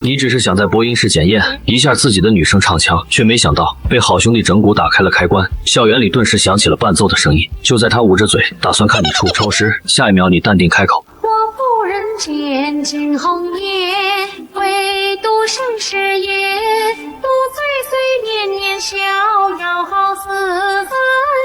你只是想在播音室检验一下自己的女声唱腔，却没想到被好兄弟整蛊打开了开关。校园里顿时响起了伴奏的声音。就在他捂着嘴打算看你出丑时，下一秒你淡定开口：我不忍见尽红颜，唯独生死夜，独岁岁年年逍遥似自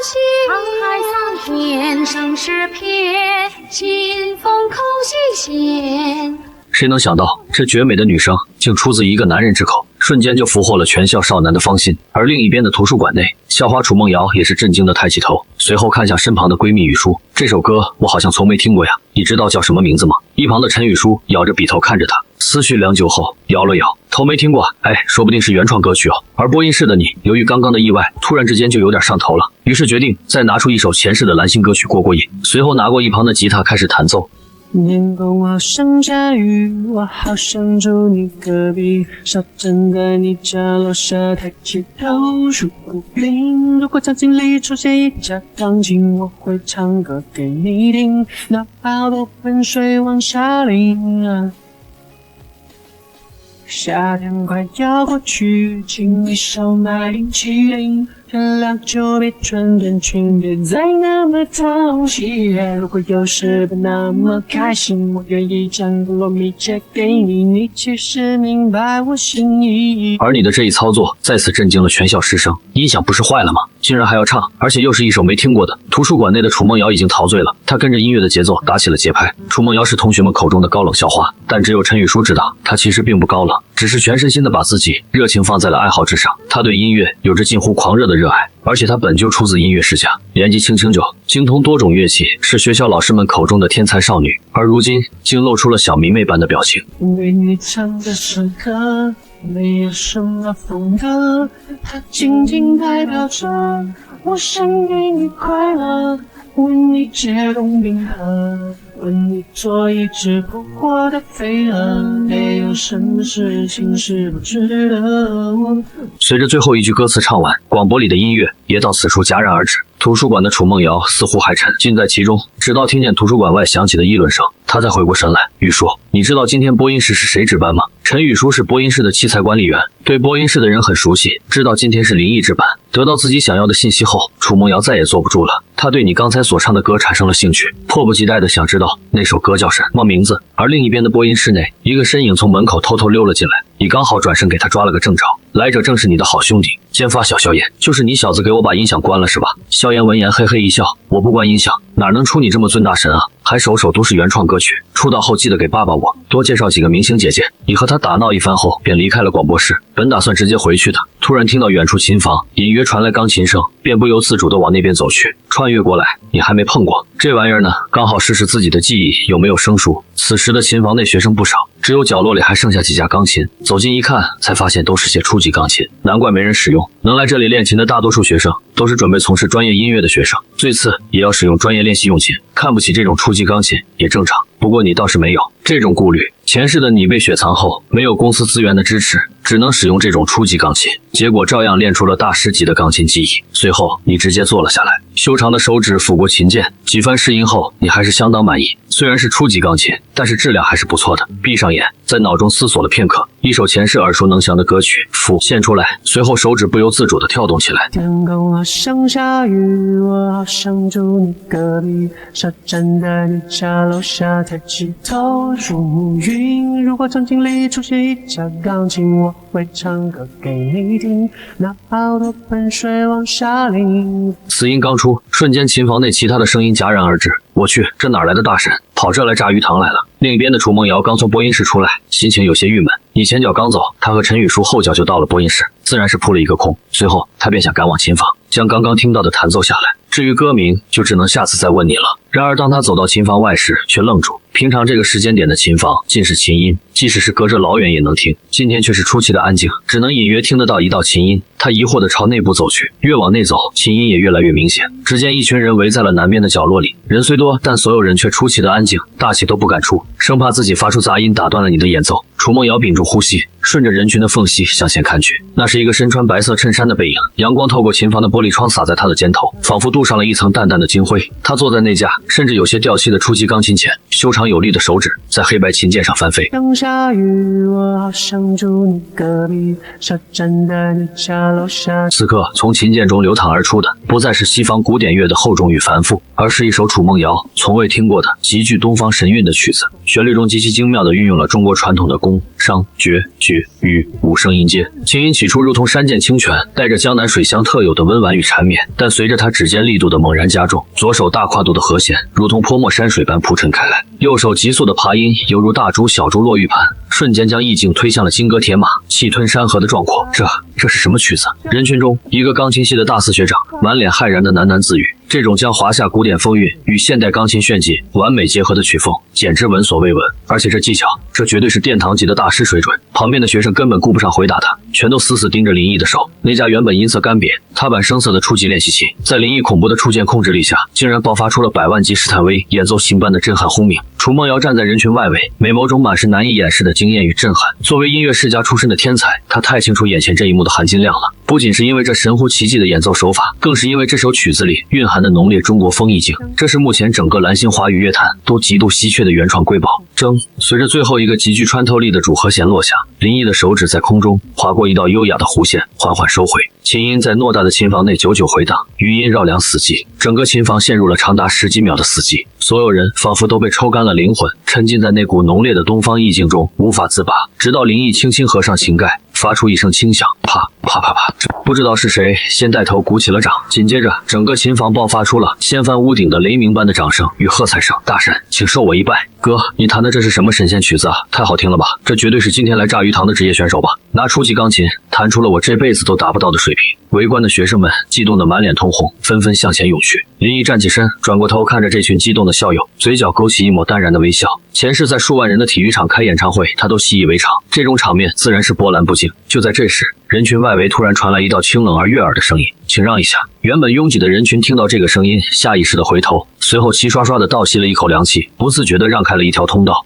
仙。沧海桑田生死片，清风空隙现。谁能想到，这绝美的女声竟出自一个男人之口，瞬间就俘获了全校少男的芳心。而另一边的图书馆内，校花楚梦瑶也是震惊的抬起头，随后看向身旁的闺蜜雨舒：“这首歌我好像从没听过呀，你知道叫什么名字吗？”一旁的陈雨舒咬着笔头看着她，思绪良久后摇了摇头：“没听过，哎，说不定是原创歌曲哦。”而播音室的你，由于刚刚的意外，突然之间就有点上头了，于是决定再拿出一首前世的蓝星歌曲过过瘾，随后拿过一旁的吉他开始弹奏。天空好像下雨，我好想住你隔壁，少站在你家楼下抬起头数孤零。如果场景里出现一架钢琴，我会唱歌给你听，哪怕多盆水往下淋。夏天快要过去，请你少买冰淇淋，天亮就别穿短裙，别再那么淘气。如果有时不那么开心，我愿意将菠萝蜜借给你，你其实明白我心意。而你的这一操作再次震惊了全校师生，音响不是坏了吗？竟然还要唱，而且又是一首没听过的。图书馆内的楚梦瑶已经陶醉了，她跟着音乐的节奏打起了节拍。楚梦瑶是同学们口中的高冷校花，但只有陈雨舒知道，她其实并不高冷，只是全身心的把自己热情放在了爱好之上。她对音乐有着近乎狂热的热爱，而且她本就出自音乐世家，年纪轻轻就精通多种乐器，是学校老师们口中的天才少女。而如今竟露出了小迷妹般的表情。为你唱这首歌，没有什么风格，它仅仅代表着我想给你快乐，为你解冻冰河，为你做一只不活的飞蛾，没有什么事情是不值得我。随着最后一句歌词唱完，广播里的音乐也到此处戛然而止。图书馆的楚梦瑶似乎还沉浸在其中，直到听见图书馆外响起的议论声，她才回过神来。雨舒，你知道今天播音室是谁值班吗？陈雨舒是播音室的器材管理员，对播音室的人很熟悉，知道今天是林毅值班。得到自己想要的信息后，楚梦瑶再也坐不住了，她对你刚才所唱的歌产生了兴趣，迫不及待地想知道那首歌叫什么名字。而另一边的播音室内，一个身影从门口偷偷溜了进来，你刚好转身给他抓了个正着，来者正是你的好兄弟奸发小萧炎。就是你小子给我把音响关了是吧？萧炎闻言嘿嘿一笑，我不关音响，哪能出你这么尊大神啊？还首首都是原创歌曲，出道后记得给爸爸我多介绍几个明星姐姐。你和他打闹一番后便离开了广播室，本打算直接回去的，突然听到远处琴房隐约传来钢琴声，便不由自主地往那边走去。穿越过来，你还没碰过这玩意儿呢，刚好试试自己的技艺有没有生疏。此时的琴房内学生不少，只有角落里还剩下几架钢琴，走近一看才发现都是些初级钢琴，难怪没人使用。能来这里练琴的大多数学生都是准备从事专业音乐的学生，最次也要使用专业练习用琴，看不起这种初级钢琴也正常。不过你倒是没有这种顾虑，前世的你被雪藏后，没有公司资源的支持，只能使用这种初级钢琴，结果照样练出了大师级的钢琴技艺。随后你直接坐了下来，修长的手指抚过琴键，几番试音后，你还是相当满意。虽然是初级钢琴，但是质量还是不错的。闭上眼，在脑中思索了片刻，一首前世耳熟能详的歌曲浮现出来，随后手指不由自主地跳动起来。天空好像下雨，我好想住你隔壁，少站在你家楼下抬起头数云。如果场景里出现一架钢琴，我会唱歌给你听，哪怕多盆水往下淋。此音刚出，瞬间琴房内其他的声音戛然而止。我去，这哪来的大神，跑这来炸鱼塘来了。另一边的楚梦瑶刚从播音室出来，心情有些郁闷。你前脚刚走，她和陈雨舒后脚就到了播音室，自然是扑了一个空。随后她便想赶往琴房，将刚刚听到的弹奏下来。至于歌名，就只能下次再问你了。然而当他走到琴房外时，却愣住。平常这个时间点的琴房尽是琴音，即使是隔着老远也能听，今天却是出奇的安静，只能隐约听得到一道琴音。他疑惑地朝内部走去，越往内走，琴音也越来越明显。只见一群人围在了南边的角落里，人虽多，但所有人却出奇的安静，大气都不敢出，生怕自己发出杂音打断了你的演奏。楚梦瑶屏住呼吸，顺着人群的缝隙向前看去，那是一个身穿白色衬衫的背影，阳光透过琴房的玻璃窗洒在他的肩头，仿佛镀上了一层淡淡的金灰。他坐在那架甚至有些掉漆的初级钢琴前，修长有力的手指在黑白琴键上翻飞。刚下雨，我好想住你隔壁小站的你家楼下。此刻从琴键中流淌而出的，不再是西方古典乐的厚重与繁复，而是一首楚梦瑶从未听过的极具东方神韵的曲子。旋律中极其精妙地运用了中国传统的宫、商、角、绝、羽五声音阶。琴音起初如同山涧清泉，带着江南水乡特有的温婉与缠绵，但随着他指尖力度的猛然加重，左手大跨度的和弦如同泼墨山水般铺陈开来，右手急速的爬音犹如大珠小珠落玉盘，瞬间将意境推向了金戈铁马、气吞山河的壮阔。这是什么曲子？人群中，一个钢琴系的大四学长满脸骇然的喃喃自语。这种将华夏古典风韵与现代钢琴炫技完美结合的曲风，简直闻所未闻。而且这技巧，这绝对是殿堂级的大师水准。旁边的学生根本顾不上回答他，全都死死盯着林毅的手。那架原本银色干瘪、踏板生涩的初级练习器，在林毅恐怖的触键控制力下，竟然爆发出了百万级史坦威演奏型般的震撼轰鸣。楚梦瑶站在人群外围，美眸中满是难以掩饰的惊艳与震撼。作为音乐世家出身的天才，他太清楚眼前这一幕的含金量了。不仅是因为这神乎其技的演奏手法，更是因为这首曲子里蕴含的浓烈中国风意境。这是目前整个蓝星华语乐坛都极度稀缺的原创瑰宝。随着最后一个极具穿透力的主和弦落下，林毅的手指在空中划过一道优雅的弧线，缓缓收回。琴音在偌大的琴房内久久回荡，余音绕梁死寂，整个琴房陷入了长达10几秒的死寂。所有人仿佛都被抽干了灵魂，沉浸在那股浓烈的东方意境中无法自拔。直到林毅轻轻合上琴盖，发出一声轻响，啪啪啪啪。不知道是谁先带头鼓起了掌，紧接着整个琴房爆发出了掀翻屋顶的雷鸣般的掌声与喝彩声。大神，请受我一拜。哥，你弹的这是什么神仙曲子啊？太好听了吧！这绝对是今天来炸鱼塘的职业选手吧？拿初级钢琴弹出了我这辈子都达不到的水平。围观的学生们激动得满脸通红，纷纷向前涌去。林毅站起身，转过头看着这群激动的校友，嘴角勾起一抹淡然的微笑。前世在数万人的体育场开演唱会，他都习以为常，这种场面自然是波澜不惊。就在这时，人群外围突然传来一道清冷而悦耳的声音：“请让一下。”原本拥挤的人群听到这个声音，下意识的回头，随后齐刷刷的倒吸了一口凉气，不自觉的让开了一条通道。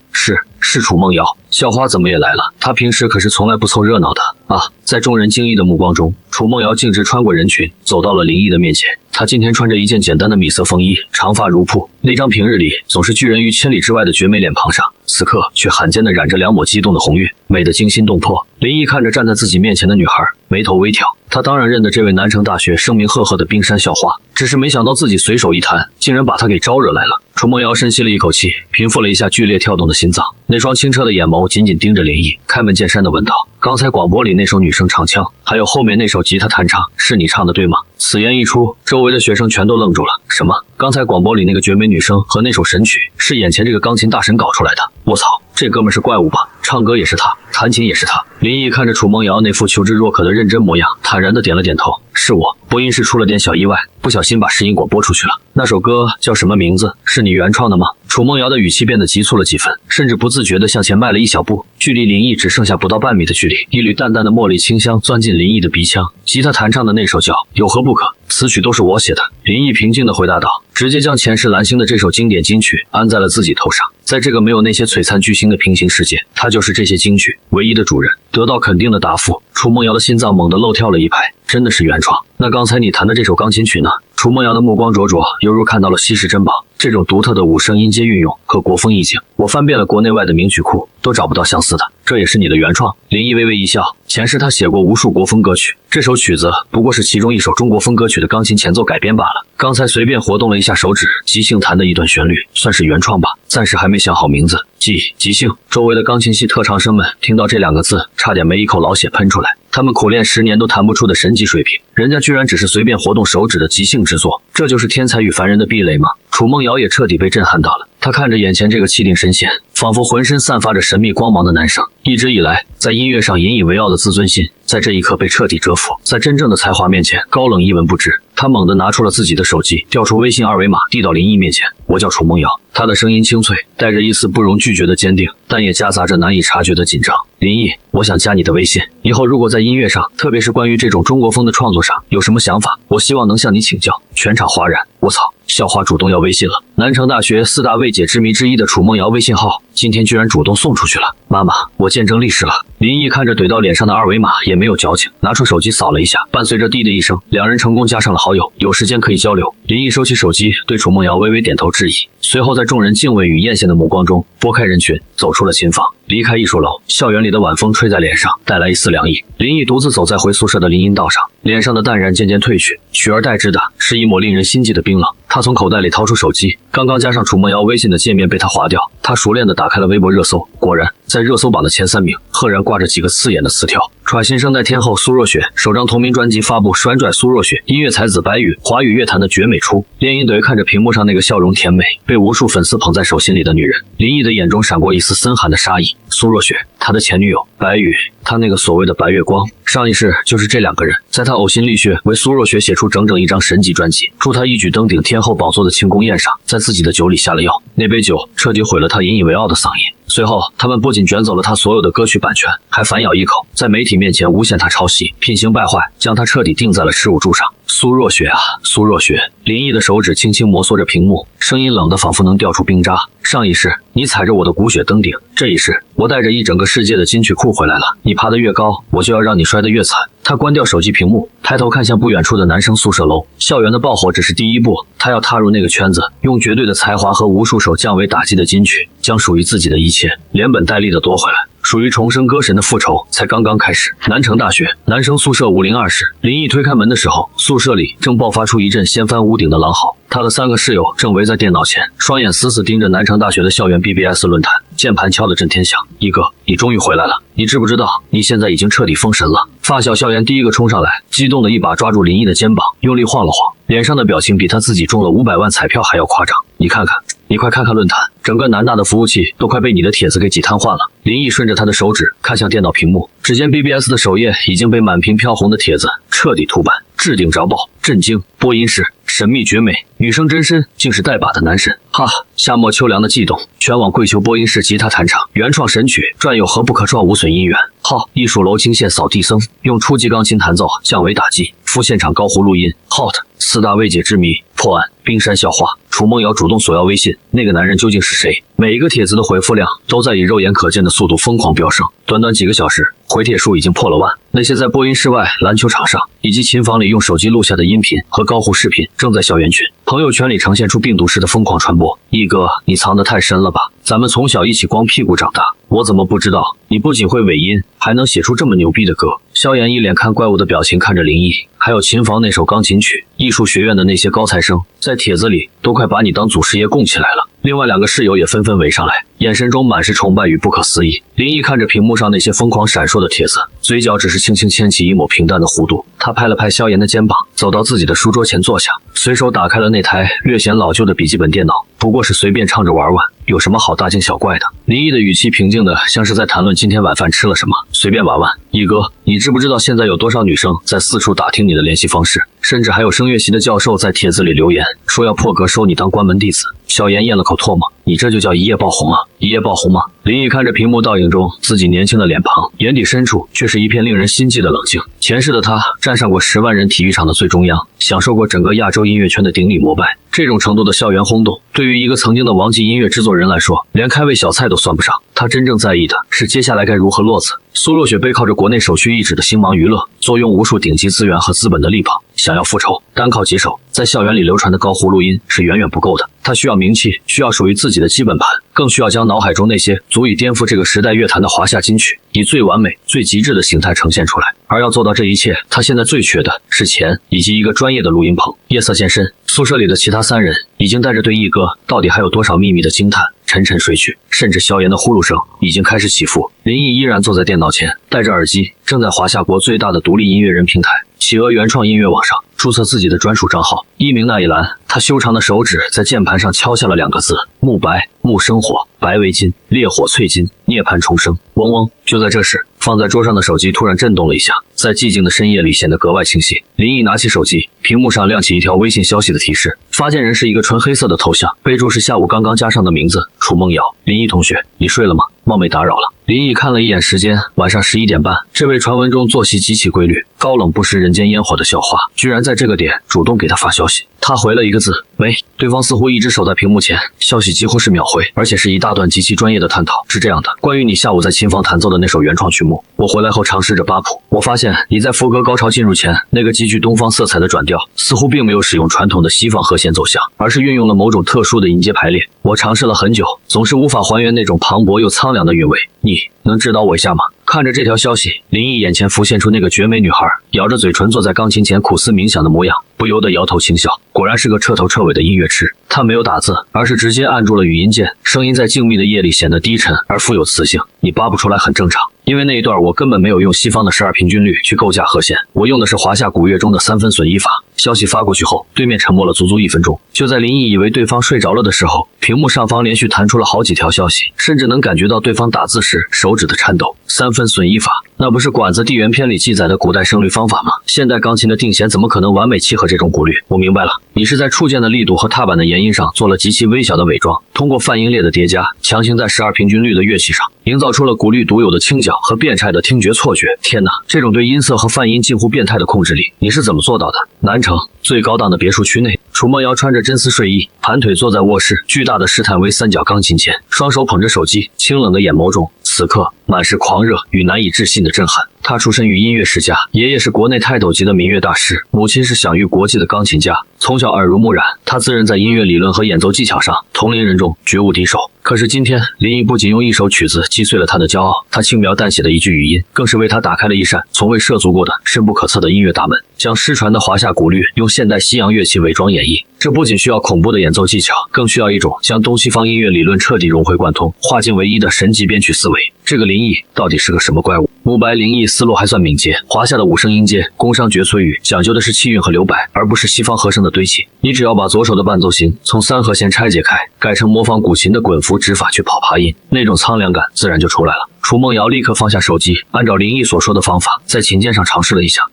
是楚梦瑶。校花怎么也来了？她平时可是从来不凑热闹的啊！在众人惊异的目光中，楚梦瑶径直穿过人群，走到了林毅的面前。她今天穿着一件简单的米色风衣，长发如瀑，那张平日里总是拒人于千里之外的绝美脸庞上，此刻却罕见的染着2抹激动的红晕，美得惊心动魄。林毅看着站在自己面前的女孩，眉头微挑。他当然认得这位南城大学声名赫赫的冰山校花，只是没想到自己随手一弹，竟然把她给招惹来了。楚梦瑶深吸了一口气，平复了一下剧烈跳动的心脏，那双清澈的眼眸紧紧盯着林毅，开门见山地问道：“刚才广播里那首女生唱腔，还有后面那首吉他弹唱，是你唱的对吗？”此言一出，周围的学生全都愣住了。什么？刚才广播里那个绝美女生和那首神曲是眼前这个钢琴大神搞出来的？我操，这哥们是怪物吧？唱歌也是他，弹琴也是他。林毅看着楚梦瑶那副求知若渴的认真模样，坦然地点了点头：“是我，播音室出了点小意外，不小心把试音果播出去了。那首歌叫什么名字？是你原创的吗？”楚梦瑶的语气变得急促了几分，甚至不自觉地向前迈了一小步，距离林毅只剩下不到半米的距离。一缕淡淡的茉莉清香钻进林毅的鼻腔。吉他弹唱的那首叫《有何不可》，词曲都是我写的。林毅平静地回答道，直接将前世蓝星的这首经典金曲安在了自己头上。在这个没有那些璀璨巨星的平行世界，他就是这些金曲唯一的主人。得到肯定的答复，楚梦瑶的心脏猛地漏跳了一拍，真的是原创。那刚才你弹的这首钢琴曲呢？楚梦瑶的目光灼灼，犹如看到了稀世珍宝。这种独特的五声音阶运用和国风意境，我翻遍了国内外的名曲库，都找不到相似的。这也是你的原创？林毅微微一笑，前世他写过无数国风歌曲，这首曲子不过是其中一首中国风歌曲的钢琴前奏改编罢了。刚才随便活动了一下手指，即兴弹的一段旋律，算是原创吧。暂时还没想好名字。即兴。周围的钢琴系特长生们听到这2个字，差点没一口老血喷出来。他们苦练10年都弹不出的神级水平，人家居然只是随便活动手指的即兴之作，这就是天才与凡人的壁垒吗？楚梦瑶也彻底被震撼到了。他看着眼前这个气定神闲，仿佛浑身散发着神秘光芒的男生，一直以来在音乐上引以为傲的自尊心，在这一刻被彻底折服，在真正的才华面前高冷一文不值。他猛地拿出了自己的手机，调出微信2维码递到林毅面前：“我叫楚梦瑶。”他的声音清脆，带着一丝不容拒绝的坚定，但也夹杂着难以察觉的紧张。“林毅，我想加你的微信，以后如果在音音乐上，特别是关于这种中国风的创作上，有什么想法？我希望能向你请教。全场哗然。我操！校花主动要微信了。南城大学4大未解之谜之一的楚梦瑶微信号，今天居然主动送出去了。妈妈，我见证历史了。林毅看着怼到脸上的二维码，也没有矫情，拿出手机扫了一下，伴随着滴的一声，两人成功加上了好友，有时间可以交流。林毅收起手机，对楚梦瑶微微点头致意，随后在众人敬畏与艳羡的目光中，拨开人群，走出了琴房，离开艺术楼。校园里的晚风吹在脸上，带来一丝凉意。林毅独自走在回宿舍的林荫道上，脸上的淡然渐渐褪去，取而代之的是一抹令人心悸的冰冷。他从口袋里掏出手机，刚刚加上楚梦瑶微信的界面被他划掉，他熟练地打开了微博热搜，果然在热搜榜的前3名，赫然挂着几个刺眼的词条：耍新生代天后苏若雪首张同名专辑发布，甩拽苏若雪，音乐才子白宇，华语乐坛的绝美出。练音怼看着屏幕上那个笑容甜美，被无数粉丝捧在手心里的女人，林毅的眼中闪过一丝森寒的杀意。苏若雪，他的前女友白宇，他那个所谓的白月光，上一世就是这2个人，在他呕心沥血为苏若雪写出整整一张神级专辑，助他一举登顶天后宝座的庆功宴上，在自己的酒里下了药，那杯酒彻底毁了他引以为傲的嗓音。随后他们不仅卷走了他所有的歌曲版权，还反咬一口，在媒体面前诬陷他抄袭，品行败坏，将他彻底钉在了耻辱柱上。苏若雪啊，苏若雪！林毅的手指轻轻摩挲着屏幕，声音冷得仿佛能掉出冰渣。上一世你踩着我的骨血登顶，这一世我带着一整个世界的金曲库回来了，你爬得越高，我就要让你摔得越惨。他关掉手机屏幕，抬头看向不远处的男生宿舍楼。校园的爆火只是第一步，他要踏入那个圈子，用绝对的才华和无数首降维打击的金曲，将属于自己的一切连本带利的夺回来。属于重生歌神的复仇才刚刚开始。南城大学男生宿舍502室，林毅推开门的时候，宿舍里正爆发出一阵掀翻屋顶的狼嚎。他的3个室友正围在电脑前，双眼死死盯着南城大学的校园 BBS 论坛，键盘敲得震天响。一哥，你终于回来了，你知不知道你现在已经彻底封神了？发小校园第一个冲上来，激动的一把抓住林毅的肩膀，用力晃了晃，脸上的表情比他自己中了500万彩票还要夸张。你看看，你快看看论坛，整个南大的服务器都快被你的帖子给挤瘫痪了。林毅顺着他的手指看向电脑屏幕，只见 BBS 的首页已经被满屏飘红的帖子彻底涂版，置顶着爆，震惊，播音室，神秘绝美，女生真身竟是带把的男神，哈！夏末秋凉的悸动，全网跪求播音室吉他弹唱，原创神曲，赚有何不可创无损音源。好，艺术楼清线扫地僧，用初级钢琴弹奏降维打击，赴现场高呼录音。Hot 4大未解之谜破案，冰山校花楚梦瑶主动索要微信，那个男人究竟是谁？每一个帖子的回复量都在以肉眼可见的速度疯狂飙升，短短几个小时，回帖数已经破了万。那些在播音室外、篮球场上以及琴房里用手机录下的音频和高呼视频，正在校园群、朋友圈里呈现出病毒式的疯狂传播。毅哥，你藏得太深了吧？咱们从小一起光屁股长大，我怎么不知道你不仅会尾音，还能写出这么牛逼的歌？萧炎一脸看怪物的表情看着林毅，还有琴房那首钢琴曲，艺术学院的那些高材生，在帖子里都快把你当祖师爷供起来了。另外2个室友也纷纷围上来，眼神中满是崇拜与不可思议。林毅看着屏幕上那些疯狂闪烁的帖子，嘴角只是轻轻牵起一抹平淡的弧度。他拍了拍萧炎的肩膀，走到自己的书桌前坐下，随手打开了那台略显老旧的笔记本电脑，不过是随便唱着玩玩，有什么好大惊小怪的？林毅的语气平静的像是在谈论今天晚饭吃了什么，随便玩玩。毅哥，你知不知道现在有多少女生在四处打听你的联系方式，甚至还有声乐系的教授在帖子里留言，说要破格收你当关门弟子。萧炎咽了口唾沫，你这就叫一夜爆红啊！一夜爆红吗？林毅看着屏幕倒影中自己年轻的脸庞，眼底深处却是一片令人心悸的冷静。前世的他站上过10万人体育场的最中央，享受过整个亚洲音乐圈的顶礼膜拜。这种程度的校园轰动，对于一个曾经的王级音乐制作人来说，连开胃小菜都算不上。他真正在意的是接下来该如何落子。苏若雪背靠着国内首屈一指的星芒娱乐，坐拥无数顶级资源和资本的力捧，想要复仇，单靠几首在校园里流传的高呼录音是远远不够的。他需要名气，需要属于自己的基本盘，更需要将脑海中那些足以颠覆这个时代乐坛的华夏金曲，以最完美、最极致的形态呈现出来。而要做到这一切，他现在最缺的是钱以及一个专业的录音棚。夜色渐深，宿舍里的其他3人已经带着对毅哥到底还有多少秘密的惊叹沉沉睡去，甚至萧炎的呼噜声已经开始起伏。林毅依然坐在电脑前，戴着耳机，正在华夏国最大的独立音乐人平台企鹅原创音乐网上注册自己的专属账号，艺名那一栏，他修长的手指在键盘上敲下了2个字：木白，木生火，白为金，烈火淬金，涅槃重生。嗡嗡！就在这时，放在桌上的手机突然震动了一下，在寂静的深夜里显得格外清晰。林毅拿起手机，屏幕上亮起一条微信消息的提示，发件人是一个纯黑色的头像，备注是下午刚刚加上的名字楚梦瑶。林毅同学，你睡了吗？冒昧打扰了。林毅看了一眼时间，晚上11点半。这位传闻中作息极其规律、高冷不食人间烟火的校花，居然在这个点主动给他发消息。他回了一个字：没。对方似乎一直守在屏幕前，消息几乎是秒回，而且是一大段极其专业的探讨。是这样的，关于你下午在琴房弹奏的那首原创曲目，我回来后尝试着扒谱，我发现你在副歌高潮进入前那个极具东方色彩的转调，似乎并没有使用传统的西方和弦奏向，而是运用了某种特殊的音阶排列。我尝试了很久，总是无法还原那种磅礴又苍凉的韵味。你能指导我一下吗？看着这条消息，林毅眼前浮现出那个绝美女孩咬着嘴唇坐在钢琴前苦思冥想的模样，不由得摇头轻笑。果然是个彻头彻尾的音乐痴。他没有打字，而是直接按住了语音键，声音在静谧的夜里显得低沉而富有磁性。你扒不出来很正常，因为那一段我根本没有用西方的12平均律去构架和弦，我用的是华夏古乐中的3分损1法。消息发过去后，对面沉默了足足1分钟。就在林毅以为对方睡着了的时候，屏幕上方连续弹出了好几条消息，甚至能感觉到对方打字时手指的颤抖。3分损1法，那不是管子地缘篇里记载的古代声律方法吗？现代钢琴的定弦怎么可能完美契合这种古律？我明白了，你是在触键的力度和踏板的延音上做了极其微小的伪装，通过泛音列的叠加，强行在12平均律的乐器上营造出了古律独有的轻脚和变态的听觉错觉。天哪，这种对音色和泛音近乎变态的控制力，你是怎么做到的？南城最高档的别墅区内，楚梦瑶穿着真丝睡衣，盘腿坐在卧室巨大的施坦威3角钢琴前，双手捧着手机，清冷的眼眸中此刻满是狂热与难以置信的震撼。他出身于音乐世家，爷爷是国内泰斗级的民乐大师，母亲是享誉国际的钢琴家，从小耳濡目染，他自认在音乐理论和演奏技巧上同龄人中绝无敌手。可是今天，林毅不仅用一首曲子击碎了他的骄傲，他轻描淡写的一句语音，更是为他打开了一扇从未涉足过的深不可测的音乐大门，将失传的华夏古律用现代西洋乐器伪装演绎。这不仅需要恐怖的演奏技巧，更需要一种将东西方音乐理论彻底融会贯通、化进为一的神级编曲思维。这个林毅到底是个什么怪物？慕白林毅思路还算敏捷，华夏的5声音阶、宫商角催语讲究的是气韵和留白，而不是西方和声的堆砌。你只要把左手的伴奏型从3和弦拆解开，改成模仿古琴的滚符指法去跑爬音，那种苍凉感自然就出来了。楚梦瑶立刻放下手机，按照林毅所说的方法，在琴键上尝试了一下。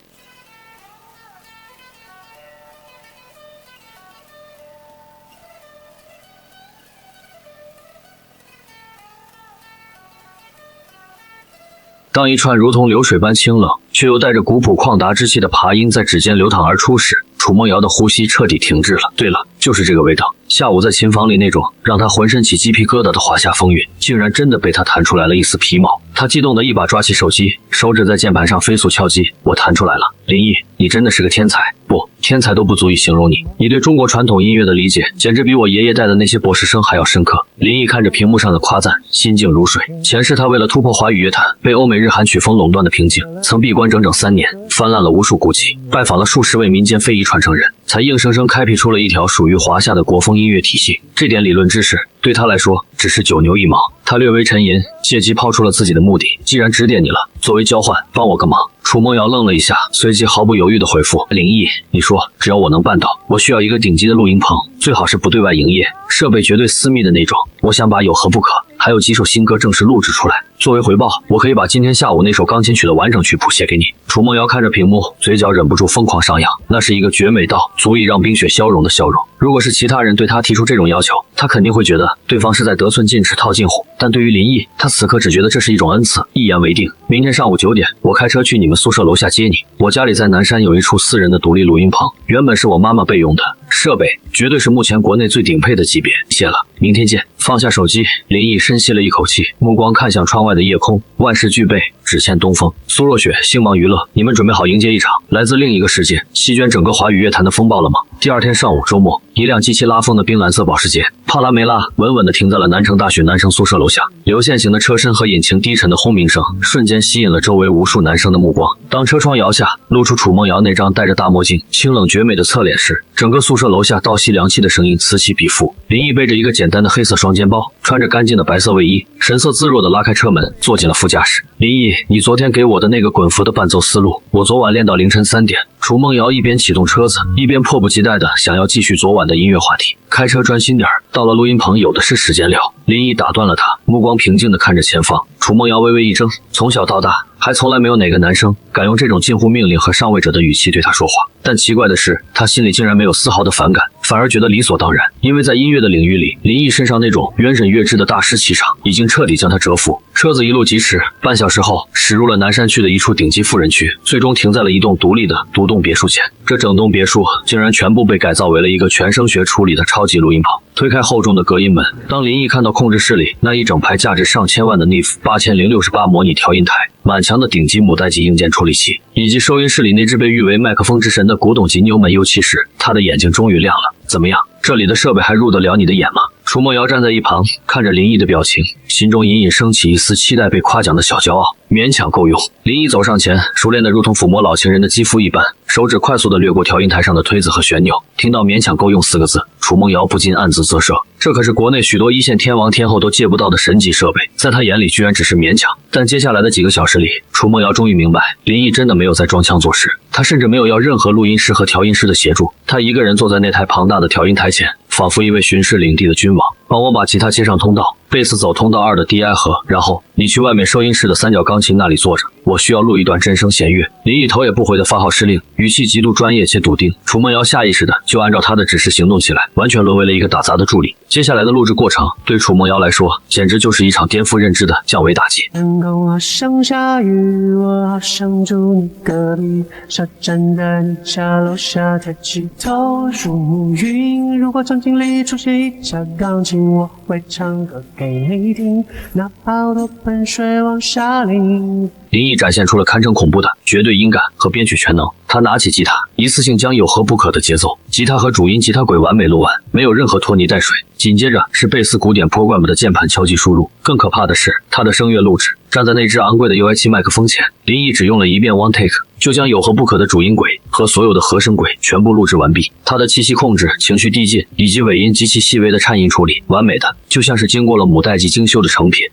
当一串如同流水般清冷，却又带着古朴旷达之气的爬音在指尖流淌而出时，楚梦瑶的呼吸彻底停滞了。对了，就是这个味道。下午在琴房里那种让他浑身起鸡皮疙瘩的华夏风韵，竟然真的被他弹出来了一丝皮毛。他激动的一把抓起手机，手指在键盘上飞速敲击。我弹出来了，林毅，你真的是个天才。不，天才都不足以形容你。你对中国传统音乐的理解，简直比我爷爷带的那些博士生还要深刻。林毅看着屏幕上的夸赞，心静如水。前世他为了突破华语乐坛被欧美日韩曲风垄断的瓶颈，曾闭关整整3年，翻烂了无数古籍，拜访了数十位民间非遗传承人，才硬生生开辟出了一条属于华夏的国风音乐体系。这点理论知识对他来说只是9牛1毛。他略微沉吟，借机抛出了自己的目的。既然指点你了，作为交换，帮我个忙。楚梦瑶愣了一下，随即毫不犹豫地回复：林毅，你说只要我能办到，我需要一个顶级的录音棚，最好是不对外营业，设备绝对私密的那种。我想把有何不可，还有几首新歌正式录制出来。作为回报，我可以把今天下午那首钢琴曲的完整曲谱写给你。楚梦瑶看着屏幕，嘴角忍不住疯狂上扬，那是一个绝美到足以让冰雪消融的笑容。如果是其他人对他提出这种要求，他肯定会觉得对方是在得寸进尺套近乎，但对于林毅，他此刻只觉得这是一种恩赐，一言为定。明天上午9点，我开车去你们宿舍楼下接你。我家里在南山有一处私人的独立录音棚，原本是我妈妈备用的，设备绝对是目前国内最顶配的级别。谢了，明天见。放下手机，林毅深吸了一口气，目光看向窗外的夜空，万事俱备，只欠东风。苏若雪、星芒娱乐，你们准备好迎接一场来自另一个世界、席卷整个华语乐坛的风暴了吗？第二天上午，周末，一辆极其拉风的冰蓝色保时捷帕拉梅拉稳稳地停在了南城大学男生宿舍楼下，流线型的车身和引擎低沉的轰鸣声瞬间吸引了周围无数男生的目光。当车窗摇下，露出楚梦瑶那张戴着大墨镜、清冷绝美的侧脸时，整个宿舍楼下倒吸凉气的声音此起彼伏。林毅背着一个简单的黑色双肩包，穿着干净的白色卫衣，神色自若地拉开车门，坐进了副驾驶。林毅，你昨天给我的那个滚符的伴奏思路，我昨晚练到凌晨3点。楚梦瑶一边启动车子，一边迫不及待地想要继续昨晚的音乐话题。开车专心点，到了录音棚有的是时间聊。林毅打断了他，目光平静地看着前方。楚梦瑶微微一怔，从小到大还从来没有哪个男生敢用这种近乎命令和上位者的语气对他说话，但奇怪的是，他心里竟然没有丝毫的反感，反而觉得理所当然。因为在音乐的领域里，林毅身上那种渊神月之的大师气场已经彻底将他折服。车子一路疾驰，半小时后驶入了南山区的一处顶级富人区，最终停在了一栋独立的独栋别墅前。这整栋别墅竟然全部被改造为了一个全声学处理的超级录音棚。推开厚重的隔音门，当林毅看到控制室里那一整排价值上千万的 NIF 8068模拟调音台、满墙的顶级母带级硬件处理器，以及收音室里那只被誉为麦克风之神的古董级纽曼 U7时，他的眼睛终于亮了。怎么样，这里的设备还入得了你的眼吗？楚梦瑶站在一旁，看着林毅的表情，心中隐隐升起一丝期待被夸奖的小骄傲，勉强够用。林毅走上前，熟练的如同抚摸老情人的肌肤一般，手指快速的掠过调音台上的推子和旋钮，听到勉强够用4个字，楚梦瑶不禁暗自啧舌。这可是国内许多一线天王天后都借不到的神级设备，在他眼里居然只是勉强。但接下来的几个小时里，楚梦瑶终于明白，林毅真的没有在装腔作势，他甚至没有要任何录音师和调音师的协助，他一个人坐在那台庞大的调音台前，仿佛一位巡视领地的君王。帮我把吉他接上通道，贝斯走通道2的 DI 和，然后你去外面收音室的三角钢琴那里坐着，我需要录一段真声弦乐。林毅头也不回的发号施令，语气极度专业且笃定。楚梦瑶下意识的就按照他的指示行动起来，完全沦为了一个打杂的助理。接下来的录制过程对楚梦瑶来说简直就是一场颠覆认知的降维打击。天空好像下雨，我好想住你隔壁，小站在你家楼下，抬起头数暮云。如果场景里出现一架钢琴，我会唱歌给你听，拿好多盆水往下淋。林毅展现出了堪称恐怖的绝对音感和编曲全能。他拿起吉他，一次性将有何不可的节奏、吉他和主音吉他轨完美录完，没有任何拖泥带水。紧接着是贝斯古典 program 的键盘敲击输入，更可怕的是他的声乐录制。站在那只昂贵的 UI7 麦克风前，林毅只用了一遍 one take 就将有何不可的主音轨和所有的和声轨全部录制完毕。他的气息控制、情绪递进以及尾音极其细微的颤音处理，完美的就像是经过了母带级精修的成品。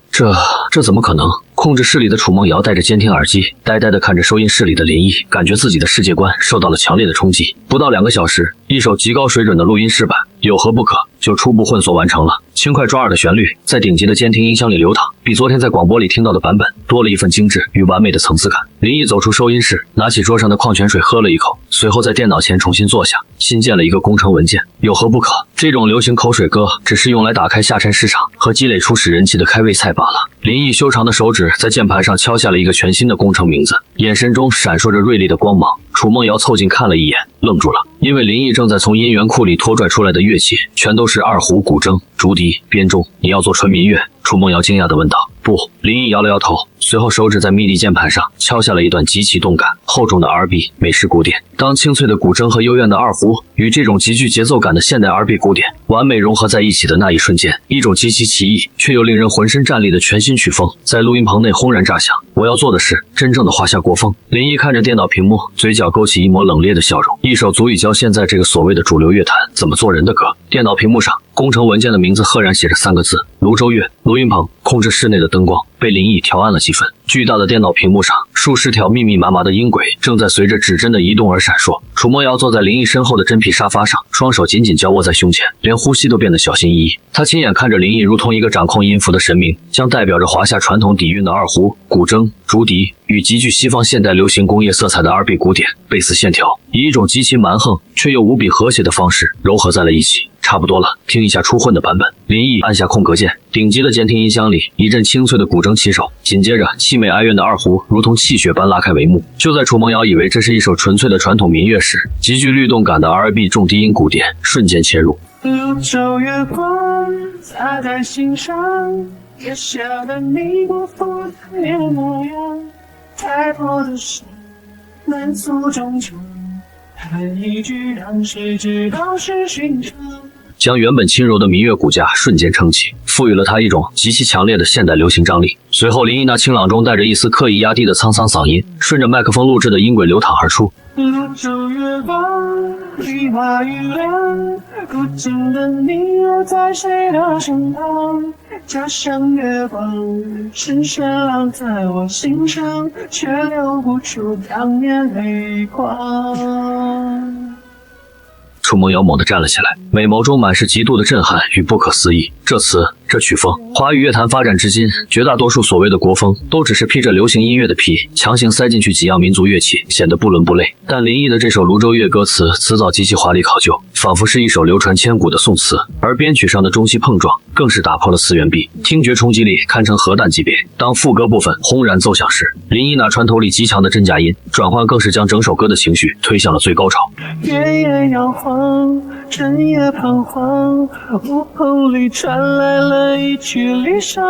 这怎么可能？控制室里的楚梦瑶戴着监听耳机，呆呆地看着收音室里的林毅，感觉自己的世界观受到了强烈的冲击。不到2个小时，一首极高水准的录音室版有何不可就初步混缩完成了。轻快抓耳的旋律在顶级的监听音箱里流淌，比昨天在广播里听到的版本多了一份精致与完美的层次感。林毅走出收音室，拿起桌上的矿泉水喝了一口，随后在电脑前重新坐下，新建了一个工程文件。有何不可？这种流行口水歌只是用来打开下沉市场和积累初始人气的开胃菜罢了。林毅修长的手指在键盘上敲下了一个全新的工程名字，眼神中闪烁着锐利的光芒。楚梦瑶凑近看了一眼，愣住了，因为林毅正在从音源库里拖拽出来的乐器全都是二胡、古筝、竹笛、编钟。你要做纯民乐？楚梦瑶惊讶地问道。不，林毅摇了摇头，随后手指在 MIDI 键盘上敲下了一段极其动感厚重的 R&B 美式古典。当清脆的古筝和幽怨的二胡与这种极具节奏感的现代 R&B 古典完美融合在一起的那一瞬间，一种极其奇异却又令人浑身战栗的全新曲风在录音棚内轰然炸响。我要做的是真正的华夏国风。林毅看着电脑屏幕，嘴角勾起一抹冷冽的笑容。一首足以教现在这个所谓的主流乐坛怎么做人的歌。电脑屏幕上工程文件的名字赫然写着3个字：泸州乐。录音棚控制室内的灯光被林毅调暗了几分，巨大的电脑屏幕上数十条密密麻麻的音轨正在随着指针的移动而闪烁。楚梦瑶坐在林毅身后的真皮沙发上，双手紧紧交握在胸前，连呼吸都变得小心翼翼。他亲眼看着林毅如同一个掌控音符的神明，将代表着华夏传统底蕴的二胡、古筝、竹笛与极具西方现代流行工业色彩的 R&B 古典贝斯线条，以一种极其蛮横却又无比和谐的方式糅合在了一起。差不多了，听一下初混的版本。林毅按下空格键，顶级的监听音箱里一阵清脆的古筝起手，紧接着凄美哀怨的二胡如同泣血般拉开帷幕。就在楚梦瑶以为这是一首纯粹的传统民乐时，极具律动感的 R&B 重低音古典瞬间切入。泸州月光洒在心上，月下的你我风面模样，太多的事难诉衷肠，谈一句让谁知道是寻常。将原本轻柔的民乐骨架瞬间撑起，赋予了它一种极其强烈的现代流行张力。随后林毅那清朗中带着一丝刻意压低的沧桑嗓音，顺着麦克风录制的音轨流淌而出。泸州月光，梨花雨凉，古井的你又在谁的身旁？家乡月光，深深烙在我心上，却流不出当年泪光。楚梦瑶猛地站了起来，美眸中满是极度的震撼与不可思议。这词，这曲风，华语乐坛发展至今，绝大多数所谓的国风，都只是披着流行音乐的皮，强行塞进去几样民族乐器，显得不伦不类。但林毅的这首《泸州乐》歌词词藻极其华丽考究，仿佛是一首流传千古的宋词，而编曲上的中西碰撞，更是打破了次元壁，听觉冲击力堪称核弹级别。当副歌部分轰然奏响时，林毅那穿透力极强的真假音转换，更是将整首歌的情绪推向了最高潮。月夜摇晃，整夜彷徨，屋棚里传来了一曲离殇。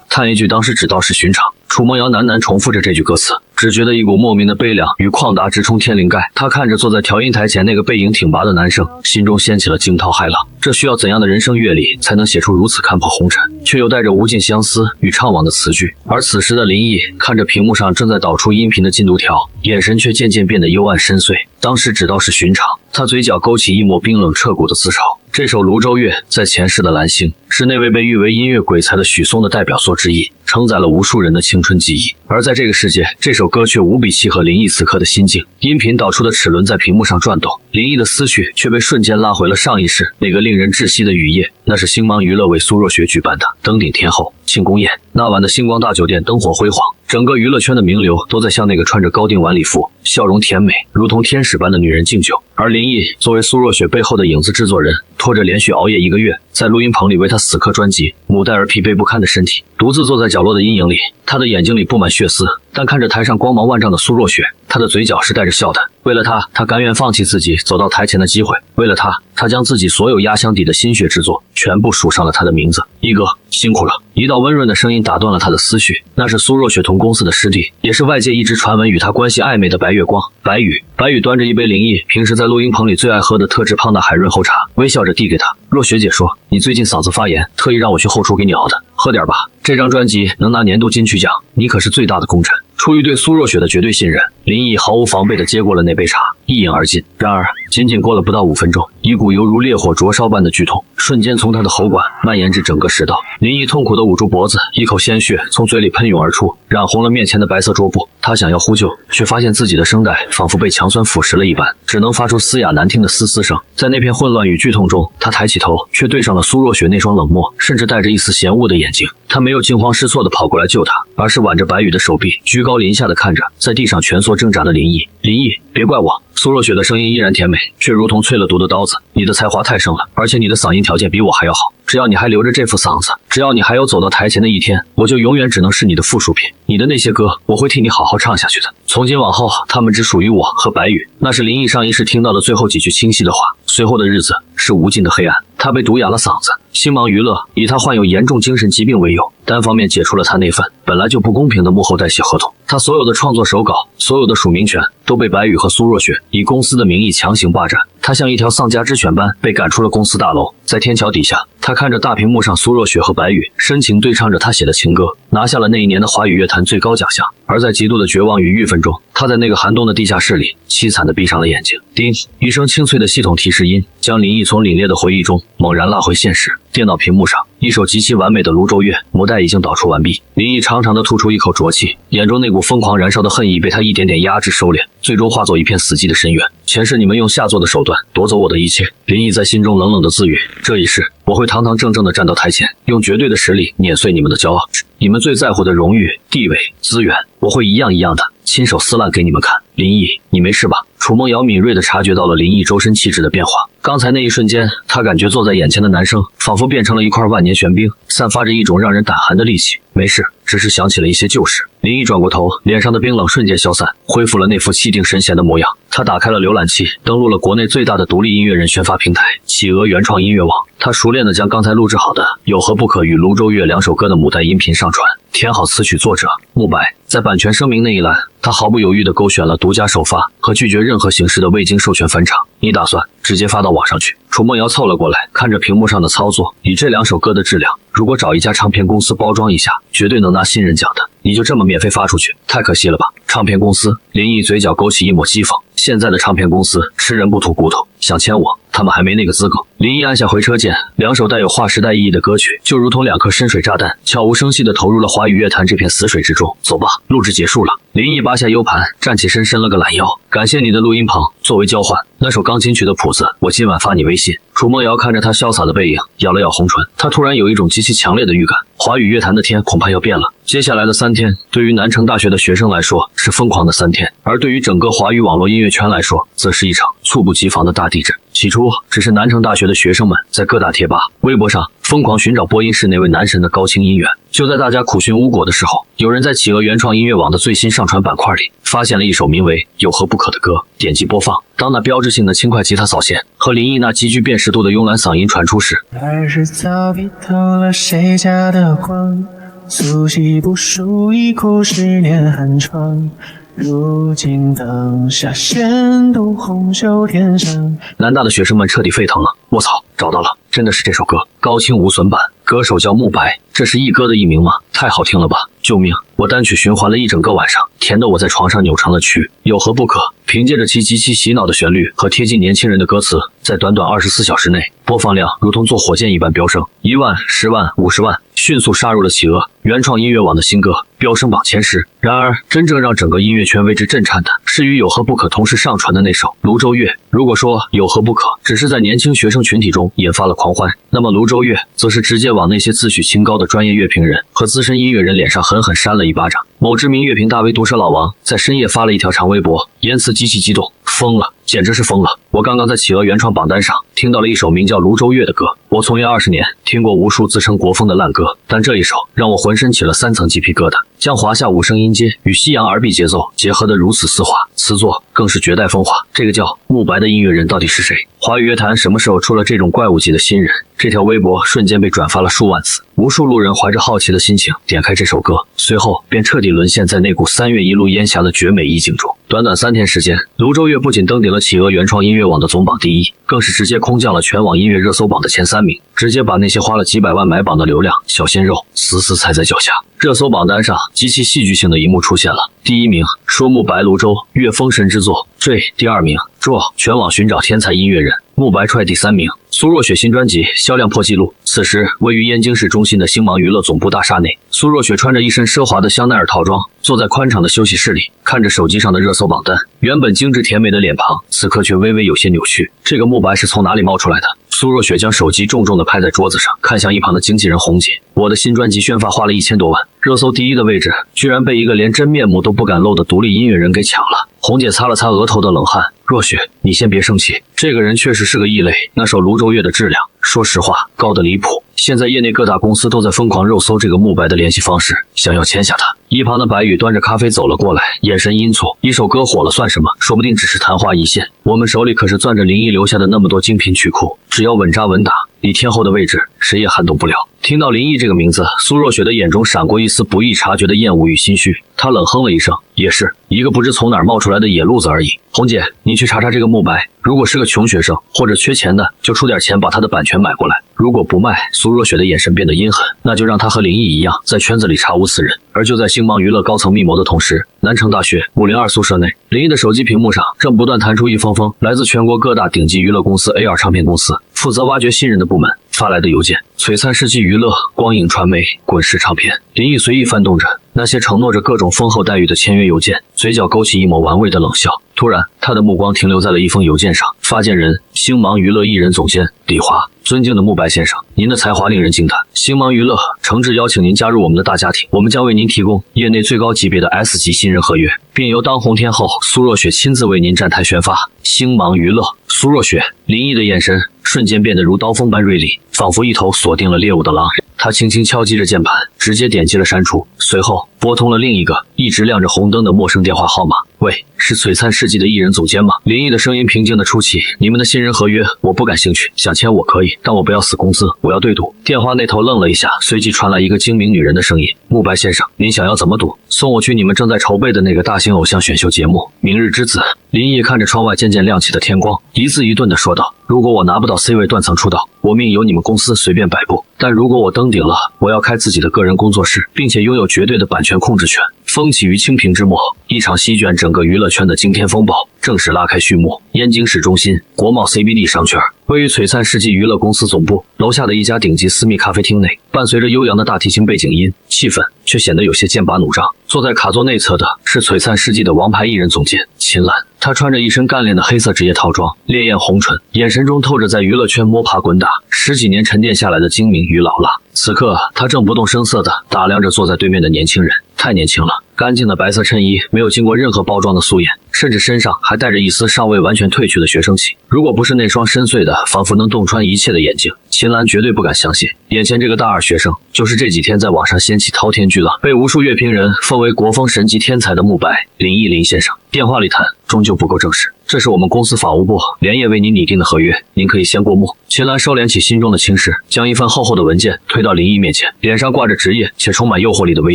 叹一句，当时只道是寻常。楚梦瑶喃喃重复着这句歌词，只觉得一股莫名的悲凉与旷达直冲天灵盖。他看着坐在调音台前那个背影挺拔的男生，心中掀起了惊涛骇浪。这需要怎样的人生阅历，才能写出如此看破红尘，却又带着无尽相思与怅惘的词句？而此时的林毅看着屏幕上正在导出音频的进度条，眼神却渐渐变得幽暗深邃。当时只道是寻常，他嘴角勾起一抹冰冷彻骨的自嘲。这首《泸州乐》在前世的蓝星，是那位被誉为音乐鬼才的许嵩的代表作之一，承载了无数人的青春记忆。而在这个世界，这首歌却无比契合林毅此刻的心境。音频导出的齿轮在屏幕上转动，林毅的思绪却被瞬间拉回了上一世那个令人窒息的雨夜。那是星芒娱乐为苏若雪举办的登顶天后庆功宴，那晚的星光大酒店灯火辉煌，整个娱乐圈的名流都在向那个穿着高定晚礼服、笑容甜美如同天使般的女人敬酒。而林毅作为苏若雪背后的影子制作人，拖着连续熬夜1个月，在录音棚里为她死磕专辑《母带》而疲惫不堪的身体，独自坐在角落的阴影里。他的眼睛里布满血丝，但看着台上光芒万丈的苏若雪，他的嘴角是带着笑的。为了她，他甘愿放弃自己走到台前的机会；为了她，他将自己所有压箱底的心血之作全部署上了她的名字。一哥，辛苦了。一道温润的声音打断了他的思绪，那是苏若雪同公司的师弟，也是外界一直传闻与他关系暧昧的白月光。白宇端着一杯林毅平时在录音棚里最爱喝的特制胖大海润喉茶，微笑着递给他。若雪姐说，你最近嗓子发炎，特意让我去后厨给你熬的，喝点吧。这张专辑能拿年度金曲奖，你可是最大的功臣。出于对苏若雪的绝对信任，林毅毫无防备地接过了那杯茶，一饮而尽。然而仅仅过了不到5分钟，一股犹如烈火灼烧般的剧痛瞬间从他的喉管蔓延至整个食道。林毅痛苦地捂住脖子，一口鲜血从嘴里喷涌而出，染红了面前的白色桌布。他想要呼救，却发现自己的声带仿佛被强酸腐蚀了一般，只能发出嘶哑难听的嘶嘶声。在那片混乱与剧痛中，他抬起头，却对上了苏若雪那双冷漠甚至带着一丝嫌恶的眼睛。他没有惊慌失措地跑过来救他，而是挽着白宇的手臂，居高临下地看着在地上蜷缩挣扎的林毅。林毅，别怪我。苏若雪的声音依然甜美，却如同淬了毒的刀子。你的才华太盛了，而且你的嗓音条件比我还要好。只要你还留着这副嗓子，只要你还有走到台前的一天，我就永远只能是你的附属品。你的那些歌，我会替你好好唱下去的。从今往后，他们只属于我和白宇。那是林毅上一世听到的最后几句清晰的话。随后的日子是无尽的黑暗，他被毒哑了嗓子。星芒娱乐以他患有严重精神疾病为由，单方面解除了他那份本来就不公平的幕后代写合同。他所有的创作手稿，所有的署名权都被白宇和苏若雪以公司的名义强行霸占。他像一条丧家之犬般被赶出了公司大楼。在天桥底下，他看着大屏幕上苏若雪和白宇深情对唱着他写的情歌，拿下了那一年的华语乐坛最高奖项。而在极度的绝望与郁愤中，他在那个寒冬的地下室里凄惨地闭上了眼睛。叮，一声清脆的系统提示音将林毅从凛冽的回忆中猛然拉回现实。电脑屏幕上，一首极其完美的泸州乐母带已经导出完毕。林毅长长地吐出一口浊气，眼中那股疯狂燃烧的恨意被他一点点压制收敛，最终化作一片死寂的深渊。前世你们用下作的手段夺走我的一切，林毅在心中冷冷地自语。这一世我会堂堂正正地站到台前，用绝对的实力碾碎你们的骄傲，你们最在乎的荣誉、地位、资源，我会一样一样的亲手撕烂给你们看。林毅，你没事吧？楚梦瑶敏锐地察觉到了林毅周身气质的变化。刚才那一瞬间，他感觉坐在眼前的男生仿佛变成了一块万年玄冰，散发着一种让人胆寒的戾气。没事，只是想起了一些旧事。林毅转过头，脸上的冰冷瞬间消散，恢复了那副气定神闲的模样。他打开了浏览器，登录了国内最大的独立音乐人宣发平台企鹅原创音乐网。他熟练地将刚才录制好的《有何不可》与《泸州乐》2首歌的母带音频上传，填好词曲作者慕白。在版权声明那一栏，他毫不犹豫地勾选了独家首发和拒绝任何形式的未经授权翻唱。你打算直接发到网上去？楚梦瑶凑了过来，看着屏幕上的操作，以这2首歌的质量，如果找一家唱片公司包装一下，绝对能拿新人奖的。你就这么免费发出去，太可惜了吧？唱片公司，林毅嘴角勾起一抹讥讽。现在的唱片公司吃人不吐骨头，想签我，他们还没那个资格。林毅按下回车键，2首带有划时代意义的歌曲，就如同2颗深水炸弹，悄无声息地投入了华语乐坛这片死水之中。走吧，录制结束了。林毅拔下 U 盘，站起身，伸了个懒腰。感谢你的录音棚，作为交换，那首钢琴曲的谱子，我今晚发你微信。楚梦瑶看着他潇洒的背影，咬了咬红唇。他突然有一种极其强烈的预感，华语乐坛的天恐怕要变了。接下来的3天，对于南城大学的学生来说是疯狂的3天，而对于整个华语网络音乐圈来说，则是一场猝不及防的大地震。起初，只是南城大学的学生们在各大贴吧、微博上疯狂寻找播音室那位男神的高清音源。就在大家苦寻无果的时候，有人在企鹅原创音乐网的最新上传板块里发现了一首名为《有何不可》的歌，点击播放。当那标志性的轻快吉他扫弦和林毅那极具辨识度的慵懒嗓音传出时，来日早已透了谁家的光，苏西不输一哭10年寒窗，如今灯下闲读红袖添香。南大的学生们彻底沸腾了，卧槽，找到了，真的是这首歌，高清无损版，歌手叫慕白，这是一哥的艺名吗？太好听了吧，救命！我单曲循环了一整个晚上，甜得我在床上扭成了蛆。有何不可？凭借着其极其洗脑的旋律和贴近年轻人的歌词，在短短24小时内，播放量如同坐火箭一般飙升，1万、10万、50万，迅速杀入了企鹅原创音乐网的新歌飙升榜前10。然而，真正让整个音乐圈为之震颤的，是与有何不可同时上传的那首《泸州月》。如果说有何不可只是在年轻学生群体中引发了狂欢，那么《泸州月》则是直接往那些自诩清高的专业乐评人和资深音乐人脸上狠狠扇了一巴掌。某知名乐评大 V 毒舌老王在深夜发了一条长微博，言辞极其激动，疯了，简直是疯了！我刚刚在企鹅原创榜单上听到了一首名叫《泸州月》的歌。我从业20年，听过无数自称国风的烂歌，但这一首让我浑身起了3层鸡皮疙瘩，将华夏5声音阶与西洋 R&B 节奏结合得如此丝滑，词作更是绝代风华。这个叫慕白的音乐人到底是谁？华语乐坛什么时候出了这种怪物级的新人？这条微博瞬间被转发了数万次，无数路人怀着好奇的心情点开这首歌，随后便彻底沦陷在那股3月一路烟霞的绝美意境中。短短3天时间，泸州月不仅登顶了企鹅原创音乐网的总榜第1，更是直接空降了全网音乐热搜榜的前3名，直接把那些花了几百万买榜的流量小鲜肉死死踩在脚下。热搜榜单上极其戏剧性的一幕出现了，第1名说慕白泸州月封神之作坠，第2名draw全网寻找天才音乐人慕白踹，第3名苏若雪新专辑销量破纪录。此时位于燕京市中心的星芒娱乐总部大厦内，苏若雪穿着一身奢华的香奈儿套装，坐在宽敞的休息室里，看着手机上的热搜榜单，原本精致甜美的脸庞此刻却微微有些扭曲。这个慕白是从哪里冒出来的？苏若雪将手机重重地拍在桌子上，看向一旁的经纪人红姐，我的新专辑宣发花了1000多万，热搜第1的位置居然被一个连真面目都不敢露的独立音乐人给抢了。红姐擦了擦额头的冷汗，若雪，你先别生气，这个人确实是个异类，那首泸州月的质量，说实话高得离谱。现在业内各大公司都在疯狂肉搜这个慕白的联系方式，想要签下他。一旁的白宇端着咖啡走了过来，眼神阴促，一首歌火了算什么，说不定只是昙花一现，我们手里可是攥着林毅留下的那么多精品曲库，只要稳扎稳打，离天后的位置谁也撼动不了。听到林毅这个名字，苏若雪的眼中闪过一丝不易察觉的厌恶与心虚，她冷哼了一声，也是一个不知从哪儿冒出来的野路子而已。红姐，你去查查这个慕白，如果是个穷学生或者缺钱的，就出点钱把他的版权买过来，如果不卖，苏若雪的眼神变得阴狠，那就让他和林毅一样在圈子里查无此人。而就在星芒娱乐高层密谋的同时，南城大学502宿舍内，林毅的手机屏幕上正不断弹出一封封来自全国各大顶级娱乐公司 AR 唱片公司负责挖掘新人的部门发来的邮件。璀璨世纪娱乐、光影传媒、滚石唱片。林毅随意翻动着那些承诺着各种丰厚待遇的签约邮件，嘴角勾起一抹玩味的冷笑。突然，他的目光停留在了一封邮件上，发件人星芒娱乐艺人总监李华。尊敬的慕白先生，您的才华令人惊叹，星芒娱乐诚挚邀请您加入我们的大家庭，我们将为您提供业内最高级别的 S 级新人合约，并由当红天后苏若雪亲自为您站台宣发。星芒娱乐，苏若雪。林毅的眼神瞬间变得如刀锋般锐利，仿佛一头锁定了猎物的狼人。他轻轻敲击着键盘，直接点击了删除，随后拨通了另一个一直亮着红灯的陌生电话号码。喂，是璀璨世纪的艺人总监吗？林毅的声音平静的出奇，你们的新人合约我不感兴趣，想签我可以，但我不要死工资，我要对赌。电话那头愣了一下，随即传来一个精明女人的声音，慕白先生，您想要怎么赌？送我去你们正在筹备的那个大型偶像选秀节目《明日之子》。林毅看着窗外渐渐亮起的天光，一字一顿地说道，如果我拿不到 C 位断层出道，我命由你们公司随便摆布，但如果我登顶了，我要开自己的个人工作室，并且拥有绝对的版权控制权，风起于清平之末，一场席卷整个娱乐圈的惊天风暴正式拉开序幕。燕京市中心国贸 CBD 商圈，位于璀璨世纪娱乐公司总部楼下的一家顶级私密咖啡厅内，伴随着悠扬的大提琴背景音，气氛却显得有些剑拔弩张。坐在卡座内侧的是璀璨世纪的王牌艺人总监秦岚，她穿着一身干练的黑色职业套装，烈焰红唇，眼神中透着在娱乐圈摸爬滚打10几年沉淀下来的精明与老辣。此刻，她正不动声色地打量着坐在对面的年轻人，太年轻了，干净的白色衬衣，没有经过任何包装的素颜，甚至身上还带着一丝尚未完全褪去的学生气。如果不是那双深邃的仿佛能洞穿一切的眼睛，秦岚绝对不敢相信，眼前这个大二学生就是这几天在网上掀起滔天巨浪，被无数乐评人奉为国风神级天才的慕白林忆林先生。电话里谈终究不够正式，这是我们公司法务部连夜为您拟定的合约，您可以先过目。秦岚收敛起心中的情绪，将一份厚厚的文件推到林毅面前，脸上挂着职业且充满诱惑力的微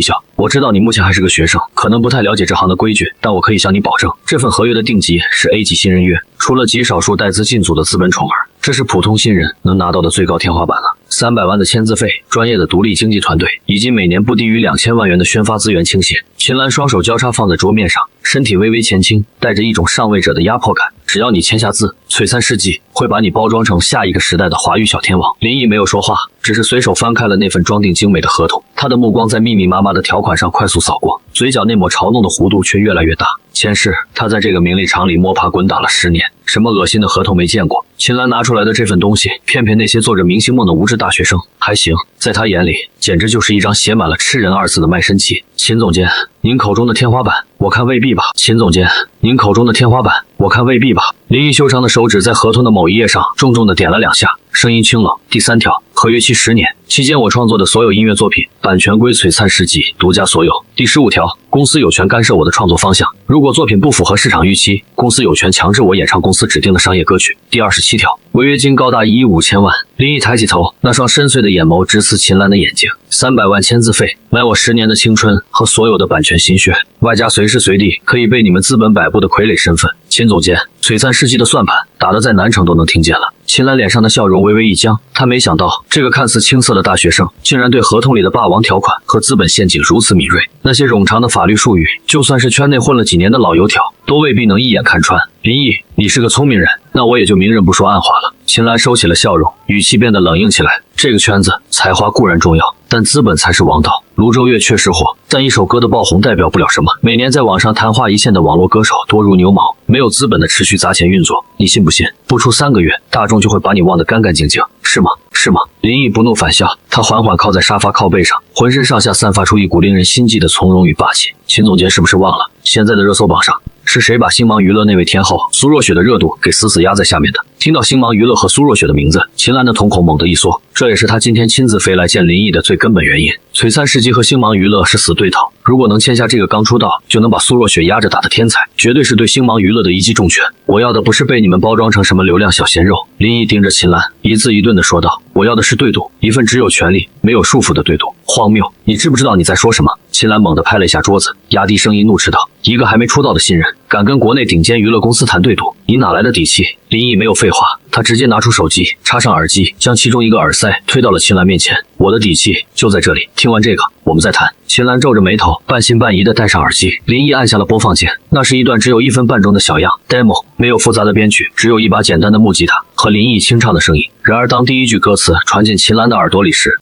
笑。我知道你目前还是个学生，可能不太了解这行的规矩，但我可以向你保证，这份合约的定级是 A 级新人约，除了极少数带资进组的资本宠儿，这是普通新人能拿到的最高天花板了。300万的签字费，专业的独立经纪团队，以及每年不低于2000万元的宣发资源倾斜。秦岚双手交叉放在桌面上，身体微微前倾，带着一种上位者的压迫感。只要你签下字，璀璨世纪会把你包装成下一个时代的华语小天王。林毅没有说话，只是随手翻开了那份装订精美的合同，他的目光在密密麻麻的条款上快速扫过，嘴角那抹嘲弄的弧度却越来越大。前世他在这个名利场里摸爬滚打了10年，什么恶心的合同没见过。秦岚拿出来的这份东西，骗骗那些做着明星梦的无知大学生还行，在他眼里简直就是一张写满了吃人2字的卖身契。秦总监，您口中的天花板，我看未必吧。秦总监，您口中的天花板，我看未必吧。林毅修长的手指在合同的某一页上重重地点了2下，声音清冷。第3条，合约期10年，期间我创作的所有音乐作品版权归璀璨世纪独家所有。第15条，公司有权干涉我的创作方向，如果作品不符合市场预期，公司有权强制我演唱公司指定的商业歌曲。第27条，违约金高达1亿5千万。林毅抬起头，那双深邃的眼眸直刺秦岚的眼睛。300万签字费，买我10年的青春和所有的版权心血，外加随时随地可以被你们资本摆布的傀儡身份。秦总监，璀璨世纪的算盘打得再难城都能听见了。秦岚脸上的笑容微微一僵，他没想到这个看似青涩的大学生竟然对合同里的霸王条款和资本陷阱如此敏锐。那些冗长的法律术语，就算是圈内混了几年的老油条都未必能一眼看穿。林毅，你是个聪明人，那我也就明人不说暗话了。秦岚收起了笑容，语气变得冷硬起来。这个圈子才华固然重要，但资本才是王道。泸州月确实火，但一首歌的爆红代表不了什么。每年在网上昙花一现的网络歌手多如牛毛，没有资本的持续砸钱运作，你信不信？不出3个月，大众就会把你忘得干干净净，是吗？是吗？林毅不怒反笑，他缓缓靠在沙发靠背上，浑身上下散发出一股令人心悸的从容与霸气。秦总监是不是忘了，现在的热搜榜上是谁把星芒娱乐那位天后苏若雪的热度给死死压在下面的？听到星芒娱乐和苏若雪的名字，秦岚的瞳孔猛地一缩，这也是他今天亲自飞来见林毅的最根本原因。璀璨世纪和星芒娱乐是死对头，如果能签下这个刚出道就能把苏若雪压着打的天才，绝对是对星芒娱乐的一击重拳。我要的不是被你们包装成什么流量小鲜肉。林毅盯着秦岚，一字一顿地说道，我要的是对赌，一份只有权利没有束缚的对赌。荒谬，你知不知道你在说什么？秦岚猛地拍了一下桌子，压低声音怒斥道，一个还没出道的新人敢跟国内顶尖娱乐公司谈对赌，你哪来的底气？林毅没有废话，他直接拿出手机，插上耳机，将其中一个耳塞推到了秦岚面前。我的底气就在这里，听完这个我们再谈。秦岚皱着眉头，半信半疑地戴上耳机。林毅按下了播放键，那是一段只有1分半钟的小样 demo， 没有复杂的编曲，只有一把简单的木吉他和林毅清唱的声音。然而当第一句歌词传进秦岚的耳朵里时，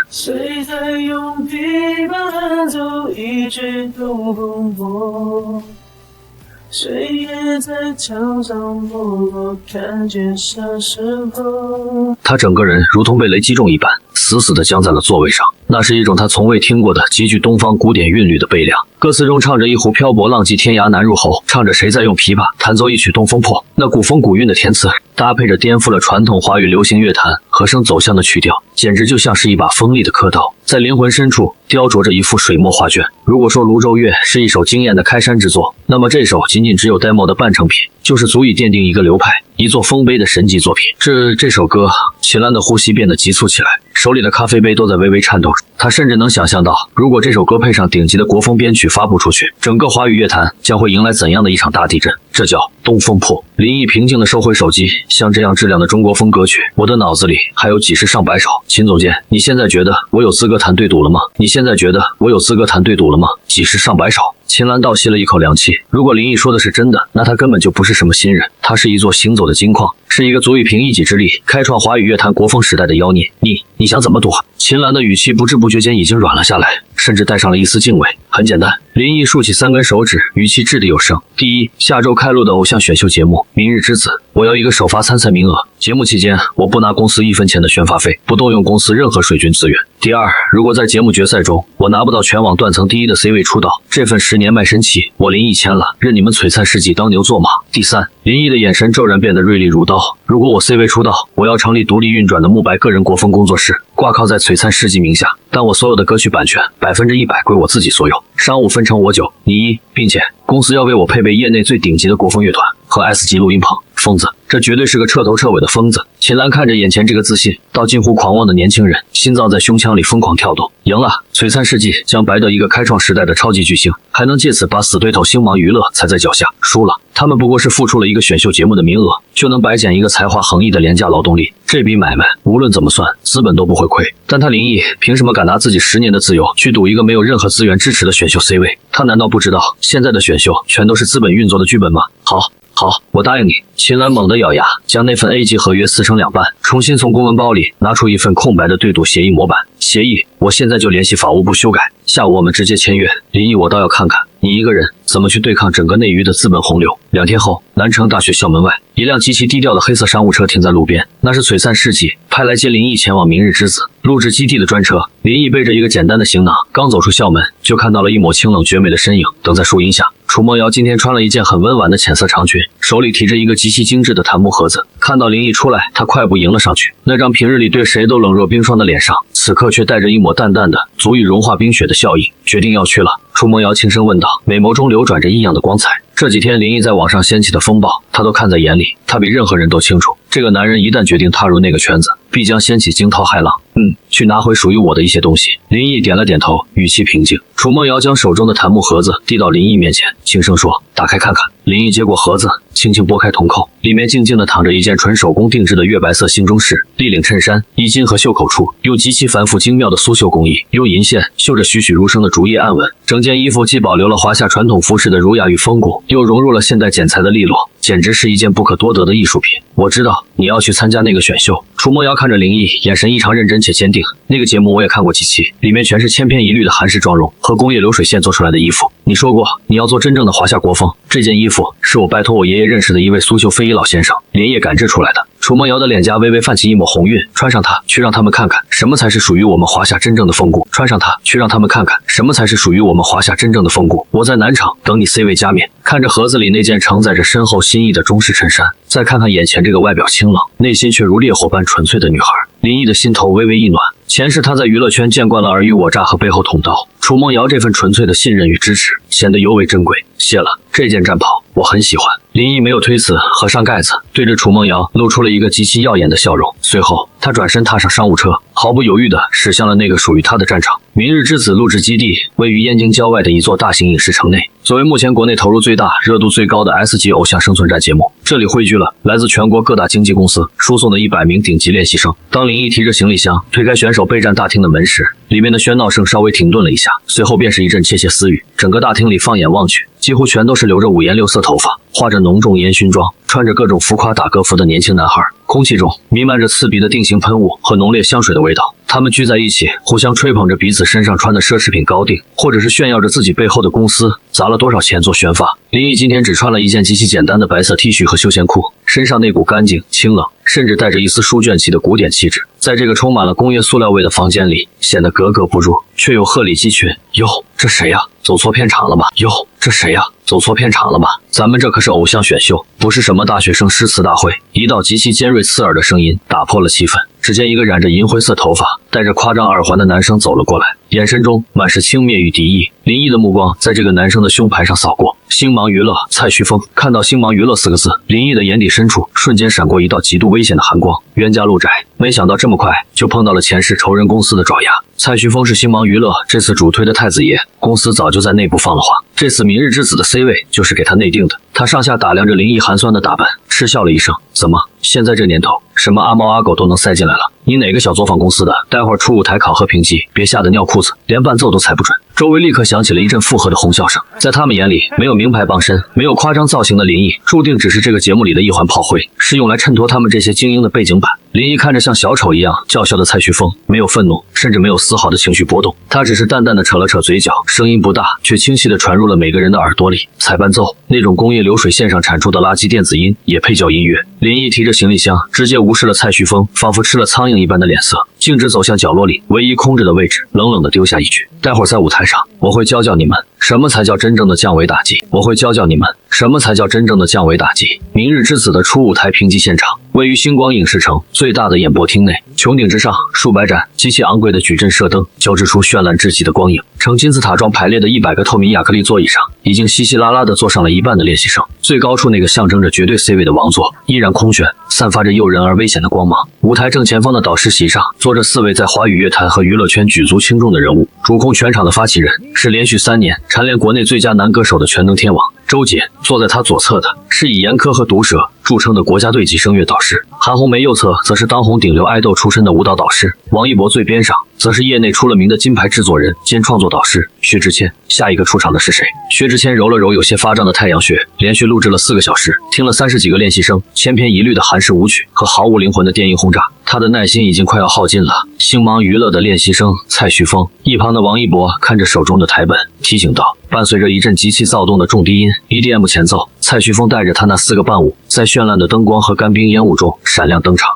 谁在用琵琶弹奏一曲东风破，谁也在墙上默默看见啥时候。他整个人如同被雷击中一般，死死地僵在了座位上。那是一种他从未听过的极具东方古典韵律的悲凉。歌词中唱着一壶漂泊浪迹天涯难入喉，唱着谁在用琵琶弹奏一曲东风破。那古风古韵的填词，搭配着颠覆了传统华语流行乐坛和声走向的曲调，简直就像是一把锋利的刻刀，在灵魂深处雕琢着一幅水墨画卷。如果说《泸州月》是一首惊艳的开山之作，那么这首仅仅只有 demo 的半成品，就是足以奠定一个流派、一座丰碑的神级作品。这首歌，秦岚的呼吸变得急促起来，手里的咖啡杯都在微微颤抖着。他甚至能想象到，如果这首歌配上顶级的国风编曲发布出去，整个华语乐坛将会迎来怎样的一场大地震。这叫东风破。林毅平静地收回手机，像这样质量的中国风歌曲，我的脑子里还有几十上百首。秦总监，你现在觉得我有资格谈对赌了吗？你现在觉得我有资格谈对赌了吗？几十上百首。秦岚倒吸了一口凉气。如果林毅说的是真的，那他根本就不是什么新人，他是一座行走的金矿，是一个足以凭一己之力开创华语乐坛国风时代的妖孽。你想怎么赌？秦岚的语气不知不觉间已经软了下来，甚至带上了一丝敬畏。很简单，林毅竖起3根手指，语气掷地有声。第一，下周开录的偶像选秀节目《明日之子》，我要一个首发参赛名额。节目期间，我不拿公司1分钱的宣发费，不动用公司任何水军资源。第二，如果在节目决赛中我拿不到全网断层第1的 C 位出道，这份10年卖身契我林毅签了，任你们璀璨世纪当牛做马。第三，林毅的眼神骤然变得锐利如刀。如果我 C 位出道，我要成立独立运转的慕白个人国风工作室，挂靠在璀璨世纪名下，但我所有的歌曲版权100%归我自己所有，商务分成我9你1，并且公司要为我配备业内最顶级的国风乐团和 S 级录音棚。疯子，这绝对是个彻头彻尾的疯子。秦岚看着眼前这个自信到近乎狂妄的年轻人，心脏在胸腔里疯狂跳动。赢了，璀璨世纪将白得一个开创时代的超级巨星，还能借此把死对头星芒娱乐踩在脚下。输了，他们不过是付出了一个选秀节目的名额，就能白捡一个才华横溢的廉价劳动力。这笔买卖无论怎么算，资本都不会亏。但他林毅凭什么敢拿自己10年的自由去赌一个没有任何资源支持的选秀 C 位？他难道不知道现在的选秀全都是资本运作的剧本吗？好，我答应你。秦岚猛地咬牙，将那份 A 级合约撕成2半，重新从公文包里拿出一份空白的对赌协议模板。协议，我现在就联系法务部修改，下午我们直接签约。林毅，我倒要看看你一个人怎么去对抗整个内娱的资本洪流。2天后，南城大学校门外，一辆极其低调的黑色商务车停在路边，那是璀璨世纪派来接林毅前往明日之子录制基地的专车。林毅背着一个简单的行囊，刚走出校门，就看到了一抹清冷绝美的身影等在树荫下。楚梦瑶今天穿了一件很温婉的浅色长裙，手里提着一个极其精致的檀木盒子。看到林毅出来，她快步迎了上去。那张平日里对谁都冷若冰霜的脸上，此刻却带着一抹淡淡的足以融化冰雪的笑意。决定要去了，楚梦瑶轻声问道，美眸中流转着异样的光彩。这几天林毅在网上掀起的风暴，他都看在眼里。他比任何人都清楚，这个男人一旦决定踏入那个圈子，必将掀起惊涛骇浪。去拿回属于我的一些东西。林毅点了点头，语气平静。楚梦瑶将手中的檀木盒子递到林毅面前，轻声说，打开看看。林毅接过盒子，轻轻拨开铜扣，里面静静地躺着一件纯手工定制的月白色星中式立领衬衫，衣襟和袖口处用极其繁复精妙的苏绣工艺，用银线绣着栩栩如生的竹叶暗纹。整件衣服既保留了华夏传统服饰的儒雅与风骨，又融入了现代剪裁的利落，简直是一件不可多得的艺术品。我知道你要去参加那个选秀。楚梦瑶看着林毅，眼神异常认真且坚定。那个节目我也看过几期，里面全是千篇一律的韩式妆容和工业流水线做出来的衣服。你说过你要做真正的华夏国风，这件衣服是我拜托我爷爷认识的一位苏绣非遗老先生连夜赶制出来的。楚梦瑶的脸颊微微泛起一抹红晕，穿上它，去让他们看看什么才是属于我们华夏真正的风骨。穿上它，去让他们看看什么才是属于我们华夏真正的风骨。我在南场等你 C 位加冕。看着盒子里那件承载着深厚心意的中式衬衫，再看看眼前这个外表清冷，内心却如烈火般纯粹的女孩，林毅的心头微微一暖。前世他在娱乐圈见惯了尔虞我诈和背后捅刀，楚梦瑶这份纯粹的信任与支持显得尤为珍贵。谢了，这件战袍我很喜欢。林毅没有推辞，合上盖子，对着楚梦瑶露出了一个极其耀眼的笑容。随后他转身踏上商务车，毫不犹豫地驶向了那个属于他的战场。明日之子录制基地位于燕京郊外的一座大型影视城内，作为目前国内投入最大、热度最高的 S 级偶像生存战节目，这里汇聚了来自全国各大经纪公司输送的100名顶级练习生。当林毅提着行李箱推开选手备战大厅的门时，里面的喧闹声稍微停顿了一下，随后便是一阵窃窃私语。整个大厅里放眼望去，几乎全都是留着5颜6色头发、画着浓重烟熏妆、穿着各种浮夸打歌服的年轻男孩。空气中弥漫着刺鼻的定型喷雾和浓烈香水的味道，他们聚在一起，互相吹捧着彼此身上穿的奢侈品高定，或者是炫耀着自己背后的公司砸了多少钱做宣发。林毅今天只穿了一件极其简单的白色 T 恤和休闲裤，身上那股干净、清冷，甚至带着一丝书卷气的古典气质，在这个充满了工业塑料味的房间里显得格格不入，却又鹤立鸡群。哟，这谁呀？走错片场了吧？哟，这谁呀？走错片场了吧？咱们这可是偶像选秀，不是什么大学生诗词大会。一道极其尖锐刺耳的声音打破了气氛。只见一个染着银灰色头发、戴着夸张耳环的男生走了过来，眼神中满是轻蔑与敌意。林毅的目光在这个男生的胸牌上扫过，星芒娱乐蔡旭峰。看到星芒娱乐4个字，林毅的眼底深处瞬间闪过一道极度危险的寒光。冤家路窄，没想到这么快就碰到了前世仇人公司的爪牙。蔡旭峰是星芒娱乐这次主推的太子爷，公司早就在内部放了话，这次明日之子的 C 位就是给他内定的。他上下打量着林毅寒酸的打扮，嗤笑了一声，怎么现在这年头什么阿猫阿狗都能塞进来了？你哪个小作坊公司的？待会儿出舞台考核评级，别吓得尿裤子，连伴奏都猜不准。周围立刻响起了一阵附和的哄笑声，在他们眼里，没有名牌傍身，没有夸张造型的林毅，注定只是这个节目里的一环炮灰，是用来衬托他们这些精英的背景板。林毅看着像小丑一样叫嚣的蔡旭峰，没有愤怒，甚至没有丝毫的情绪波动，他只是淡淡的扯了扯嘴角，声音不大，却清晰的传入了每个人的耳朵里。踩伴奏，那种工业流水线上产出的垃圾电子音也配叫音乐。林毅提着行李箱，直接无视了蔡旭峰仿佛吃了苍蝇一般的脸色，径直走向角落里唯一空着的位置，冷冷的丢下一句：待会儿在舞台上，我会教教你们什么才叫真正的降维打击，我会教教你们什么才叫真正的降维打击。明日之子的初舞台评级现场位于星光影视城最大的演播厅内，穹顶之上数百盏极其昂贵的矩阵射灯交织出绚烂至极的光影，呈金字塔状排列的100个透明亚克力座椅上，已经稀稀拉拉的坐上了一半的练习生。最高处那个象征着绝对 C 位的王座依然空悬，散发着诱人而危险的光芒。舞台正前方的导师席上坐着4位在华语乐坛和娱乐圈举足轻重的人物，主控全场的发起人是连续3年蝉联国内最佳男歌手的全能天王周杰，坐在他左侧的是以严苛和毒舌著称的国家队级声乐导师韩红梅，右侧则是当红顶流爱豆出身的舞蹈导师王一博，最边上则是业内出了名的金牌制作人兼创作导师薛之谦。下一个出场的是谁？薛之谦揉了揉有些发胀的太阳穴，连续录制了4个小时，听了30几个练习生千篇一律的韩式舞曲和毫无灵魂的电音轰炸，他的耐心已经快要耗尽了。星芒娱乐的练习生蔡旭峰，一旁的王一博看着手中的台本提醒道。伴随着一阵极其躁动的重低音 EDM 前奏，蔡旭峰带着他那4个伴舞在绚烂的灯光和干冰烟雾中闪亮登场。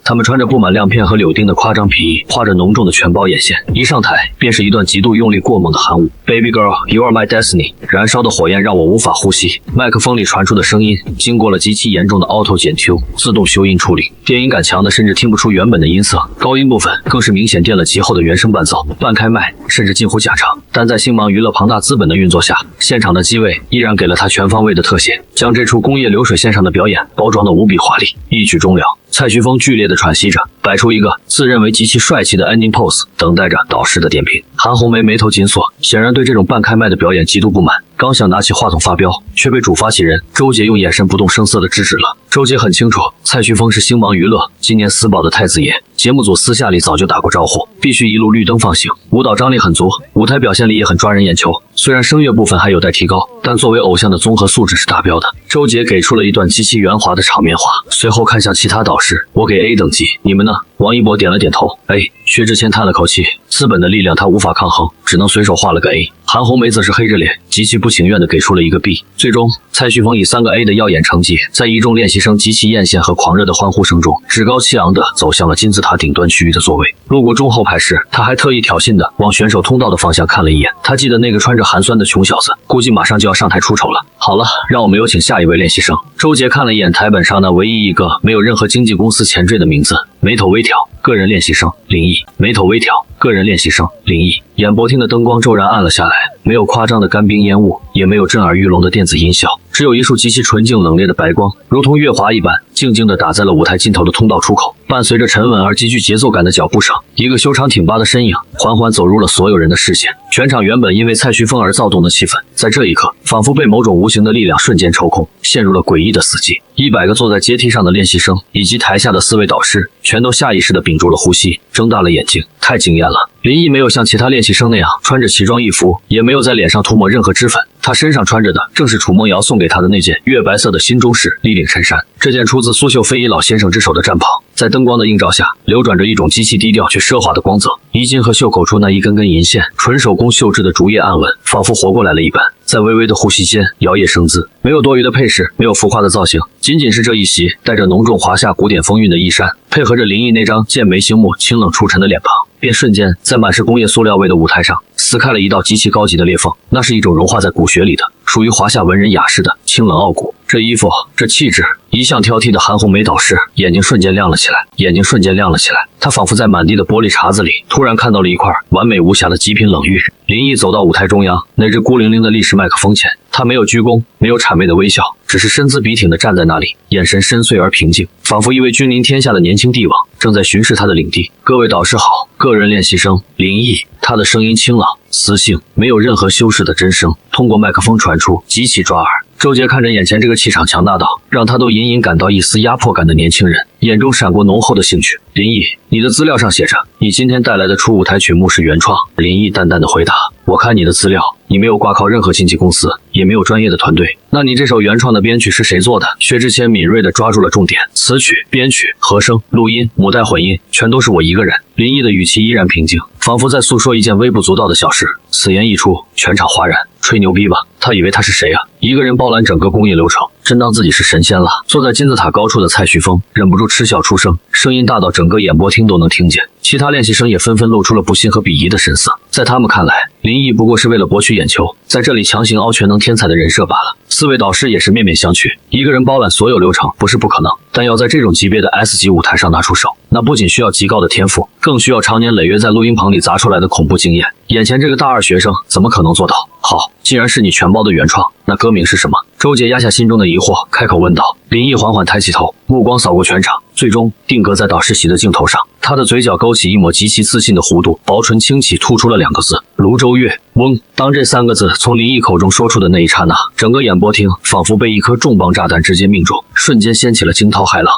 他们穿着布满亮片和柳钉的夸张皮衣，画着浓重的全包眼线，一上台便是一段极度用力过猛的韩舞。 Baby girl, you are my destiny， 燃烧的火焰让我无法呼吸。麦克风里传出的声音经过了极其严重的 Auto 减 Tune 自动修音处理，电音感强的甚至听不出原本的音色，高音部分更是明显垫了极厚的原声伴奏，半开麦甚至近乎假唱。但在星芒娱乐庞大资本的运作下，现场的机位依然给了他全方位的特写，将这出工业流水线上的表演包装得无比华丽。一曲终了，蔡旭峰剧烈的喘息着，摆出一个自认为极其帅气的 ending pose， 等待着导师的点评。韩红梅眉头紧锁，显然对这种半开麦的表演极度不满，刚想拿起话筒发飙，却被主发起人周杰用眼神不动声色地制止了。周杰很清楚，蔡旭峰是星芒娱乐今年私保的太子爷，节目组私下里早就打过招呼，必须一路绿灯放行。舞蹈张力很足，舞台表现力也很抓人眼球，虽然声乐部分还有待提高，但作为偶像的综合素质是达标的。周杰给出了一段极其圆滑的场面话，随后看向其他导师，我给 A 等级，你们呢？王一博点了点头。A。薛之谦叹了口气，资本的力量他无法抗衡，只能随手画了个 A。韩红梅则是黑着脸，极其不情愿地给出了一个 B。最终，蔡旭峰以3个 A 的耀眼成绩，在一众练习生极其艳羡和狂热的欢呼声中，趾高气昂地走向了金字塔顶端区域的座位。路过中后排时，他还特意挑衅地往选手通道的方向看了一眼。他记得那个穿着寒酸的穷小子，估计马上就要上台出丑了。好了，让我们有请下一位练习生。周杰看了一眼台本上那唯一一个没有任何经纪公司前缀的名字，眉头微挑。个人练习生林毅，眉头微挑。个人练习生林毅。演播厅的灯光骤然暗了下来，没有夸张的干冰烟雾，也没有震耳欲聋的电子音效，只有一束极其纯净冷冽的白光，如同月华一般，静静地打在了舞台尽头的通道出口。伴随着沉稳而极具节奏感的脚步声，一个修长挺拔的身影缓缓走入了所有人的视线。全场原本因为蔡旭峰而躁动的气氛，在这一刻仿佛被某种无形的力量瞬间抽空，陷入了诡异的死寂。100个坐在阶梯上的练习生以及台下的4位导师，全都下意识地屏住了呼吸，睁大了眼睛。太惊艳了！林毅没有像其他练习生那样穿着奇装异服，也没有在脸上涂抹任何脂粉，他身上穿着的正是楚梦瑶送给他的那件月白色的新中式立领衬衫。这件出自苏秀非遗老先生之手的战袍，在灯光的映照下，流转着一种极其低调却奢华的光泽。衣襟和袖口处那一根根银线，纯手工绣制的竹叶暗纹，仿佛活过来了一般，在微微的呼吸间摇曳生姿。没有多余的配饰，没有浮夸的造型，仅仅是这一袭带着浓重华夏古典风韵的衣衫，配合着林毅那张剑眉星目、清冷出尘的脸庞。便瞬间在满是工业塑料味的舞台上撕开了一道极其高级的裂缝。那是一种融化在骨血里的，属于华夏文人雅士的清冷傲骨。这衣服，这气质，一向挑剔的韩红梅导师眼睛瞬间亮了起来，她仿佛在满地的玻璃碴子里突然看到了一块完美无瑕的极品冷玉。林毅走到舞台中央，那只孤零零的立式麦克风前，他没有鞠躬，没有谄媚的微笑，只是身姿笔挺地站在那里，眼神深邃而平静，仿佛一位君临天下的年轻帝王正在巡视他的领地。各位导师好，个人练习生林毅。他的声音清朗磁性，没有任何修饰的真声通过麦克风传出，极其抓耳。周杰看着眼前这个气场强大到让他都隐隐感到一丝压迫感的年轻人，眼中闪过浓厚的兴趣。林毅，你的资料上写着你今天带来的初舞台曲目是原创。林毅淡淡的回答，我看你的资料，你没有挂靠任何经纪公司，也没有专业的团队，那你这首原创的编曲是谁做的？薛之谦敏锐地抓住了重点，词曲、编曲、和声、录音、母带混音，全都是我一个人。林毅的语气依然平静，仿佛在诉说一件微不足道的小事。此言一出，全场哗然。吹牛逼吧，他以为他是谁啊？一个人包揽整个工业流程，真当自己是神仙了。坐在金字塔高处的蔡旭峰忍不住嗤笑出声，声音大到整个演播厅都能听见。其他练习生也纷纷露出了不信和鄙夷的神色，在他们看来，林毅不过是为了博取眼球，在这里强行凹全能天才的人设罢了。四位导师也是面面相觑，一个人包揽所有流程不是不可能，但要在这种级别的 S 级舞台上拿出手，那不仅需要极高的天赋，更需要常年累月在录音棚里砸出来的恐怖经验。眼前这个大二学生怎么可能做到？好，既然是你全包的原创，那歌名是什么？周杰压下心中的疑惑，开口问道。林毅缓缓抬起头，目光扫过全场，最终定格在导师席的镜头上。他的嘴角勾起一抹极其自信的弧度，薄唇轻启，吐出了两个字：泸州月。嗡！当这三个字从林毅口中说出的那一刹那，整个演播厅仿佛被一颗重磅炸弹直接命中，瞬间掀起了惊涛骇浪。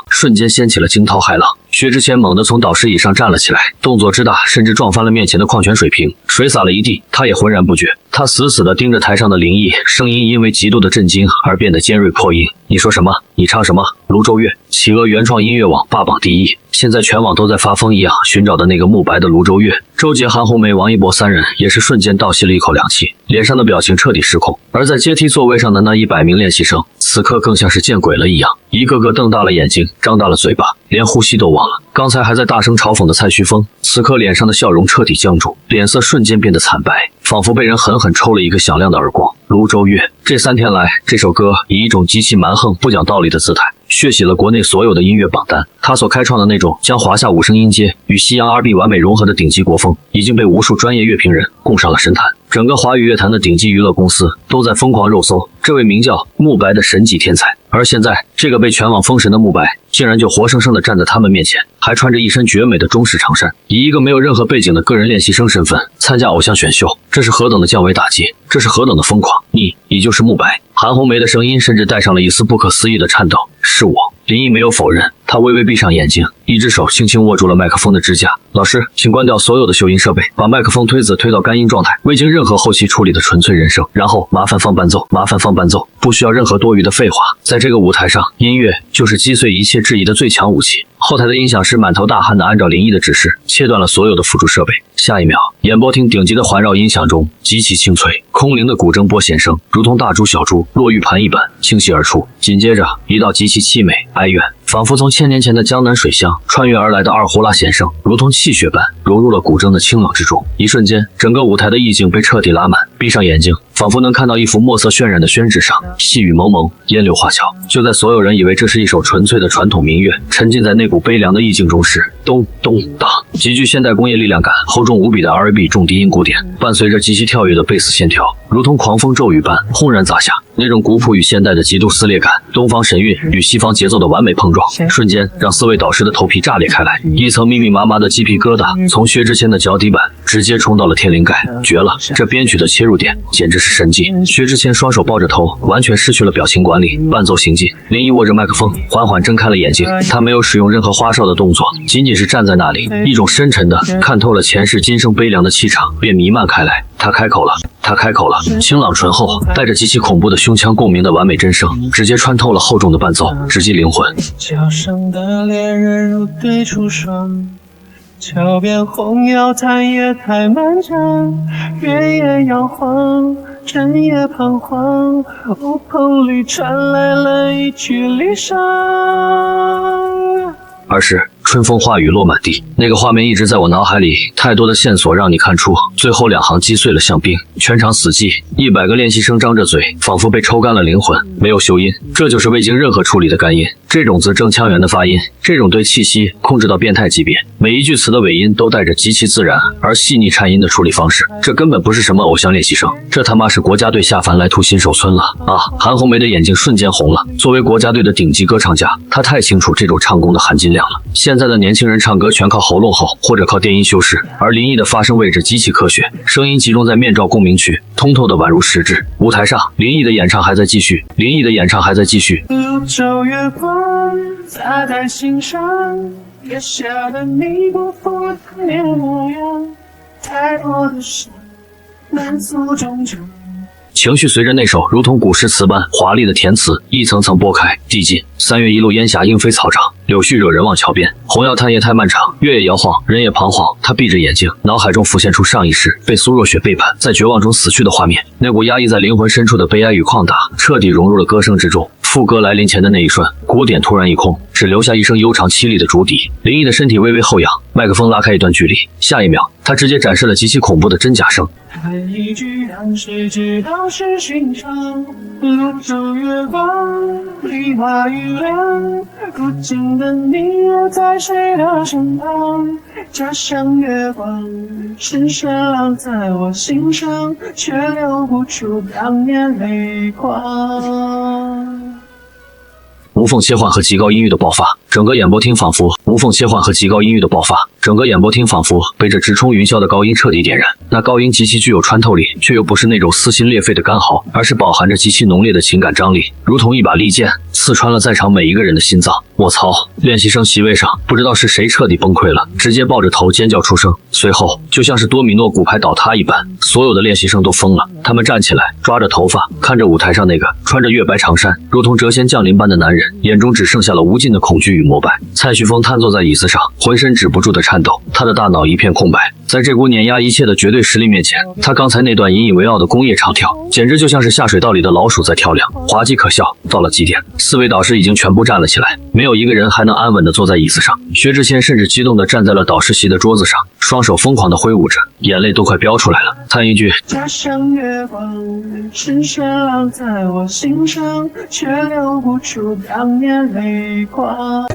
薛之谦猛地从导师椅上站了起来，动作之大，甚至撞翻了面前的矿泉水瓶，水洒了一地，他也浑然不觉。他死死地盯着台上的林毅，声音因为极度的震惊而变得尖锐破音：你说什么？你唱什么？泸州月，企鹅原创音乐网霸榜第一，现在全网都在发疯一样寻找的那个慕白的泸州月。周杰、韩红梅、王一博三人也是瞬间倒吸了一口凉气，脸上的表情彻底失控。而在阶梯座位上的那100名练习生，此刻更像是见鬼了一样，一个个瞪大了眼睛，张大了嘴巴，连呼吸都忘了。刚才还在大声嘲讽的蔡旭峰，此刻脸上的笑容彻底僵住，脸色瞬间变得惨白，仿佛被人狠狠抽了一个响亮的耳光。泸州月，这3天来，这首歌以一种极其蛮横不讲道理的姿态血洗了国内所有的音乐榜单。他所开创的那种将华夏五声音阶与西洋 R&B 完美融合的顶级国风，已经被无数专业乐评人供上了神坛。整个华语乐坛的顶级娱乐公司都在疯狂肉搜这位名叫慕白的神级天才。而现在，这个被全网封神的慕白，竟然就活生生地站在他们面前，还穿着一身绝美的中式长衫，以一个没有任何背景的个人练习生身份参加偶像选秀，这是何等的降维打击，这是何等的疯狂！你就是慕白。韩红梅的声音甚至带上了一丝不可思议的颤抖。是我。林毅没有否认，他微微闭上眼睛，一只手轻轻握住了麦克风的支架。老师，请关掉所有的修音设备，把麦克风推子推到干音状态，未经任何后期处理的纯粹人声，然后麻烦放伴奏，不需要任何多余的废话。在这个舞台上，音乐就是击碎一切质疑的最强武器。后台的音响师满头大汗地按照林毅的指示切断了所有的辅助设备。下一秒，演播厅顶级的环绕音响中极其清脆空灵的古筝拨弦声，如同大珠小珠落玉盘一般倾泻而出。紧接着，一道极其凄美哀怨，仿佛从1000年前的江南水乡穿越而来的二胡拉弦声，如同泣血般融入了古筝的清冷之中。一瞬间，整个舞台的意境被彻底拉满。闭上眼睛，仿佛能看到一幅墨色渲染的宣纸上，细雨蒙蒙，烟柳画桥。就在所有人以为这是一首纯粹的传统民乐，沉浸在那股悲凉的意境中时，咚咚当，极具现代工业力量感、厚重无比的 R&B 重低音鼓点，伴随着极其跳跃的贝斯线条，如同狂风骤雨般轰然砸下。那种古朴与现代的极度撕裂感，东方神韵与西方节奏的完美碰撞，瞬间让4位导师的头皮炸裂开来，一层密密麻麻的鸡皮疙瘩从薛之谦的脚底板直接冲到了天灵盖。绝了，这编曲的切入点简直是神迹。薛之谦双手抱着头，完全失去了表情管理，伴奏行进。林毅握着麦克风，缓缓睁开了眼睛，他没有使用任何花哨的动作，仅仅是站在那里，一种深沉的看透了前世今生悲凉的气场便弥漫开来。他开口了，清朗醇厚，带着极其恐怖的胸腔共鸣的完美真声，直接穿透了厚重的伴奏，直击灵魂。桥上的恋人如对出霜，桥边红药叹也太漫长，月夜摇晃，整夜彷徨，屋棚里传来了一句离殇。而是春风化雨落满地。那个画面一直在我脑海里，太多的线索让你看出，最后2行击碎了象兵，全场死寂，100个练习生张着嘴，仿佛被抽干了灵魂，没有修音，这就是未经任何处理的干音。这种字正腔圆的发音，这种对气息控制到变态级别，每一句词的尾音都带着极其自然而细腻颤音的处理方式，这根本不是什么偶像练习生，这他妈是国家队下凡来屠新手村了啊！韩红梅的眼睛瞬间红了。作为国家队的顶级歌唱家，她太清楚这种唱功的含金量了。现在的年轻人唱歌全靠喉咙吼，或者靠电音修饰，而林毅的发声位置极其科学，声音集中在面罩共鸣区，通透的宛如实质。舞台上，林毅的演唱还在继续，如昼月光洒在心上，月下的你不复当年模样，太多的事难诉衷肠。情绪随着那首如同古诗词般华丽的填词一层层剥开递进。3月一路烟霞莺飞草长，柳絮惹人望桥边。红药叹夜太漫长，月也摇晃，人也彷徨。他闭着眼睛，脑海中浮现出上一世被苏若雪背叛，在绝望中死去的画面。那股压抑在灵魂深处的悲哀与旷达，彻底融入了歌声之中。副歌来临前的那一瞬，鼓点突然一空，只留下一声悠长凄厉的竹笛。林毅的身体微微后仰，麦克风拉开一段距离，下一秒，他直接展示了极其恐怖的真假声。还一句让谁知道是寻常，如昼月光，梨花雨凉，如今的你又在谁的身旁？家乡月光，是声浪在我心上，却流不出当年泪光。无缝切换和极高音域的爆发，整个演播厅仿佛被这直冲云霄的高音彻底点燃。那高音极其具有穿透力，却又不是那种撕心裂肺的干嚎，而是饱含着极其浓烈的情感张力，如同一把利剑刺穿了在场每一个人的心脏。我操！练习生席位上，不知道是谁彻底崩溃了，直接抱着头尖叫出声。随后，就像是多米诺骨牌倒塌一般，所有的练习生都疯了。他们站起来，抓着头发，看着舞台上那个穿着月白长衫，如同谪仙降临般的男人，眼中只剩下了无尽的恐惧与膜拜。蔡旭峰瘫坐在椅子上，浑身止不住的颤抖，他的大脑一片空白。在这股碾压一切的绝对实力面前，他刚才那段引以为傲的工业唱跳，简直就像是下水道里的老鼠在跳梁，滑稽可笑到了极点。4位导师已经全部站了起来，没有一个人还能安稳地坐在椅子上。薛之谦甚至激动地站在了导师席的桌子上，双手疯狂地挥舞着，眼泪都快飙出来了，叹一句：家乡月光，是声浪在我心上，却流不出当年泪光，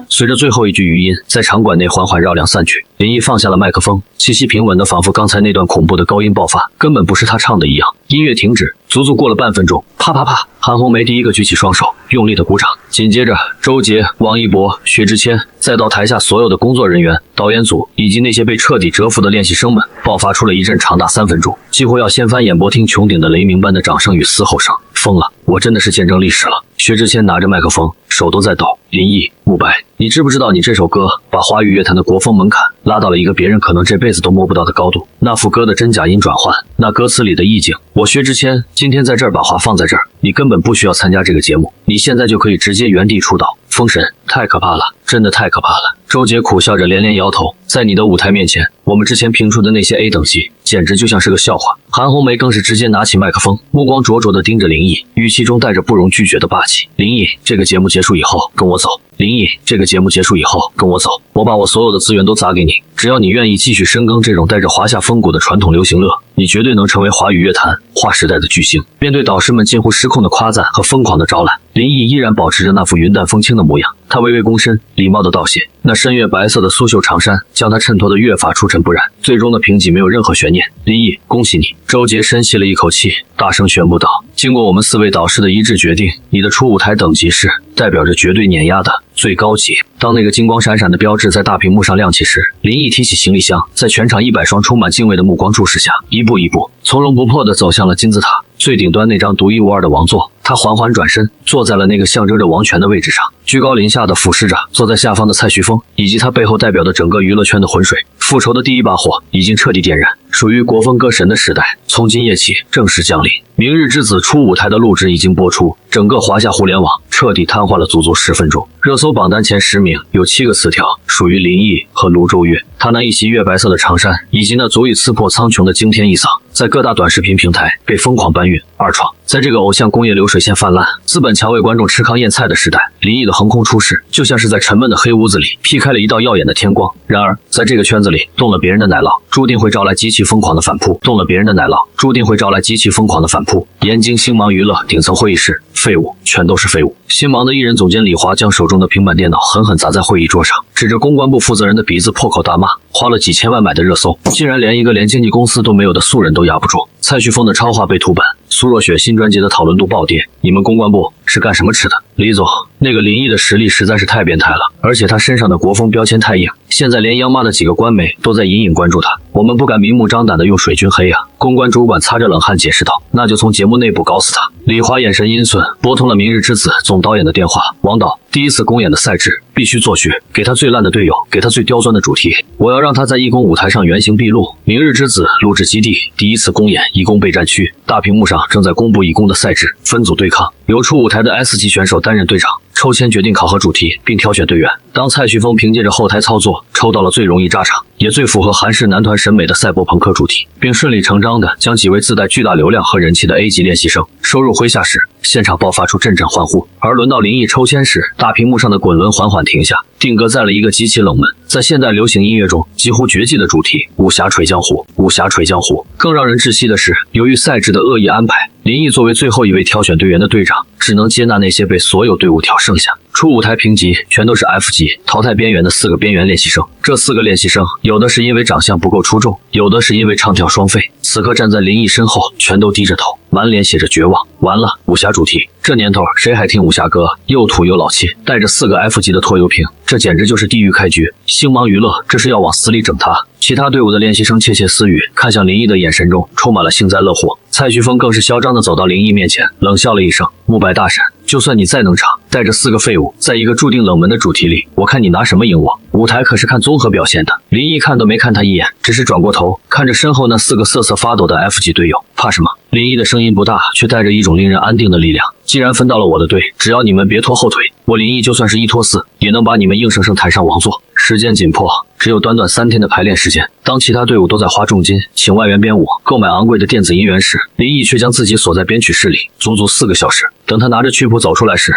随着最后一句余音在场馆内缓缓绕梁散去，林毅放下了麦克风，气息平稳的仿佛刚才那段恐怖的高音爆发根本不是他唱的一样。音乐停止，足足过了半分钟，啪啪啪，韩红梅第一个举起双手，用力的鼓掌。紧接着，周杰、王一博、薛之谦，再到台下所有的工作人员、导演组以及那些被彻底折服的练习生们，爆发出了一阵长达3分钟，几乎要掀翻演播厅穹顶的雷鸣般的掌声与嘶吼声。疯了，我真的是见证历史了。薛之谦拿着麦克风，手都在抖。林毅、慕白，你知不知道你这首歌把华语乐坛的国风门槛拉到了一个别人可能这辈子都摸不到的高度？那副歌的真假音转换，那歌词里的意境，我薛之谦今天在这儿把话放在这儿，你根本不需要参加这个节目，你现在就可以直接原地出道封神，太可怕了，真的太可怕了。周杰苦笑着连连摇头，在你的舞台面前，我们之前评出的那些 A 等级简直就像是个笑话。韩红梅更是直接拿起麦克风，目光灼灼地盯着林毅，语气中带着不容拒绝的霸气。林毅，这个节目结束以后跟我走。林毅，这个节目结束以后跟我走，我把我所有的资源都砸给你，只要你愿意继续深耕这种带着华夏风骨的传统流行乐，你绝对能成为华语乐坛划时代的巨星。面对导师们近乎失控的夸赞和疯狂的招揽，林毅依然保持着那副云淡风轻的模样，他微微躬身，礼貌地道谢。那深月白色的苏绣长衫将他衬托得越发出尘不染，最终的评级没有任何悬念。林毅，恭喜你！周杰深吸了一口气，大声宣布道：经过我们4位导师的一致决定，你的初舞台等级是代表着绝对碾压的最高级。当那个金光闪闪的标志在大屏幕上亮起时，林毅提起行李箱，在全场100双充满敬畏的目光注视下，一步一步从容不迫地走向了金字塔最顶端那张独一无二的王座。他缓缓转身，坐在了那个象征着王权的位置上，居高临下地俯视着坐在下方的蔡徐峰以及他背后代表的整个娱乐圈的浑水。复仇的第一把火已经彻底点燃，属于国风歌神的时代从今夜起正式降临。明日之子初舞台的录制已经播出，整个华夏互联网彻底瘫痪了足足10分钟。热搜榜单前10名有7个词条属于林毅和卢周越，他那一袭月白色的长衫以及那足以刺破苍穹的惊天一嗓，在各大短视频平台被疯狂搬运二创。在这个偶像工业流水线泛滥、资本强为观众吃糠咽菜的时代，林毅的横空出世就像是在沉闷的黑屋子里劈开了一道耀眼的天光。然而，在这个圈子里，动了别人的奶酪，注定会招来极其疯狂的反扑；动了别人的奶酪，注定会招来极其疯狂的反扑。燕京星芒娱乐顶层会议室，废物，全都是废物。星芒的艺人总监李华将手中的平板电脑狠狠砸在会议桌上，指着公关部负责人的鼻子破口大骂：花了几千万买的热搜，竟然连一个连经纪公司都没有的素人都压不住。蔡旭峰的超话被涂本，苏若雪新专辑的讨论度暴跌，你们公关部是干什么吃的？李总，那个林毅的实力实在是太变态了，而且他身上的国风标签太硬，现在连央妈的几个官媒都在隐隐关注他，我们不敢明目张胆的用水军黑啊。公关主管擦着冷汗解释道，那就从节目内部搞死他。李华眼神阴损，拨通了明日之子总导演的电话，王导，第一次公演的赛制必须做序，给他最烂的队友，给他最刁钻的主题，我要让他在义工舞台上原形毕露。明日之子录制基地第一次公演义工备战区，大屏幕上正在公布义工的赛制，分组对抗，由初舞台的 S 级选手担任队长，抽签决定考核主题并挑选队员。当蔡旭峰凭借着后台操作抽到了最容易扎场也最符合韩式男团审美的赛博朋克主题，并顺理成章地将几位自带巨大流量和人气的 A 级练习生收入麾下时，现场爆发出阵阵欢呼。而轮到林毅抽签时，大屏幕上的滚轮缓缓停下，定格在了一个极其冷门，在现代流行音乐中几乎绝迹的主题——武侠锤江湖。武侠锤江湖。更让人窒息的是，由于赛制的恶意安排，林毅作为最后一位挑选队员的队长，只能接纳那些被所有队伍挑剩下。初舞台评级全都是 F 级，淘汰边缘的4个边缘练习生。这4个练习生，有的是因为长相不够出众，有的是因为唱跳双废。此刻站在林毅身后，全都低着头，满脸写着绝望。完了，武侠主题，这年头谁还听武侠歌？又土又老气，带着4个 F 级的拖油瓶，这简直就是地狱开局。星芒娱乐这是要往死里整他。其他队伍的练习生窃窃私语，看向林毅的眼神中充满了幸灾乐祸。蔡旭峰更是嚣张地走到林毅面前，冷笑了一声：慕白大神，就算你再能唱，带着4个废物，在一个注定冷门的主题里，我看你拿什么赢我？舞台可是看综合表现的。林毅看都没看他一眼，只是转过头看着身后那4个瑟瑟发抖的 F 级队友，怕什么？林毅的声音不大，却带着一种令人安定的力量。既然分到了我的队，只要你们别拖后腿，我林毅就算是1拖4，也能把你们硬生生抬上王座。时间紧迫，只有短短3天的排练时间。当其他队伍都在花重金请外援编舞、购买昂贵的电子音源时，林毅却将自己锁在编曲室里，足足4个小时。等他拿着曲谱走出来时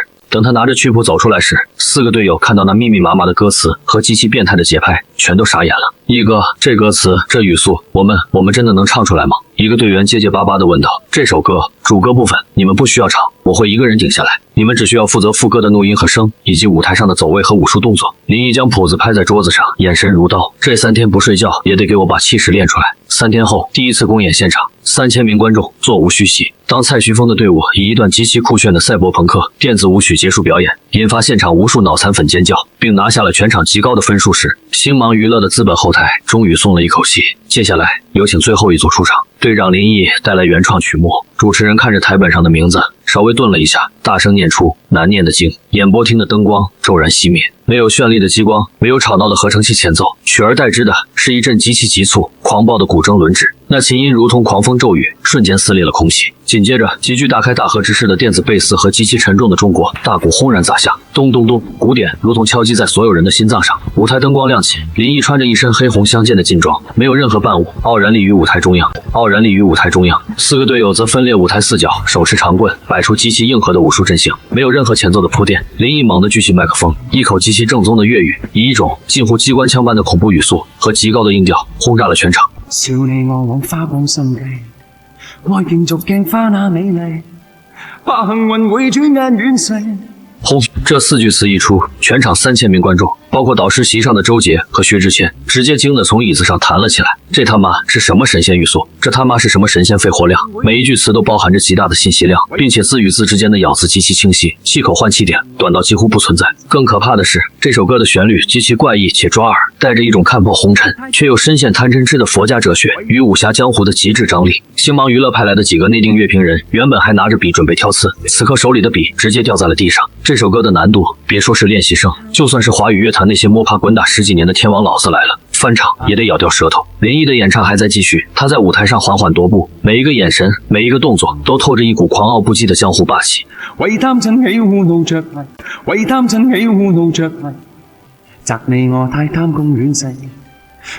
，4个队友看到那密密麻麻的歌词和极其变态的节拍，全都傻眼了。毅哥，这歌词，这语速，我们真的能唱出来吗？一个队员结结巴巴地问道。这首歌主歌部分你们不需要唱，我会一个人顶下来，你们只需要负责副歌的录音和声，以及舞台上的走位和武术动作。林毅将谱子拍在桌子上，眼神如刀。这3天不睡觉也得给我把气势练出来。3天后，第一次公演现场，3000名观众座无虚席。当蔡徐峰的队伍以一段极其酷炫的赛博朋克电子舞曲结束表演，引发现场无数脑残粉尖叫，并拿下了全场极高的分数时，星芒娱乐的资本后台终于松了一口气。接下来有请最后一组出场，队长林毅带来原创曲目。主持人看着台本上的名字，稍微顿了一下，大声念出难念的经。演播厅的灯光骤然熄灭，没有绚丽的激光，没有吵闹的合成器前奏，取而代之的是一阵极其急促狂暴的古筝轮指。那琴音如同狂风骤雨，瞬间撕裂了空气。紧接着极具大开大合之势的电子贝斯和极其沉重的中国大鼓轰然砸下，咚咚咚，鼓点如同敲击在所有人的心脏上。舞台灯光亮起，林毅穿着一身黑红相间的劲装，没有任何伴舞，傲然立于舞台中央。4个队友则分列舞台4角，手持长棍，摆出极其硬核的武术阵型，没有任何前奏的铺垫。林毅猛地举起麦克风，一口极其正宗的粤语，以一种近乎机关枪般的恐怖语速和极高的音调轰炸了全场。笑你我往花光心计，愛競逐鏡花那美麗，怕幸運會轉眼遠逝。轰！这4句詞一出，全場3000名觀眾，包括導師席上的周杰和薛之谦，直接驚得從椅子上彈了起來。這他媽是什麼神仙語速？這他媽是什麼神仙肺活量？每一句詞都包含着極大的信息量，並且字與字之間的咬字極其清晰，氣口換氣點短到幾乎不存在。更可怕的是，這首歌的旋律極其怪異且抓耳，帶着一種看破紅塵卻又深陷貪嗔痴的佛家哲學與武俠江湖的極致張力。星芒娛樂派來的幾個內定樂評人原本還拿着筆準備挑刺，此刻手裡的筆直接掉在了地上。這首歌的難度，別說是練習生，就算是華語樂壇那些摸爬滾打10幾年的天王老子來了，翻唱也得咬掉舌頭。林毅的演唱還在繼續，他在舞台上緩緩踱步，每一個眼神，每一個動作都透着一股狂傲不羈的江湖霸氣。為貪嗔喜惡怒着迷，為貪嗔喜惡怒着迷，責你我太貪功戀世，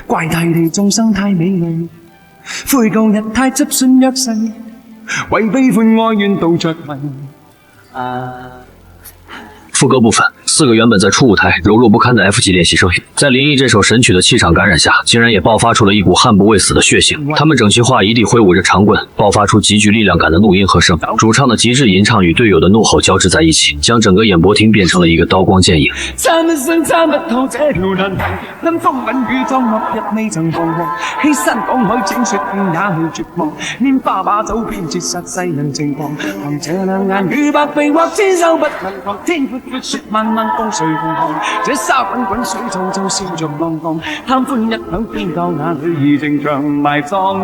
怪大地眾生太美麗，悔舊日太執信約誓，为悲欢哀怨度着迷。副歌部分，4个原本在初舞台柔弱不堪的 F 级练习生，在林毅这首神曲的气场感染下，竟然也爆发出了一股悍不畏死的血性。他们整齐划一地挥舞着长棍，爆发出极具力量感的怒音和声。主唱的极致吟唱与队友的怒吼交织在一起，将整个演播厅变成了一个刀光剑影。参不想参不透這條難題，因風韻雨裝落日未曾彷徨，欺山趕海整雪片也未絕望，拈花把酒偏折殺世人情狂，憑這兩眼與百臂或千手不能防，天闊闊雪漫漫風隨同航，這沙滾滾水皺皺笑着浪蕩，貪歡一晌偏教那女兒情長埋葬。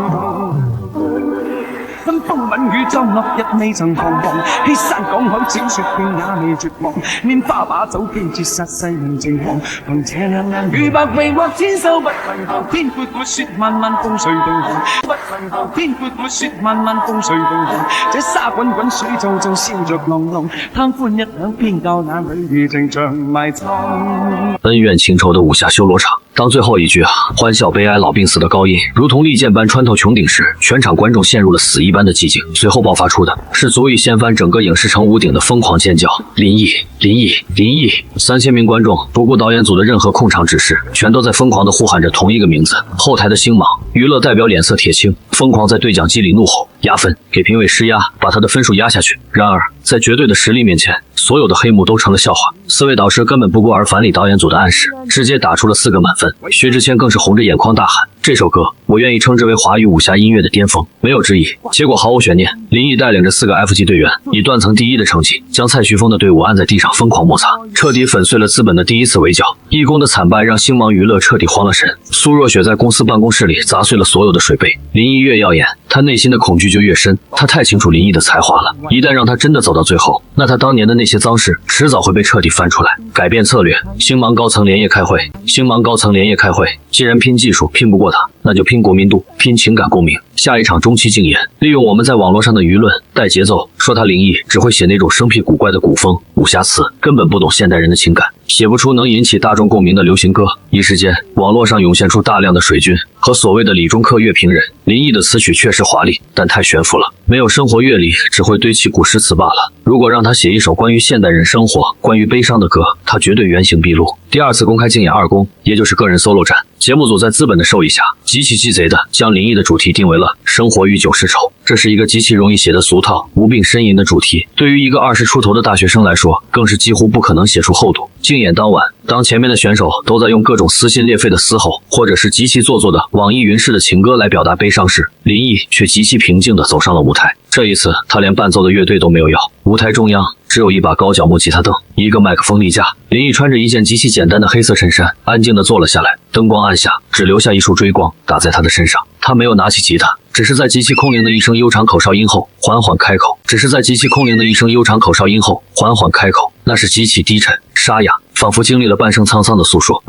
分風吻雨裝落日未曾彷徨，欺山趕海整雪片也未絕望，拈花把酒偏折殺世人情狂，憑這兩眼與百臂或千手不能防，天闊闊雪漫漫風隨同航，不能防天闊闊雪漫漫風隨同航，這沙滾滾水皺皺笑着浪蕩，貪歡一晌偏教那女兒情長埋葬。恩怨情仇的武侠修羅場。当最后一句欢笑悲哀老病死的高音如同利剑般穿透穹顶时，全场观众陷入了死一般的寂静。随后爆发出的是足以掀翻整个影视城屋顶的疯狂尖叫：林毅，林毅，林毅！3000名观众不顾导演组的任何控场指示，全都在疯狂地呼喊着同一个名字。后台的星芒娱乐代表脸色铁青，疯狂在对讲机里怒吼：压分，给评委施压，把他的分数压下去。然而在绝对的实力面前，所有的黑幕都成了笑话。4位导师根本不顾而返理导演组的暗示，直接打出了4个满分。薛之谦更是红着眼眶大喊：这首歌我愿意称之为华语武侠音乐的巅峰，没有之一。结果毫无悬念，林毅带领着4个 F 级队员以断层第一的成绩将蔡徐峰的队伍按在地上疯狂摩擦，彻底粉碎了资本的第一次围剿。义工的惨败让星芒娱乐彻底慌了神。苏若雪在公司办公室里砸碎了所有的水杯。林毅越耀眼，他内心的恐惧就越深。他太清楚林毅的才华了，一旦让他真的走到最后，那他当年的那些脏事迟早会被彻底翻出来。改变策略，星芒高层连夜开会。星芒高层连夜开会，既然拼技术拼不过他，那就拼国民度，拼情感共鸣。下一场中期竞演，利用我们在网络上的舆论带节奏，说他林毅只会写那种生僻古怪的古风武侠词，根本不懂现代人的情感，写不出能引起大众共鸣的流行歌。一时间，网络上涌现出大量的水军和所谓的理中客乐评人。林毅的词曲确实华丽，但太悬浮了，没有生活阅历，只会堆砌古诗词罢了。如果让他写一首关于现代人生活、关于悲伤的歌，他绝对原形毕露。第二次公开竞演二公，也就是个人 solo 战，节目组在资本的授意下，极其鸡贼的将林毅的主题定为了生活与酒是愁。这是一个极其容易写的俗套、无病呻吟的主题，对于一个20出头的大学生来说，更是几乎不可能写出厚度。竞演当晚，当前面的选手都在用各种撕心裂肺的嘶吼，或者是极其做作的网易云式的情歌来表达悲伤时，林毅却极其平静地走上了舞台。这一次，他连伴奏的乐队都没有要，舞台中央只有一把高脚木吉他凳，一个麦克风立架。林毅穿着一件极其简单的黑色衬衫，安静地坐了下来。灯光暗下，只留下一束追光打在他的身上。他没有拿起吉他，只是在极其空灵的一声悠长口哨音后缓缓开口。只是在极其空灵的一声悠长口哨音后缓缓开口，那是极其低沉、沙哑，仿佛经历了半生沧桑的诉说。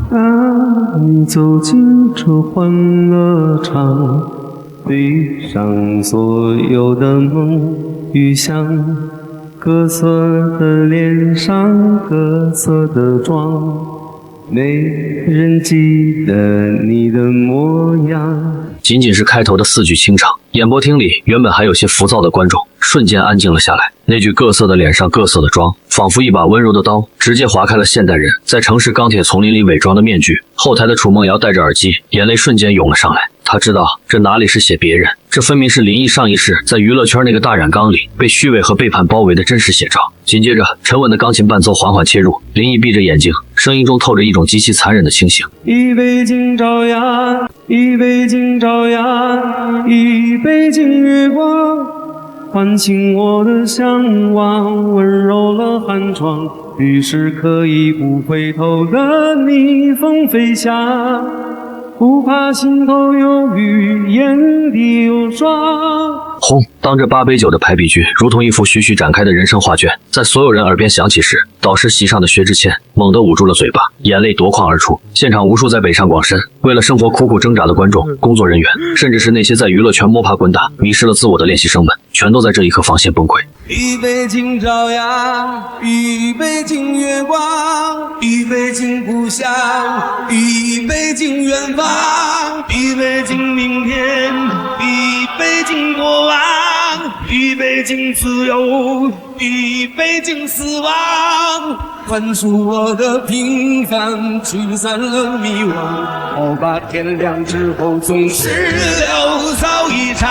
你走进这欢乐场，闭上所有的梦与想，各色的脸上各色的妆，没人记得你的模样。仅仅是开头的4句清唱，演播厅里原本还有些浮躁的观众瞬间安静了下来。那句各色的脸上各色的妆，仿佛一把温柔的刀，直接划开了现代人在城市钢铁丛林里伪装的面具。后台的楚梦瑶戴着耳机，眼泪瞬间涌了上来。他知道这哪里是写别人，这分明是林毅上一世在娱乐圈那个大染缸里被虚伪和背叛包围的真实写照。紧接着，沉稳的钢琴伴奏缓缓切入，林毅闭着眼睛，声音中透着一种极其残忍的清醒。一杯敬朝阳，一杯敬朝阳，一杯敬月光，唤醒我的向往，温柔了寒窗，于是可以不回头的逆风飞翔，不怕心头有雨，眼底有霜。轰！当这8杯酒的排比句如同一幅徐徐展开的人生画卷，在所有人耳边响起时，导师席上的薛之谦猛地捂住了嘴巴，眼泪夺眶而出。现场无数在北上广深为了生活苦苦挣扎的观众、工作人员，甚至是那些在娱乐圈摸爬滚打、迷失了自我的练习生们，全都在这一刻防线崩溃。一杯敬朝阳，一杯敬月光，一杯敬故乡，一杯敬远方，一杯敬明天，一杯敬过往，一比北京自由，比北京死亡，宽恕我的平凡，驱散了迷惘。好吧，天亮之后总是潦草一场，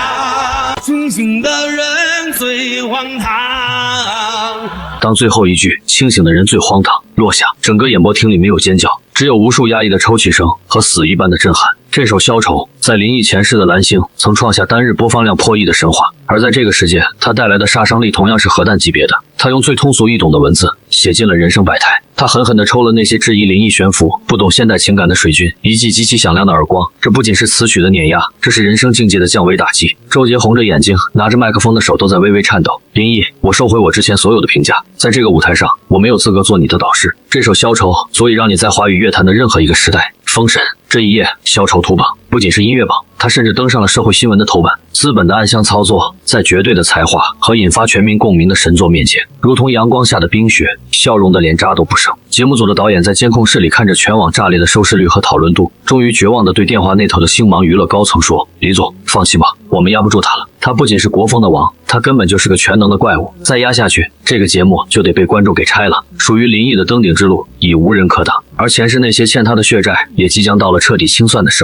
清醒的人最荒唐。当最后一句清醒的人最荒唐落下，整个演播厅里没有尖叫，只有无数压抑的抽泣声和死一般的震撼。这首消愁在林毅前世的蓝星曾创下单日播放量破亿的神话，而在这个世界它带来的杀伤力同样是核弹级别的。他用最通俗易懂的文字写尽了人生百态，他狠狠地抽了那些质疑林毅悬浮不懂现代情感的水军一记极其响亮的耳光。这不仅是词曲的碾压，这是人生境界的降维打击。周杰红着眼睛，拿着麦克风的手都在微微颤抖。林毅，我收回我之前所有的评价，在这个舞台上我没有资格做你的导师。这首消愁足以让你在华语乐坛的任何一个时代封神。这一夜消愁图榜不仅是音乐榜，它甚至登上了社会新闻的头版。资本的暗箱操作，在绝对的才华和引发全民共鸣的神作面前，如同阳光下的冰雪，笑容的连渣都不剩。节目组的导演在监控室里看着全网炸裂的收视率和讨论度，终于绝望地对电话那头的星芒娱乐高层说：李总，放心吧，我们压不住他了。他不仅是国风的王，他根本就是个全能的怪物。再压下去，这个节目就得被观众给拆了。属于林毅的登顶之路已无人可挡，而前世那些欠他的血债也即将到了彻底清算的时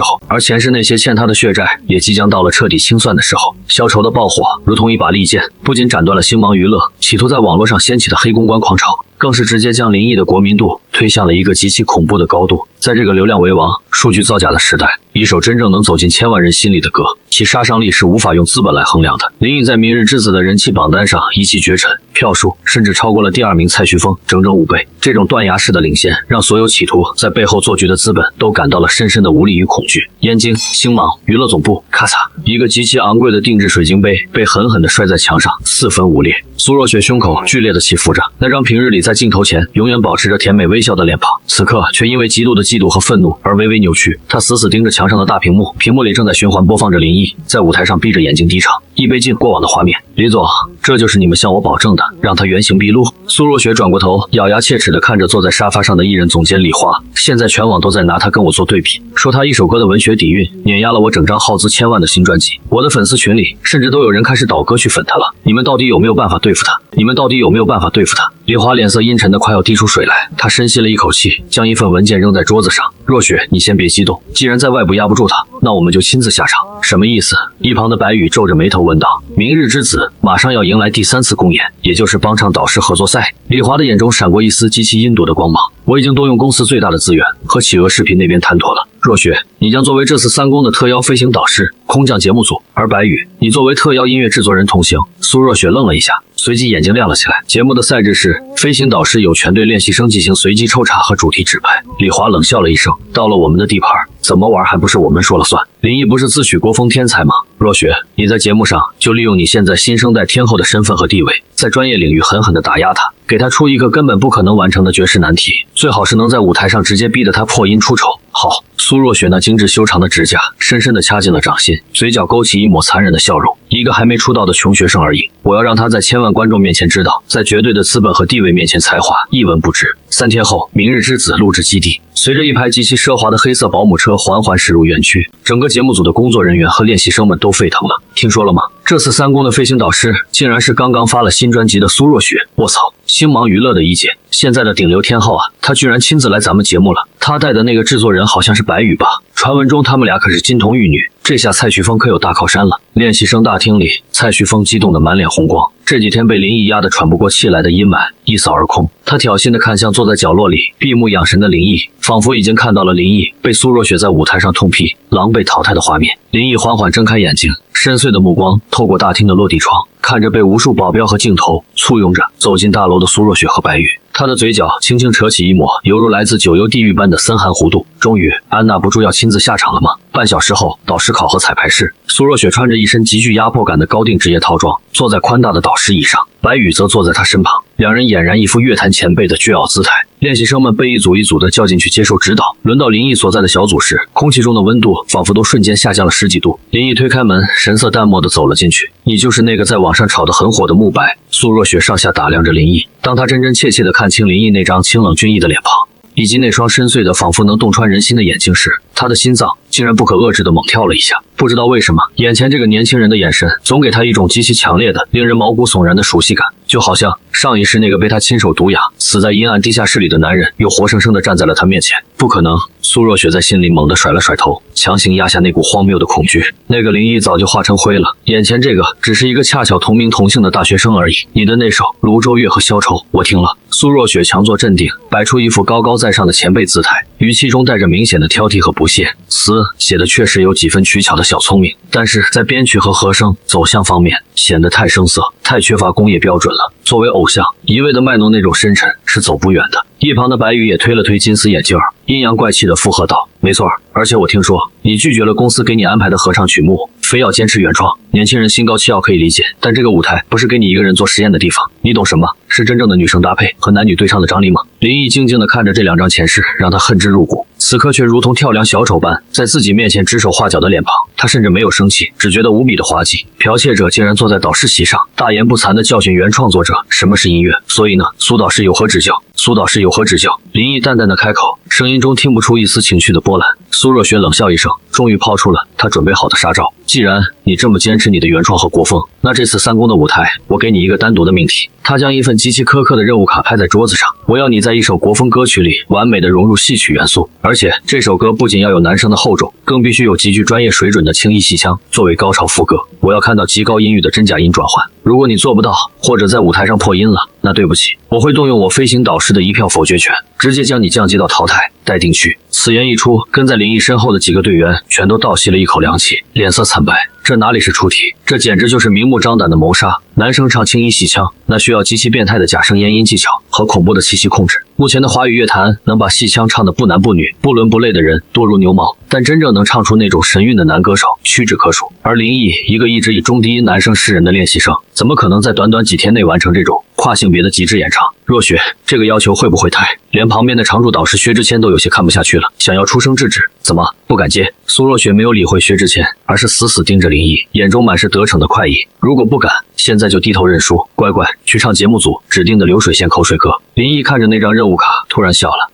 候。消愁的爆火如同一把利剑，不仅斩断了星芒娱乐企图在网络上掀起的黑公关狂潮，更是直接将林毅的国民度推向了一个极其恐怖的高度。在这个流量为王、数据造假的时代，一首真正能走进千万人心里的歌，其杀伤力是无法用资本来衡量的。林毅在明日之子的人气榜单上一骑绝尘，票数甚至超过了第2名蔡徐峰整整5倍。这种断崖式的领先，让所有企图在背后做局的资本都感到了深深的无力与恐惧。燕京、星芒、娱乐总部，咔嚓，一个极其昂贵的定制水晶杯被狠狠地摔在墙上，4分5裂。苏若雪胸口剧烈地起伏着，那张平日里在镜头前永远保持着甜美微笑的脸庞，此刻却因为极度的嫉妒和愤怒而微微扭曲。他死死盯着墙上的大屏幕，屏幕里正在循环播放着林毅在舞台上闭着眼睛低唱一杯敬过往的画面。李总，这就是你们向我保证的，让他原形毕露。苏若雪转过头，咬牙切齿地看着坐在沙发上的艺人总监李华。现在全网都在拿他跟我做对比，说他一首歌的文学底蕴碾压了我整张耗资千万的新专辑。我的粉丝群里甚至都有人开始倒戈去粉他了。你们到底有没有办法对付他？李华脸色阴沉的快要滴出水来，他深吸了一口气，将一份文件扔在桌子上。若雪，你先别激动，既然在外部压不住他，那我们就亲自下场。什么意思？一旁的白宇皱着眉头问道。明日之子马上要迎来第3次公演，也就是帮唱导师合作赛。李华的眼中闪过一丝极其阴毒的光芒。我已经动用公司最大的资源和企鹅视频那边谈妥了。若雪，你将作为这次3公的特邀飞行导师，空降节目组，而白宇，你作为特邀音乐制作人同行。苏若雪愣了一下，随即眼睛亮了起来。节目的赛制是飞行导师有权对练习生进行随机抽查和主题指派。李华冷笑了一声，到了我们的地盘，怎么玩还不是我们说了算。林毅不是自诩国风天才吗？若雪，你在节目上就利用你现在新生代天后的身份和地位，在专业领域狠狠地打压他，给他出一个根本不可能完成的绝世难题，最好是能在舞台上直接逼得他破音出丑。好，苏若雪那精致修长的指甲深深地掐进了掌心，嘴角勾起一抹残忍的笑容。一个还没出道的穷学生而已，我要让他在千万观众面前知道，在绝对的资本和地位面前，才华一文不值。3天后，明日之子录制基地，随着一排极其奢华的黑色保姆车缓缓驶入园区，整个节目组的工作人员和练习生们都沸腾了。听说了吗？这次3公的飞行导师竟然是刚刚发了新专辑的苏若雪。卧槽，星芒娱乐的一姐，现在的顶流天后啊，她居然亲自来咱们节目了。她带的那个制作人好像是白宇吧？传闻中他们俩可是金童玉女，这下蔡徐峰可有大靠山了。练习生大厅里，蔡徐峰激动得满脸红光，这几天被林毅压得喘不过气来的阴霾一扫而空。他挑衅地看向坐在角落里闭目养神的林毅，仿佛已经看到了林毅被苏若雪在舞台上痛批狼狈淘汰的画面。林毅缓缓睁开眼睛，深邃的目光透过大厅的落地窗，看着被无数保镖和镜头簇拥着走进大楼的苏若雪和白宇。他的嘴角轻轻扯起一抹犹如来自九幽地狱般的森寒弧度。终于，安娜不住要亲自下场了吗？半小时后，导师考核彩排室，苏若雪穿着一身极具压迫感的高定职业套装，坐在宽大的导师椅上，白宇则坐在他身旁，两人俨然一副乐坛前辈的倨傲姿态。练习生们被一组一组的叫进去接受指导。轮到林毅所在的小组时，空气中的温度仿佛都瞬间下降了10几度。林毅推开门，神色淡漠地走了进去。你就是那个在网上炒得很火的慕白？苏若雪上下打量着林毅，当他真真切切地看清林毅那张清冷俊逸的脸庞，以及那双深邃的仿佛能洞穿人心的眼睛时，他的心脏竟然不可遏制地猛跳了一下。不知道为什么，眼前这个年轻人的眼神总给他一种极其强烈的、令人毛骨悚然的熟悉感，就好像上一世那个被他亲手毒哑、死在阴暗地下室里的男人，又活生生地站在了他面前。不可能！苏若雪在心里猛地甩了甩头，强行压下那股荒谬的恐惧。那个林毅早就化成灰了，眼前这个只是一个恰巧同名同姓的大学生而已。你的那首《泸州月》和《消愁》，我听了。苏若雪强作镇定，摆出一副高高在上的前辈姿态，语气中带着明显的挑剔和不屑。词写的确实有几分取巧的小聪明，但是在编曲和和声走向方面显得太生涩，太缺乏工业标准了。作为偶像，一味的卖弄那种深沉是走不远的。一旁的白羽也推了推金丝眼镜，阴阳怪气的附和道：“没错，而且我听说你拒绝了公司给你安排的合唱曲目，非要坚持原创。年轻人心高气傲可以理解，但这个舞台不是给你一个人做实验的地方。你懂什么？是真正的女生搭配和男女对唱的张力吗？”林毅静静地看着这两张前世，让他恨之入骨。此刻却如同跳梁小丑般在自己面前指手画脚的脸庞，他甚至没有生气，只觉得无比的滑稽。剽窃者竟然坐在导师席上，大言不惭地教训原创作者什么是音乐。所以呢，苏导师有何指教？苏导师有何指教？林毅淡淡的开口，声音中听不出一丝情绪的波澜。苏若雪冷笑一声，终于抛出了他准备好的杀招。既然你这么坚持你的原创和国风，那这次三公的舞台，我给你一个单独的命题。他将一份极其苛刻的任务卡拍在桌子上，我要你在一首国风歌曲里完美的融入戏曲元素，而且这首歌不仅要有男声的厚重，更必须有极具专业水准的青衣戏腔作为高潮副歌。我要看到极高音域的真假音转换。如果你做不到，或者在舞台上破音了，那对不起，我会动用我飞行导师的一票否决权，直接将你降级到淘汰待定区。此言一出，跟在林毅身后的几个队员全都倒吸了一口凉气，脸色惨白。这哪里是出题，这简直就是明目张胆的谋杀。男生唱青衣戏腔，那需要极其变态的假声咽音技巧和恐怖的气息控制。目前的华语乐坛能把戏腔唱得不男不女、不伦不类的人多如牛毛，但真正能唱出那种神韵的男歌手屈指可数。而林毅一个一直以中低音男生示人的练习生，怎么可能在短短几天内完成这种跨性别的极致演唱？若雪，这个要求会不会太……连旁边的常驻导师薛之谦都有些看不下去了，想要出声制止。怎么不敢接？苏若雪没有理会薛之谦，而是死死盯着林毅，眼中满是得逞的快意。如果不敢，现在就低头认输，乖乖去唱节目组指定的流水线口水歌。林毅看着那张任务卡，突然笑了。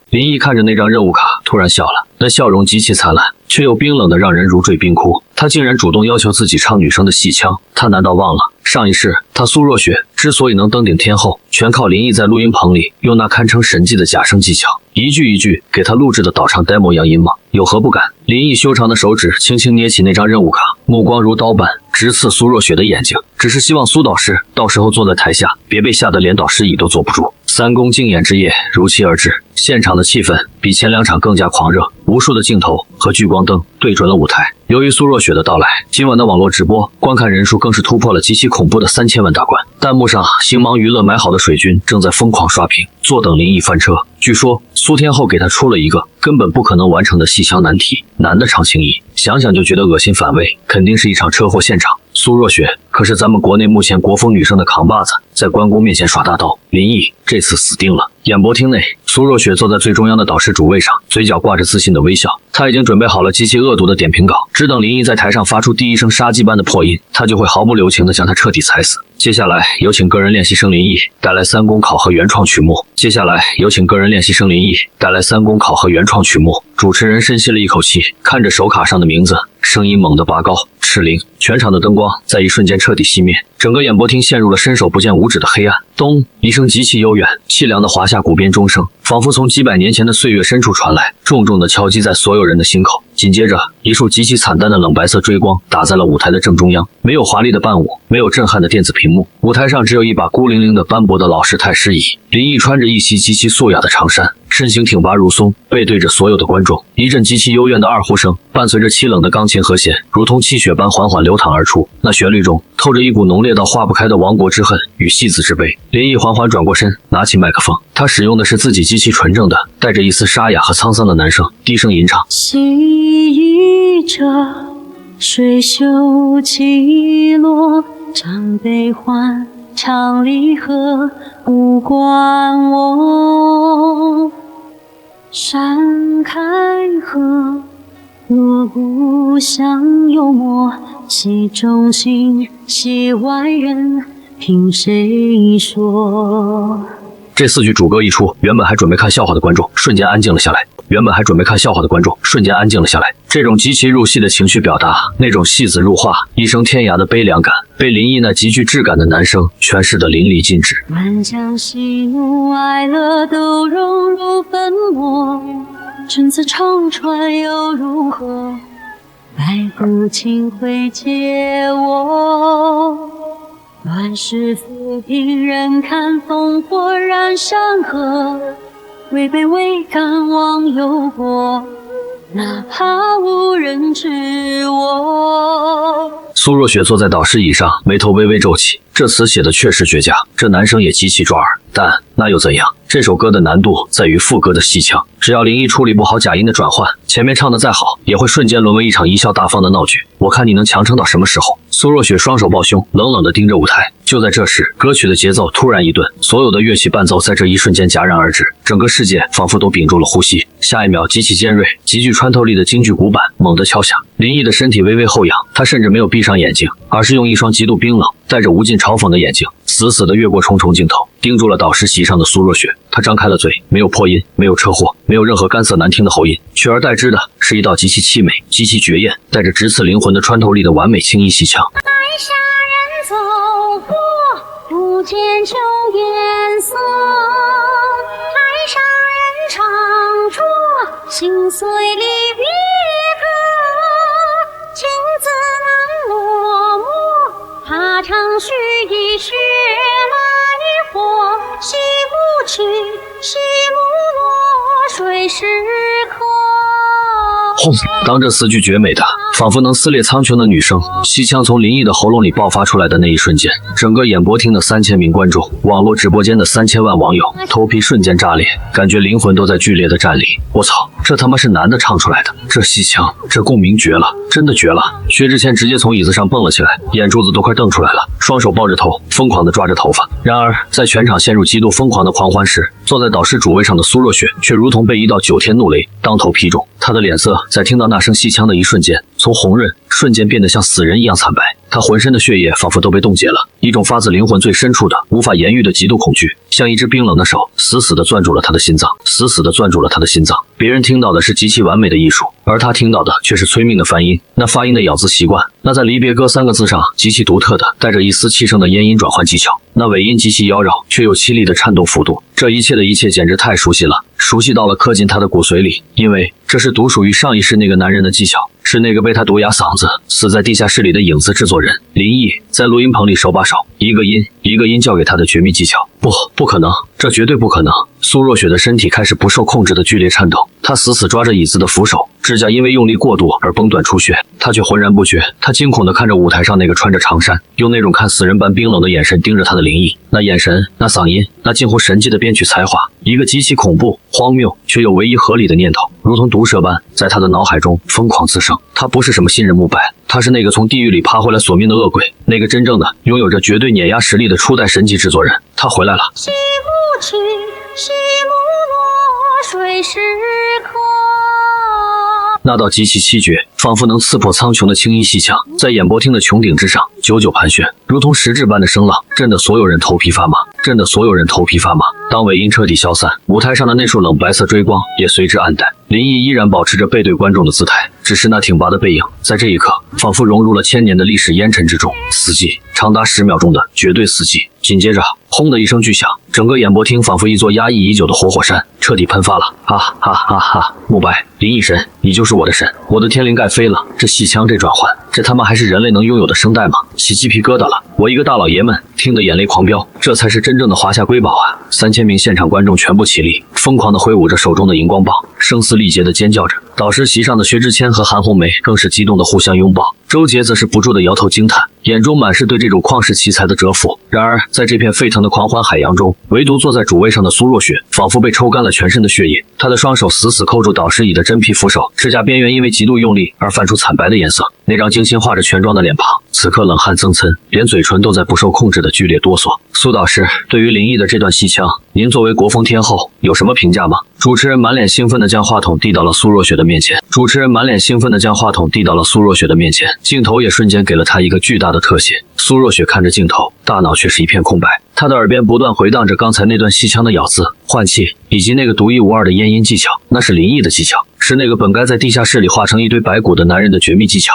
那笑容极其灿烂，却又冰冷的让人如坠冰窟。他竟然主动要求自己唱女生的戏腔，他难道忘了上一世他苏若雪之所以能登顶天后，全靠林毅在录音棚里用那堪称神迹的假声技巧，一句一句给他录制的导唱 demo 样音吗？有何不敢？林毅修长的手指轻轻捏起那张任务卡，目光如刀般直刺苏若雪的眼睛，只是希望苏导师到时候坐在台下，别被吓得连导师椅都坐不住。三公竞演之夜如期而至，现场的气氛比前两场更加狂热，无数的镜头和聚光灯对准了舞台。由于苏若雪的到来，今晚的网络直播观看人数更是突破了极其恐怖的3000万大关。弹幕上星芒娱乐买好的水军正在疯狂刷屏，坐等林毅翻车。据说苏天后给他出了一个根本不可能完成的戏腔难题，男的唱青衣，想想就觉得恶心反胃，肯定是一场车祸现场。苏若雪可是咱们国内目前国风女生的扛把子，在关公面前耍大刀，林毅这次死定了。演播厅内，苏若雪坐在最中央的导师主位上，嘴角挂着自信的微笑。她已经准备好了极其恶毒的点评稿，只等林毅在台上发出第一声杀鸡般的破音，她就会毫不留情地将他彻底踩死。接下来有请个人练习生林毅带来三公考核原创曲目。主持人深吸了一口气，看着手卡上的名字，声音猛地拔高，赤灵。全场的灯光在一瞬间彻底熄灭，整个演播厅陷入了伸手不见五指的黑暗。咚一声极其悠远凄凉的华夏古编钟声，仿佛从几百年前的岁月深处传来，重重地敲击在所有人的心口。紧接着一束极其惨淡的冷白色追光打在了舞台的正中央，没有华丽的伴舞，没有震撼的电子屏幕，舞台上只有一把孤零零的斑驳的老式太师椅。林毅穿着一袭极其素雅的长衫，身形挺拔如松，背对着所有的观众。一阵极其幽怨的二胡声伴随着凄冷的钢琴和弦，如同泣血般缓缓流淌而出。那旋律中透着一股浓烈到化不开的亡国之恨与戏子之悲。林毅缓缓转过身，拿起麦克风，他使用的是自己极其纯正的带着一丝沙哑和沧桑的男声，低声吟唱。细雨着，水袖起落，唱悲欢，唱离合，不管我。山开合，锣鼓响，幽默戏中情，戏外人，凭谁说？这4句主歌一出，原本还准备看笑话的观众瞬间安静了下来。这种极其入戏的情绪表达，那种戏子入画、一生天涯的悲凉感，被林毅那极具质感的男声诠释得淋漓尽致。满江喜怒哀乐都融入粉墨，君子长川又如何？白骨青灰皆我。乱世浮萍人看烽火燃山河，位卑未敢忘忧国，哪怕无人知我。苏若雪坐在导师椅上，眉头微微皱起。这词写的确实绝佳，这男声也极其抓耳，但那又怎样？这首歌的难度在于副歌的戏腔，只要林毅处理不好假音的转换，前面唱的再好，也会瞬间沦为一场贻笑大方的闹剧。我看你能强撑到什么时候？苏若雪双手抱胸，冷冷地盯着舞台。就在这时，歌曲的节奏突然一顿，所有的乐器伴奏在这一瞬间戛然而止，整个世界仿佛都屏住了呼吸。下一秒，极其尖锐、极具穿透力的京剧鼓板猛地敲响，林毅的身体微微后仰，他甚至没有闭上眼睛，而是用一双极度冰冷、带着无尽嘲讽的眼睛，死死地越过重重镜头，盯住了导师席上的苏若雪。他张开了嘴，没有破音，没有车祸，没有任何干涩难听的喉音，取而代之的是一道极其凄美、极其绝艳、带着直刺灵魂的穿透力的完美青衣戏腔。台下人走过，不见旧颜色；台上人唱着心碎离别歌，情字难落寞，怕长须已雪来火，洗不去，洗不落，水时刻。轰！当这4句绝美的仿佛能撕裂苍穹的女声戏腔从林毅的喉咙里爆发出来的那一瞬间，整个演播厅的3000名观众，网络直播间的3000万网友头皮瞬间炸裂，感觉灵魂都在剧烈的颤栗。我操，这他妈是男的唱出来的，这戏腔，这共鸣绝了，真的绝了！薛之谦直接从椅子上蹦了起来，眼珠子都快瞪出来了，双手抱着头，疯狂地抓着头发。然而在全场陷入极度疯狂的狂欢时，坐在导师主位上的苏若雪却如同被一道9天怒雷当头劈中，她的脸色在听到那声戏腔的一瞬间，从红润瞬间变得像死人一样惨白。她浑身的血液仿佛都被冻结了，一种发自灵魂最深处的无法言喻的极度恐惧，像一只冰冷的手死死地攥住了她的心脏，死死地攥住了她的心脏。别人听到的是极其完美的艺术，而她听到的却是催命的翻音，那发音的咬字习惯，那在离别歌3个字上极其独特的带着一丝气声的咽音转换技巧，那尾音极其妖娆却又凄厉的颤动幅度，这一切的一切简直太熟悉了，熟悉到了刻进她的骨髓里，因为这是独属于上一世那个男人的技巧，是那个被他毒哑嗓子死在地下室里的影子制作人林毅在录音棚里手把手一个音一个音教给他的绝密技巧。不可能，这绝对不可能！苏若雪的身体开始不受控制的剧烈颤抖，她死死抓着椅子的扶手，指甲因为用力过度而崩断出血，她却浑然不觉。她惊恐地看着舞台上那个穿着长衫，用那种看死人般冰冷的眼神盯着她的林毅，那眼神，那嗓音，那近乎神迹的编曲才华，一个极其恐怖、荒谬却又唯一合理的念头，如同毒蛇般在她的脑海中疯狂滋生。他不是什么新人慕白，他是那个从地狱里爬回来索命的恶鬼，那个真正的拥有着绝对碾压实力的初代神级制作人。他回来了。洗不去，洗不落，水时刻。那道极其凄绝，仿佛能刺破苍穹的青衣戏腔，在演播厅的穹顶之上久久盘旋，如同实质般的声浪，震得所有人头皮发麻，震得所有人头皮发麻。当尾音彻底消散，舞台上的那束冷白色追光也随之暗淡，林毅依然保持着背对观众的姿态，只是那挺拔的背影，在这一刻仿佛融入了1000年的历史烟尘之中，死寂，长达10秒钟的绝对死寂。紧接着，轰的一声巨响，整个演播厅仿佛一座压抑已久的活火山彻底喷发了！哈哈哈哈！慕白，林毅神，你就是我的神，我的天灵盖飞了！这戏腔，这转换，这他妈还是人类能拥有的声带吗？起鸡皮疙瘩了！我一个大老爷们听得眼泪狂飙，这才是真正的华夏瑰宝啊！3000名现场观众全部起立，疯狂地挥舞着手中的荧光棒，声嘶力竭地尖叫着。导师席上的薛之谦和韩红梅更是激动地互相拥抱，周杰则是不住地摇头惊叹，眼中满是对这种旷世奇才的折服。然而，在这片沸腾的狂欢海洋中，唯独坐在主位上的苏若雪仿佛被抽干了全身的血液，她的双手死死扣住导师椅的真皮扶手，指甲边缘因为极度用力而泛出惨白的颜色。那张精心画着全妆的脸庞，此刻冷汗涔涔，连嘴唇都在不受控制的剧烈哆嗦。苏导师，对于林毅的这段戏腔，您作为国风天后有什么评价吗？主持人满脸兴奋地将话筒递到了苏若雪的面前，镜头也瞬间给了她一个巨大的特写。苏若雪看着镜头，大脑却是一片空白。她的耳边不断回荡着刚才那段戏腔的咬字、换气，以及那个独一无二的咽音技巧。那是林毅的技巧，是那个本该在地下室里化成一堆白骨的男人的绝密技巧。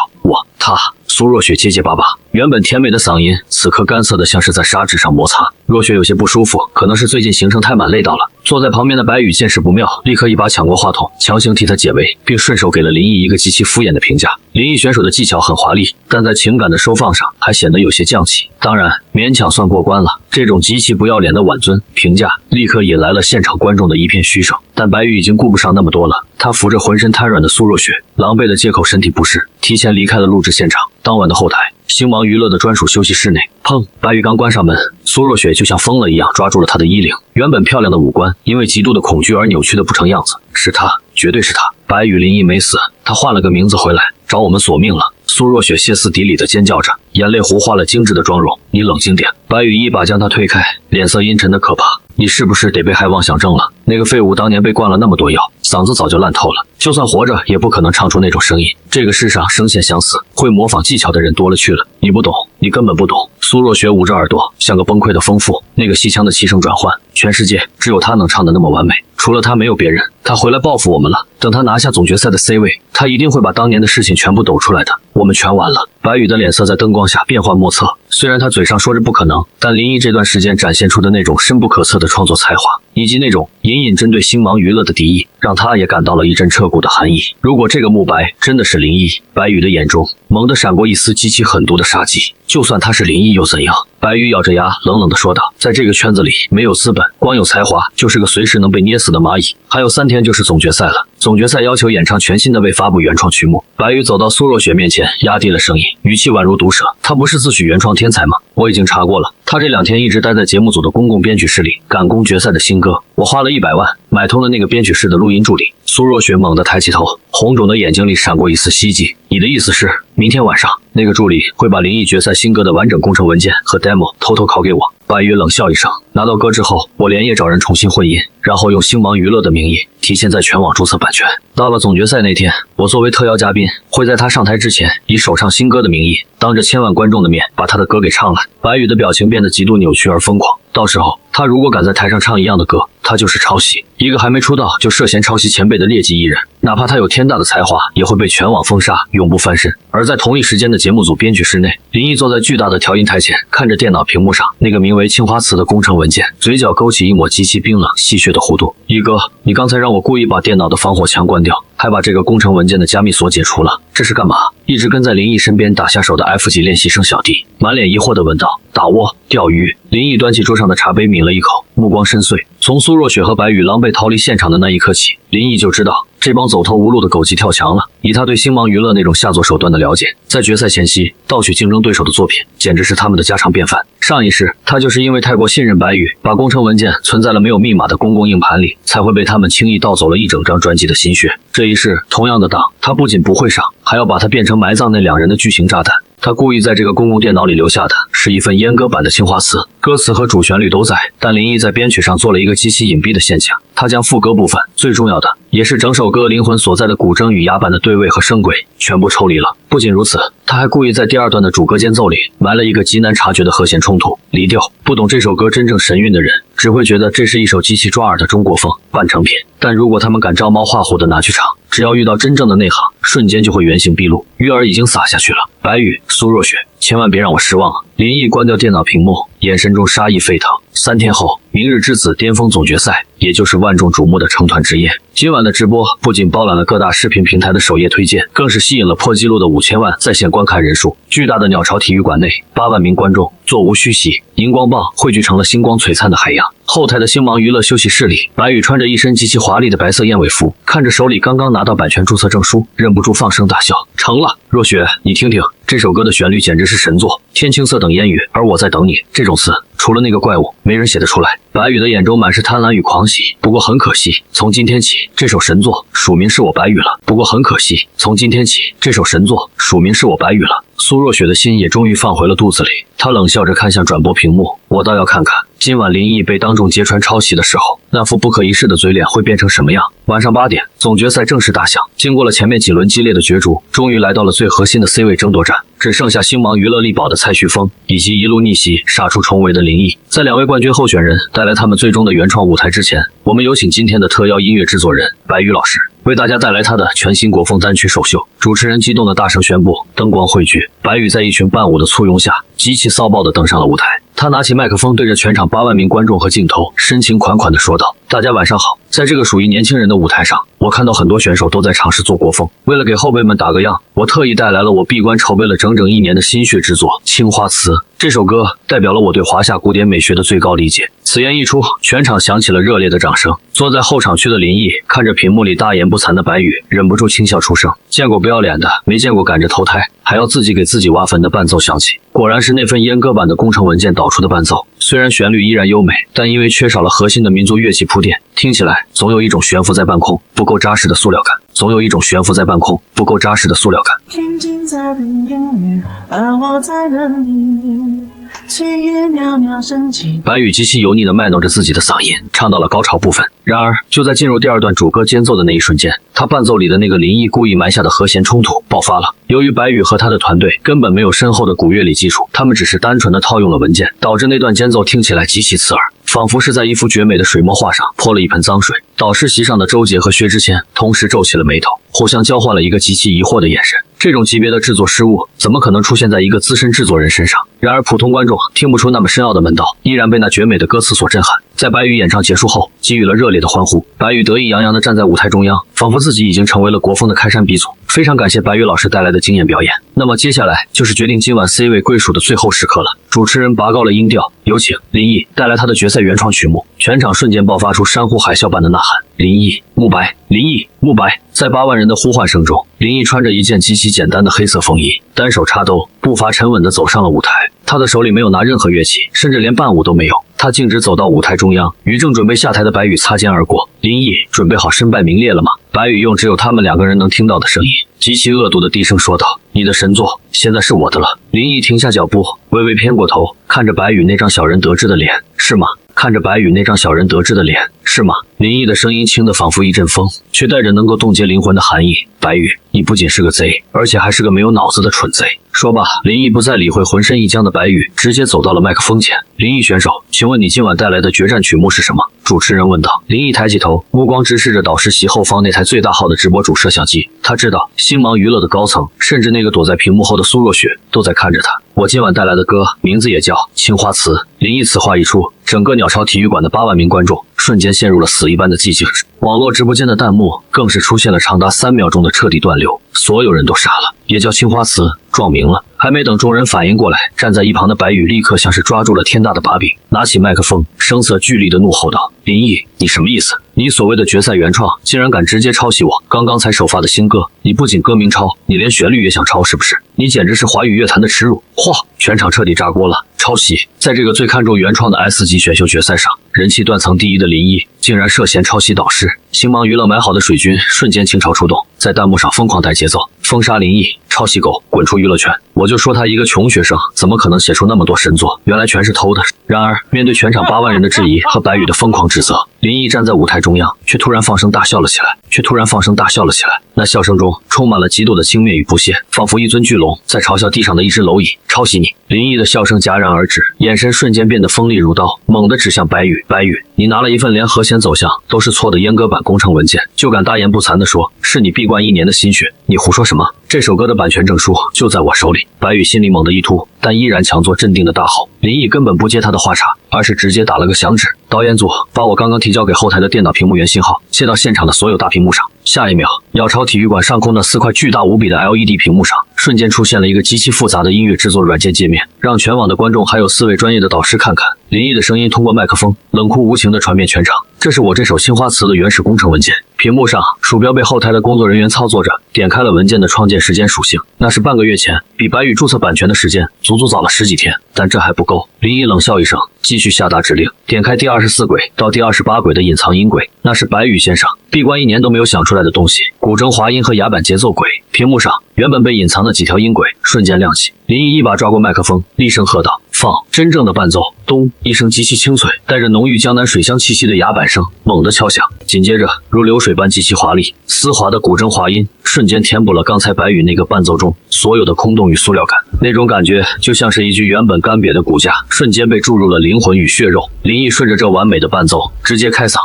苏若雪结结巴巴，原本甜美的嗓音此刻干涩的像是在砂纸上摩擦。若雪有些不舒服，可能是最近行程太满累到了。坐在旁边的白宇见势不妙，立刻一把抢过话筒，强行替他解围，并顺手给了林毅一个极其敷衍的评价。林毅选手的技巧很华丽，但在情感的收放上还显得有些降气，当然勉强算过关了。这种极其不要脸的挽尊评价立刻引来了现场观众的一片嘘声，但白宇已经顾不上那么多了。他扶着浑身瘫软的苏若雪，狼狈的借口身体不适，提前离开了录制现场。当晚的后台，星芒娱乐的专属休息室内，砰！白宇刚关上门，苏若雪就像疯了一样抓住了他的衣领，原本漂亮的五官因为极度的恐惧而扭曲的不成样子。是他，绝对是他！白宇林毅没死，他换了个名字回来找我们索命了。苏若雪歇斯底里的尖叫着，眼泪糊化了精致的妆容。你冷静点！白宇一把将她推开，脸色阴沉的可怕。你是不是得被害妄想症了？那个废物当年被灌了那么多药，嗓子早就烂透了，就算活着也不可能唱出那种声音。这个世上声线相似、会模仿技巧的人多了去了。你不懂，你根本不懂。苏若雪捂着耳朵，像个崩溃的疯妇。那个戏腔的起承转换，全世界只有她能唱得那么完美，除了她没有别人。她回来报复我们了。等她拿下总决赛的 C 位，她一定会把当年的事情全部抖出来的。我们全完了。白宇的脸色在灯光下变幻莫测，虽然他嘴上说着不可能，但林毅这段时间展现出的那种深不可测的创作才华，以及那种隐隐针对星芒娱乐的敌意，让他也感到了一阵彻骨的寒意。如果这个慕白真的是林毅，白宇的眼中猛地闪过一丝极其狠毒的杀机。就算他是林毅又怎样？白宇咬着牙冷冷地说道，在这个圈子里，没有资本，光有才华就是个随时能被捏死的蚂蚁。还有3天就是总决赛了，总决赛要求演唱全新的未发布原创曲目。白宇走到苏若雪面前，压低了声音，语气宛如毒蛇。他不是自诩原创天才吗？我已经查过了，他这2天一直待在节目组的公共编曲室里赶工决赛的新歌。我花了100万买通了那个编曲室的录音助理。苏若雪猛地抬起头，红肿的眼睛里闪过一丝希冀。你的意思是，明天晚上那个助理会把林毅决赛新歌的完整工程文件和 demo 偷偷拷给我？白宇冷笑一声，拿到歌之后，我连夜找人重新混音，然后用星芒娱乐的名义提前在全网注册版权。到了总决赛那天，我作为特邀嘉宾，会在他上台之前，以首唱新歌的名义，当着千万观众的面把他的歌给唱了。白宇的表情变得极度扭曲而疯狂。到时候，他如果敢在台上唱一样的歌，他就是抄袭，一个还没出道就涉嫌抄袭前辈的劣迹艺人，哪怕他有天大的才华，也会被全网封杀，永不翻身。而在同一时间的节目组编曲室内，林毅坐在巨大的调音台前，看着电脑屏幕上那个名为青花瓷的工程文件，嘴角勾起一抹极其冰冷戏谑的弧度。一哥，你刚才让我故意把电脑的防火墙关掉，还把这个工程文件的加密锁解除了，这是干嘛？一直跟在林毅身边打下手的 F 级练习生小弟满脸疑惑地问道。打窝，钓鱼。林毅端起桌上的茶杯抿了一口，目光深邃。从苏若雪和白宇狼狈逃离现场的那一刻起，林毅就知道这帮走投无路的狗急跳墙了。以他对星芒娱乐那种下作手段的了解，在决赛前夕盗取竞争对手的作品，简直是他们的家常便饭。上一世，他就是因为太过信任白宇，把工程文件存在了没有密码的公共硬盘里，才会被他们轻易盗走了一整张专辑的心血。这一世，同样的当，他不仅不会上，还要把它变成埋葬那2人的巨型炸弹。他故意在这个公共电脑里留下的是一份阉割版的青花瓷，歌词和主旋律都在，但林毅在编曲上做了一个极其隐蔽的现象。他将副歌部分最重要的，也是整首歌灵魂所在的古筝与哑板的对位和声轨全部抽离了。不仅如此，他还故意在第2段的主歌间奏里埋了一个极难察觉的和弦冲突离调。不懂这首歌真正神韵的人，只会觉得这是一首极其抓耳的中国风半成品，但如果他们敢照猫画虎的拿去唱，只要遇到真正的内行，瞬间就会原形毕露。鱼饵已经撒下去了。白宇、苏若雪，千万别让我失望了。林毅关掉电脑屏幕，眼神中杀意沸腾。3天后，明日之子巅峰总决赛，也就是万众瞩目的成团之夜。今晚的直播不仅包揽了各大视频平台的首页推荐，更是吸引了破纪录的5000万在线观看人数。巨大的鸟巢体育馆内，8万名观众座无虚席，荧光棒汇聚成了星光璀璨的海洋。后台的星芒娱乐休息室里，白宇穿着一身极其华丽的白色燕尾服，看着手里刚刚拿到版权注册证书，忍不住放声大笑。成了，若雪，你听听，这首歌的旋律简直是神作，天青色等烟雨，而我在等你，这种词除了那个怪物，没人写得出来。白宇的眼中满是贪婪与狂喜。不过很可惜，从今天起，这首神作署名是我白宇了。不过很可惜，从今天起，这首神作署名是我白宇了。苏若雪的心也终于放回了肚子里，她冷笑着看向转播屏幕，我倒要看看今晚林毅被当众揭穿抄袭的时候，那副不可一世的嘴脸会变成什么样。晚上8点，总决赛正式打响。经过了前面几轮激烈的角逐，终于来到了最最核心的 C 位争夺战，只剩下星芒娱乐力保的蔡旭峰以及一路逆袭杀出重围的林毅。在2位冠军候选人带来他们最终的原创舞台之前，我们有请今天的特邀音乐制作人白宇老师为大家带来他的全新国风单曲首秀。主持人激动的大声宣布，灯光汇聚，白宇在一群伴舞的簇拥下极其骚爆的登上了舞台。他拿起麦克风，对着全场8万名观众和镜头深情款款地说道：大家晚上好，在这个属于年轻人的舞台上，我看到很多选手都在尝试做国风，为了给后辈们打个样，我特意带来了我闭关筹备了整整1年的心血之作《青花瓷》。这首歌代表了我对华夏古典美学的最高理解。此言一出，全场响起了热烈的掌声。坐在后场区的林毅看着屏幕里大言不惭的白宇，忍不住轻笑出声。见过不要脸的，没见过赶着投胎还要自己给自己挖坟的伴奏响起，果然是那份阉割版的工程文件导出的伴奏。虽然旋律依然优美，但因为缺少了核心的民族乐器铺垫，听起来总有一种悬浮在半空不够扎实的塑料感，总有一种悬浮在半空不够扎实的塑料感。平静在人眼里，而我在人里，岁月渺渺升起。白宇极其油腻地卖弄着自己的嗓音，唱到了高潮部分。然而就在进入第2段主歌间奏的那一瞬间，他伴奏里的那个林毅故意埋下的和弦冲突爆发了。由于白宇和他的团队根本没有深厚的古乐理基础，他们只是单纯的套用了文件，导致那段间奏听起来极其刺耳，仿佛是在一幅绝美的水墨画上泼了一盆脏水。导师席上的周杰和薛之谦同时皱起了眉头，互相交换了一个极其疑惑的眼神。这种级别的制作失误怎么可能出现在一个资深制作人身上？然而普通观众听不出那么深奥的门道，依然被那绝美的歌词所震撼。在白宇演唱结束后，给予了热烈的欢呼。白宇得意洋洋地站在舞台中央，仿佛自己已经成为了国风的开山鼻祖。非常感谢白宇老师带来的惊艳表演。那么接下来就是决定今晚 C 位归属的最后时刻了。主持人拔高了音调，有请林毅带来他的决赛原创曲目。全场瞬间爆发出山呼海啸般的呐喊：林毅、慕白，林毅、慕白！在8万人的呼唤声中，林毅穿着一件极其简单的黑色风衣，单手插兜，步伐沉稳地走上了舞台。他的手里没有拿任何乐器，甚至连伴舞都没有。他径直走到舞台中央，与正准备下台的白宇擦肩而过。林毅，准备好身败名裂了吗？白宇用只有他们2个人能听到的声音，极其恶毒的低声说道：你的神作现在是我的了。林毅停下脚步，微微偏过头，看着白宇那张小人得志的脸，是吗？看着白宇那张小人得志的脸，是吗？林毅的声音轻得仿佛一阵风，却带着能够冻结灵魂的寒意。白宇，你不仅是个贼，而且还是个没有脑子的蠢贼。说罢，林毅不再理会浑身一僵的白宇，直接走到了麦克风前。林毅选手，请问你今晚带来的决战曲目是什么？主持人问道。林毅抬起头，目光直视着导师席后方那台最大号的直播主摄像机。他知道星芒娱乐的高层，甚至那个躲在屏幕后的苏若雪都在看着他。我今晚带来的歌名字也叫《青花瓷》。林毅此话一出，整个鸟巢体育馆的8万名观众瞬间陷入了死一般的寂静。网络直播间的弹幕更是出现了长达3秒钟的彻底断流，所有人都傻了，也叫青花瓷，撞名了。还没等众人反应过来，站在一旁的白宇立刻像是抓住了天大的把柄，拿起麦克风，声色俱厉地怒吼道：林毅，你什么意思？你所谓的决赛原创，竟然敢直接抄袭我刚刚才首发的新歌，你不仅歌名抄，你连旋律也想抄是不是？你简直是华语乐坛的耻辱！哗，全场彻底炸锅了。抄袭，在这个最看重原创的 S 级选秀决赛上，人气断层第1的林毅竟然涉嫌抄袭导师。星芒娱乐买好的水军瞬间倾巢出动，在弹幕上疯狂带节奏，封杀林毅，抄袭狗，滚出娱乐圈！我就说他一个穷学生，怎么可能写出那么多神作？原来全是偷的。然而，面对全场8万人的质疑和白宇的疯狂指责，林毅站在舞台中央，却突然放声大笑了起来，那笑声中充满了极度的轻蔑与不屑，仿佛一尊巨龙在嘲笑地上的一只蝼蚁。抄袭你！林毅的笑声戛然而止，眼神瞬间变得锋利如刀，猛地指向白宇。白宇，你拿了一份连和弦走向都是错的阉割版工程文件，就敢大言不惭地说是你闭关1年的心血？你胡说什么？这首歌的版权证书就在我手里。白宇心里猛地一突，但依然强作镇定的大吼。林毅根本不接他的话茬，而是直接打了个响指。导演组，把我刚刚提交给后台的电脑屏幕原信号切到现场的所有大屏幕上。下一秒，鸟巢体育馆上空的4块巨大无比的 LED 屏幕上，瞬间出现了一个极其复杂的音乐制作软件界面，让全网的观众还有4位专业的导师看看。林毅的声音通过麦克风冷酷无情地传遍全场。这是我这首青花瓷的原始工程文件。屏幕上，鼠标被后台的工作人员操作着，点开了文件的创建时间属性，那是半个月前，比白宇注册版权的时间足足早了10几天。但这还不够，林毅冷笑一声，继续下达指令，点开第24轨到第28轨的隐藏音轨，那是白宇先生闭关1年都没有想出来的东西，古筝滑音和哑板节奏轨。屏幕上原本被隐藏的几条音轨瞬间亮起，林毅一把抓过麦克风，厉声喝道：放真正的伴奏，咚一声极其清脆，带着浓郁江南水乡气息的崖板声猛地敲响，紧接着如流水般极其华丽丝滑的古筝滑音，瞬间填补了刚才白羽那个伴奏中所有的空洞与塑料感。那种感觉就像是一具原本干瘪的骨架，瞬间被注入了灵魂与血肉。林毅顺着这完美的伴奏直接开嗓。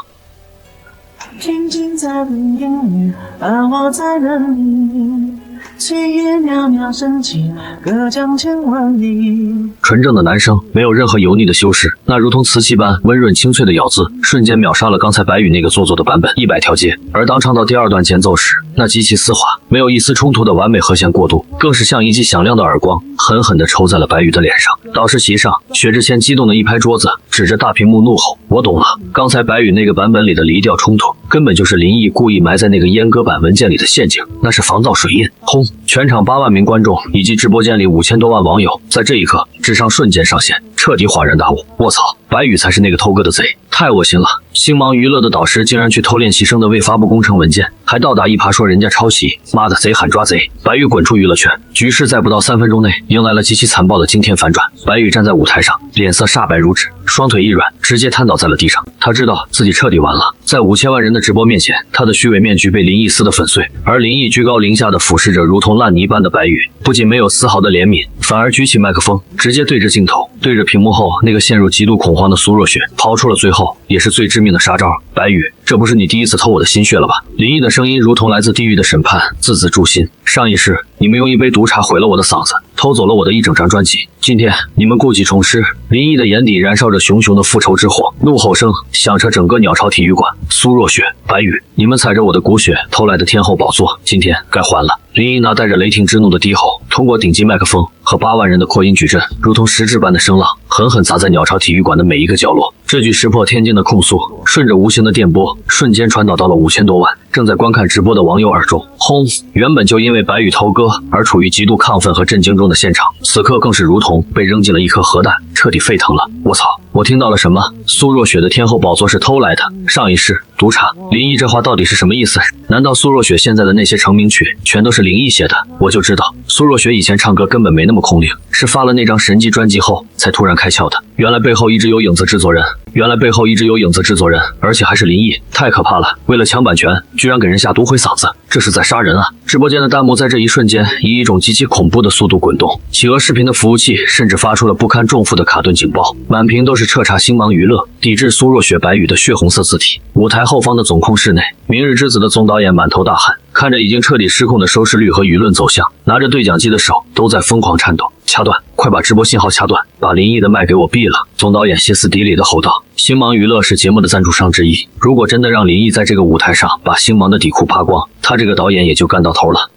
静静在等烟雨，而我在等你。岁月渺渺深情，隔江千万里。纯正的男声，没有任何油腻的修饰，那如同瓷器般温润清脆的咬字，瞬间秒杀了刚才白羽那个做作的版本100条街。而当唱到第二段间奏时，那极其丝滑，没有一丝冲突的完美和弦过渡，更是像一记响亮的耳光，狠狠地抽在了白羽的脸上。导师席上，薛之谦激动地一拍桌子，指着大屏幕怒吼：“我懂了！刚才白羽那个版本里的离调冲突，根本就是林毅故意埋在那个阉割版文件里的陷阱，那是防噪水印！”轰！全场8万名观众以及直播间里5000多万网友，在这一刻智商瞬间上线，彻底恍然大悟。我操，白羽才是那个偷歌的贼，太恶心了！星芒娱乐的导师竟然去偷练习生的未发布工程文件，还倒打一耙说人家抄袭，妈的，贼喊抓贼！白羽滚出娱乐圈。局势在不到3分钟内迎来了极其残暴的惊天反转。白羽站在舞台上，脸色煞白如纸，双腿一软，直接瘫倒在了地上。他知道自己彻底完了，在5000万人的直播面前，他的虚伪面具被林毅撕得粉碎，而林毅居高临下的俯视着如同烂泥般的白羽，不仅没有丝毫的怜悯，反而举起麦克风，直接对着镜头，对着屏幕后那个陷入极度恐慌的苏若雪，抛出了最后也是最致命的杀招：“白羽，这不是你第一次偷我的心血了吧？”林毅的声音如同来自地狱的审判，字字诛心。上一世，你们用一杯毒茶毁了我的嗓子，偷走了我的一整张专辑。今天，你们故技重施。林毅的眼底燃烧着熊熊的复仇之火，怒吼声响彻整个鸟巢体育馆。苏若雪、白羽，你们踩着我的骨血偷来的天后宝座，今天该还了。林毅那带着雷霆之怒的低吼，通过顶级麦克风和8万人的扩音矩阵，如同实质般的声浪，狠狠砸在鸟巢体育馆的每一个角落。这句石破天惊的控诉，顺着无形的电波，瞬间传导到了5000多万正在观看直播的网友耳中。轰！原本就因为白羽偷歌而处于极度亢奋和震惊中的现场，此刻更是如同被扔进了一颗核弹，彻底沸腾了。我操！我听到了什么？苏若雪的天后宝座是偷来的，上一世毒茶。林毅这话到底是什么意思？难道苏若雪现在的那些成名曲全都是林毅写的？我就知道苏若雪以前唱歌根本没那么空灵，是发了那张神迹专辑后才突然开窍的。原来背后一直有影子制作人，而且还是林毅，太可怕了！为了抢版权，居然给人下毒毁嗓子，这是在杀人啊！直播间的弹幕在这一瞬间以一种极其恐怖的速度滚动，企鹅视频的服务器甚至发出了不堪重负的卡顿警报，满屏都是彻查星芒娱乐、抵制苏若雪、白羽的血红色字体。舞台后方的总控室内，明日之子的总导演满头大汗，看着已经彻底失控的收视率和舆论走向，拿着对讲机的手都在疯狂颤抖。掐断，快把直播信号掐断，把林毅的麦给我闭了！总导演歇斯底里的吼道。星芒娱乐是节目的赞助商之一，如果真的让林毅在这个舞台上把星芒的底裤扒光，他这个导演也就干到头了。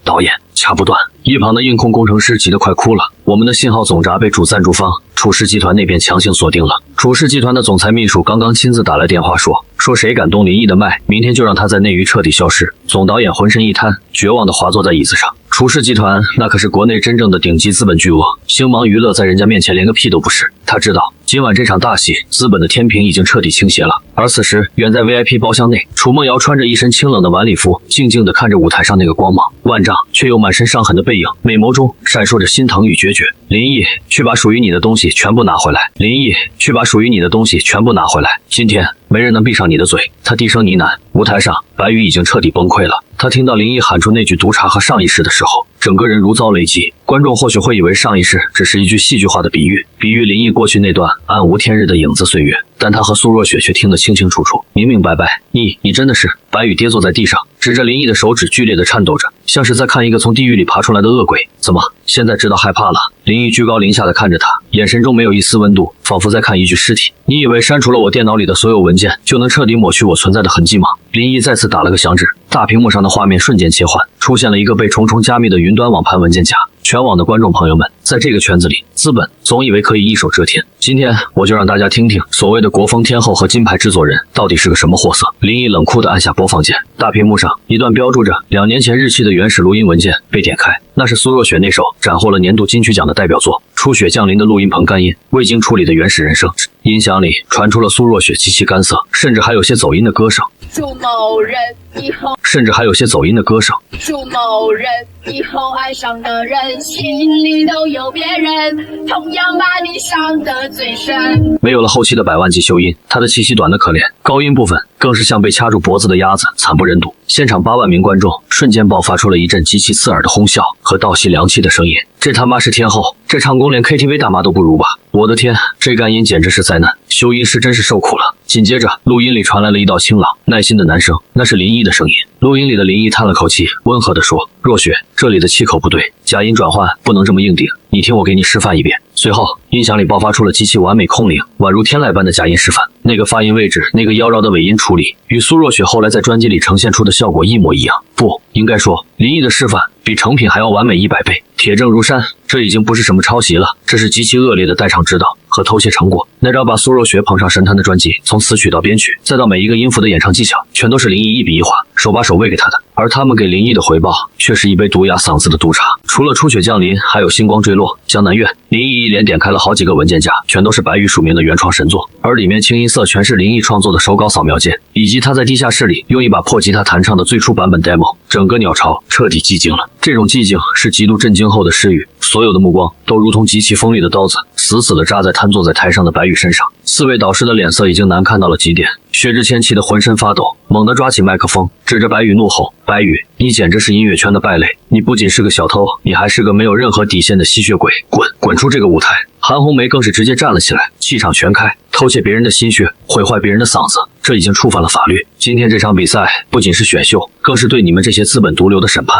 导演掐不断，一旁的硬控工程师急得快哭了。我们的信号总闸被主赞助方楚氏集团那边强行锁定了。楚氏集团的总裁秘书刚刚亲自打来电话说谁敢动林毅的麦，明天就让他在内娱彻底消失。总导演浑身一瘫，绝望地滑坐在椅子上。楚氏集团那可是国内真正的顶级资本巨鳄，星芒娱乐在人家面前连个屁都不是。他知道今晚这场大戏，资本的天平已经彻底倾斜了。而此时，远在 VIP 包厢内，楚梦瑶穿着一身清冷的晚礼服，静静地看着舞台上那个光芒万丈却又满身伤痕的背影，美眸中闪烁着心疼与决绝。林毅，去把属于你的东西全部拿回来！林毅，去把属于你的东西全部拿回来！今天没人能闭上你的嘴！他低声呢喃。舞台上，白羽已经彻底崩溃了。他听到林毅喊出那句毒茶和上一世的时候，整个人如遭雷击。观众或许会以为上一世只是一句戏剧化的比喻林毅过去那段暗无天日的影子岁月，但他和苏若雪却听得清清楚楚，明明白白。你真的是？白羽跌坐在地上，指着林毅的手指剧烈的颤抖着，像是在看一个从地狱里爬出来的恶鬼。怎么现在知道害怕了？林毅居高临下的看着他，眼神中没有一丝温度，仿佛在看一具尸体。你以为删除了我电脑里的所有文件就能彻底抹去我存在的痕迹吗？林毅再次打了个响指，大屏幕上的画面瞬间切换，出现了一个被重重加密的云端网盘文件夹。全网的观众朋友们，在这个圈子里，资本总以为可以一手遮天。今天我就让大家听听所谓的国风天后和金牌制作人到底是个什么货色。林毅冷酷地按下播放键，大屏幕上一段标注着2年前日期的原始录音文件被点开，那是苏若雪那首斩获了年度金曲奖的代表作《初雪降临》的录音棚干音未经处理的原始人声。音响里传出了苏若雪极其干涩，甚至还有些走音的歌声。祝某人以后，甚至还有些走音的歌声。祝某人以后爱上的人心里都有别人，同样把你伤得最深。没有了后期的百万级修音，他的气息短得可怜，高音部分更是像被掐住脖子的鸭子，惨不忍睹。现场8万名观众瞬间爆发出了一阵极其刺耳的哄笑和倒吸凉气的声音。这他妈是天后，这唱功连 KTV 大妈都不如吧？我的天，这干音简直是灾难，修音师真是受苦了。紧接着，录音里传来了一道清朗耐心的男声，那是林一的声音。录音里的林一叹了口气，温和地说：“若雪，这里的气口不对，假音转换不能这么硬顶，你听我给你示范一遍。”随后，音响里爆发出了极其完美空灵，宛如天籁般的假音示范。那个发音位置，那个妖娆的尾音处理，与苏若雪后来在专辑里呈现出的效果一模一样。不，应该说，林一的示范比成品还要完美100倍，铁证如山。这已经不是什么抄袭了，这是极其恶劣的代唱指导和偷窃成果。那张把苏若雪捧上神坛的专辑，从词曲到编曲，再到每一个音符的演唱技巧，全都是林一一笔一画，手把手喂给他的。而他们给林一的回报，却是一杯毒哑嗓子的毒茶。除了初雪降临，还有星光坠落、江南月。林一一连点开了好几个文件夹，全都是白宇署名的原创神作，而里面清一色全是林一创作的手稿扫描件，以及他在地下室里用一把破吉他弹唱的最初版本 demo。整个鸟巢彻底寂静了，这种寂静是极度震惊后的失语，所有的目光都如同极其锋利的刀子，死死地扎在瘫坐在台上的白宇身上。4位导师的脸色已经难看到了极点，薛之谦气得浑身发抖，猛地抓起麦克风，指着白宇怒吼：“白宇，你简直是音乐圈的败类！你不仅是个小偷，你还是个没有任何底线的吸血鬼！滚出这个舞台！”韩红梅更是直接站了起来，气场全开，偷窃别人的心血，毁坏别人的嗓子，这已经触犯了法律。今天这场比赛不仅是选秀，更是对你们这些资本毒瘤的审判。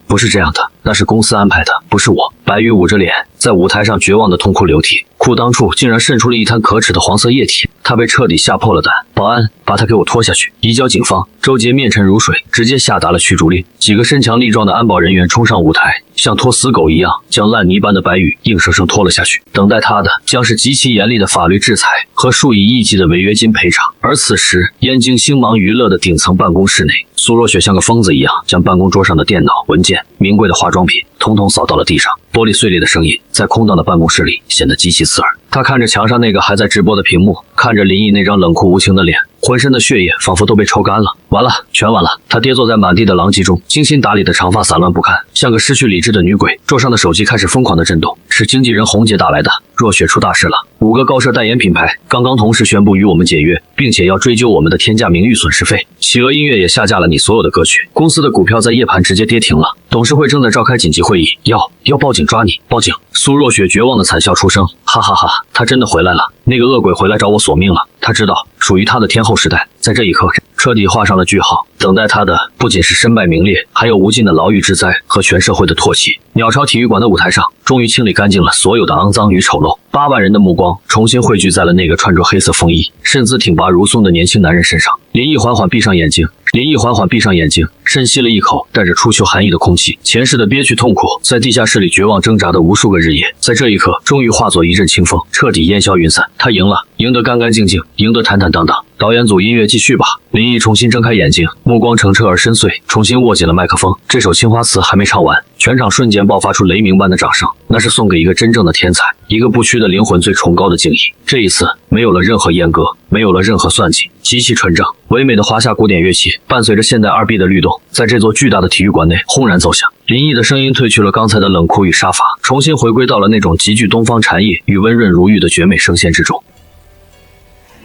不是这样的，那是公司安排的，不是我。白宇捂着脸，在舞台上绝望的痛哭流涕，裤裆处竟然渗出了一滩可耻的黄色液体，他被彻底吓破了胆。保安，把他给我拖下去，移交警方。周杰面沉如水，直接下达了驱逐令。几个身强力壮的安保人员冲上舞台，像拖死狗一样，将烂泥般的白宇硬生生拖了下去。等待他的将是极其严厉的法律制裁和数以亿计的违约金赔偿。而此时，燕京星芒娱乐的顶层办公室内，苏若雪像个疯子一样，将办公桌上的电脑、文件、名贵的化妆品统统扫到了地上。玻璃碎裂的声音在空荡的办公室里显得极其刺耳。他看着墙上那个还在直播的屏幕，看着林毅那张冷酷无情的脸，浑身的血液仿佛都被抽干了。完了，全完了！他跌坐在满地的狼藉中，精心打理的长发散乱不堪，像个失去理智的女鬼。桌上的手机开始疯狂的震动，是经纪人红姐打来的。若雪出大事了，5个高奢代言品牌刚刚同时宣布与我们解约，并且要追究我们的天价名誉损失费。企鹅音乐也下架了你所有的歌曲，公司的股票在夜盘直接跌停了。董事会正在召开紧急会议，要报警抓你，报警！苏若雪绝望的惨笑出声，哈哈哈，他真的回来了，那个恶鬼回来找我索命了。他知道属于他的天后时代在这一刻彻底画上了句号，等待他的不仅是身败名裂，还有无尽的牢狱之灾和全社会的唾弃。鸟巢体育馆的舞台上终于清理干净了所有的肮脏与丑陋，8万人的目光重新汇聚在了那个穿着黑色风衣、身姿挺拔如松的年轻男人身上。林毅缓缓闭上眼睛，深吸了一口带着初秋寒意的空气。前世的憋屈痛苦，在地下室里绝望挣扎的无数个日夜，在这一刻终于化作一阵清风，彻底烟消云散。他赢了，赢得干干净净，赢得坦坦荡荡。导演组音乐继续吧。林毅重新睁开眼睛，目光澄澈而深邃，重新握紧了麦克风。这首青花瓷还没唱完，全场瞬间爆发出雷鸣般的掌声，那是送给一个真正的天才，一个不屈的灵魂最崇高的敬意。这一次没有了任何阉割，没有了任何算计，极其纯正唯美的华夏古典乐器伴随着现代2B 的律动，在这座巨大的体育馆内轰然奏响。林毅的声音褪去了刚才的冷酷与杀伐，重新回归到了那种极具东方禅意与温润如玉的绝美声线之中。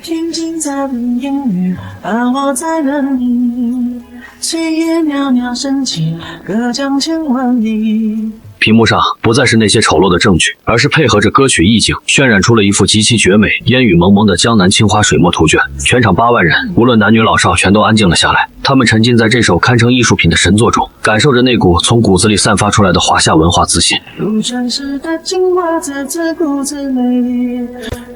平静在问音乐，而我在等你。炊烟袅袅升起，隔江千万里。屏幕上不再是那些丑陋的证据，而是配合着歌曲意境，渲染出了一幅极其绝美、烟雨蒙蒙的江南青花水墨图卷。全场8万人，无论男女老少，全都安静了下来。他们沉浸在这首堪称艺术品的神作中，感受着那股从骨子里散发出来的华夏文化自信。如传世的精华，字字骨子美丽，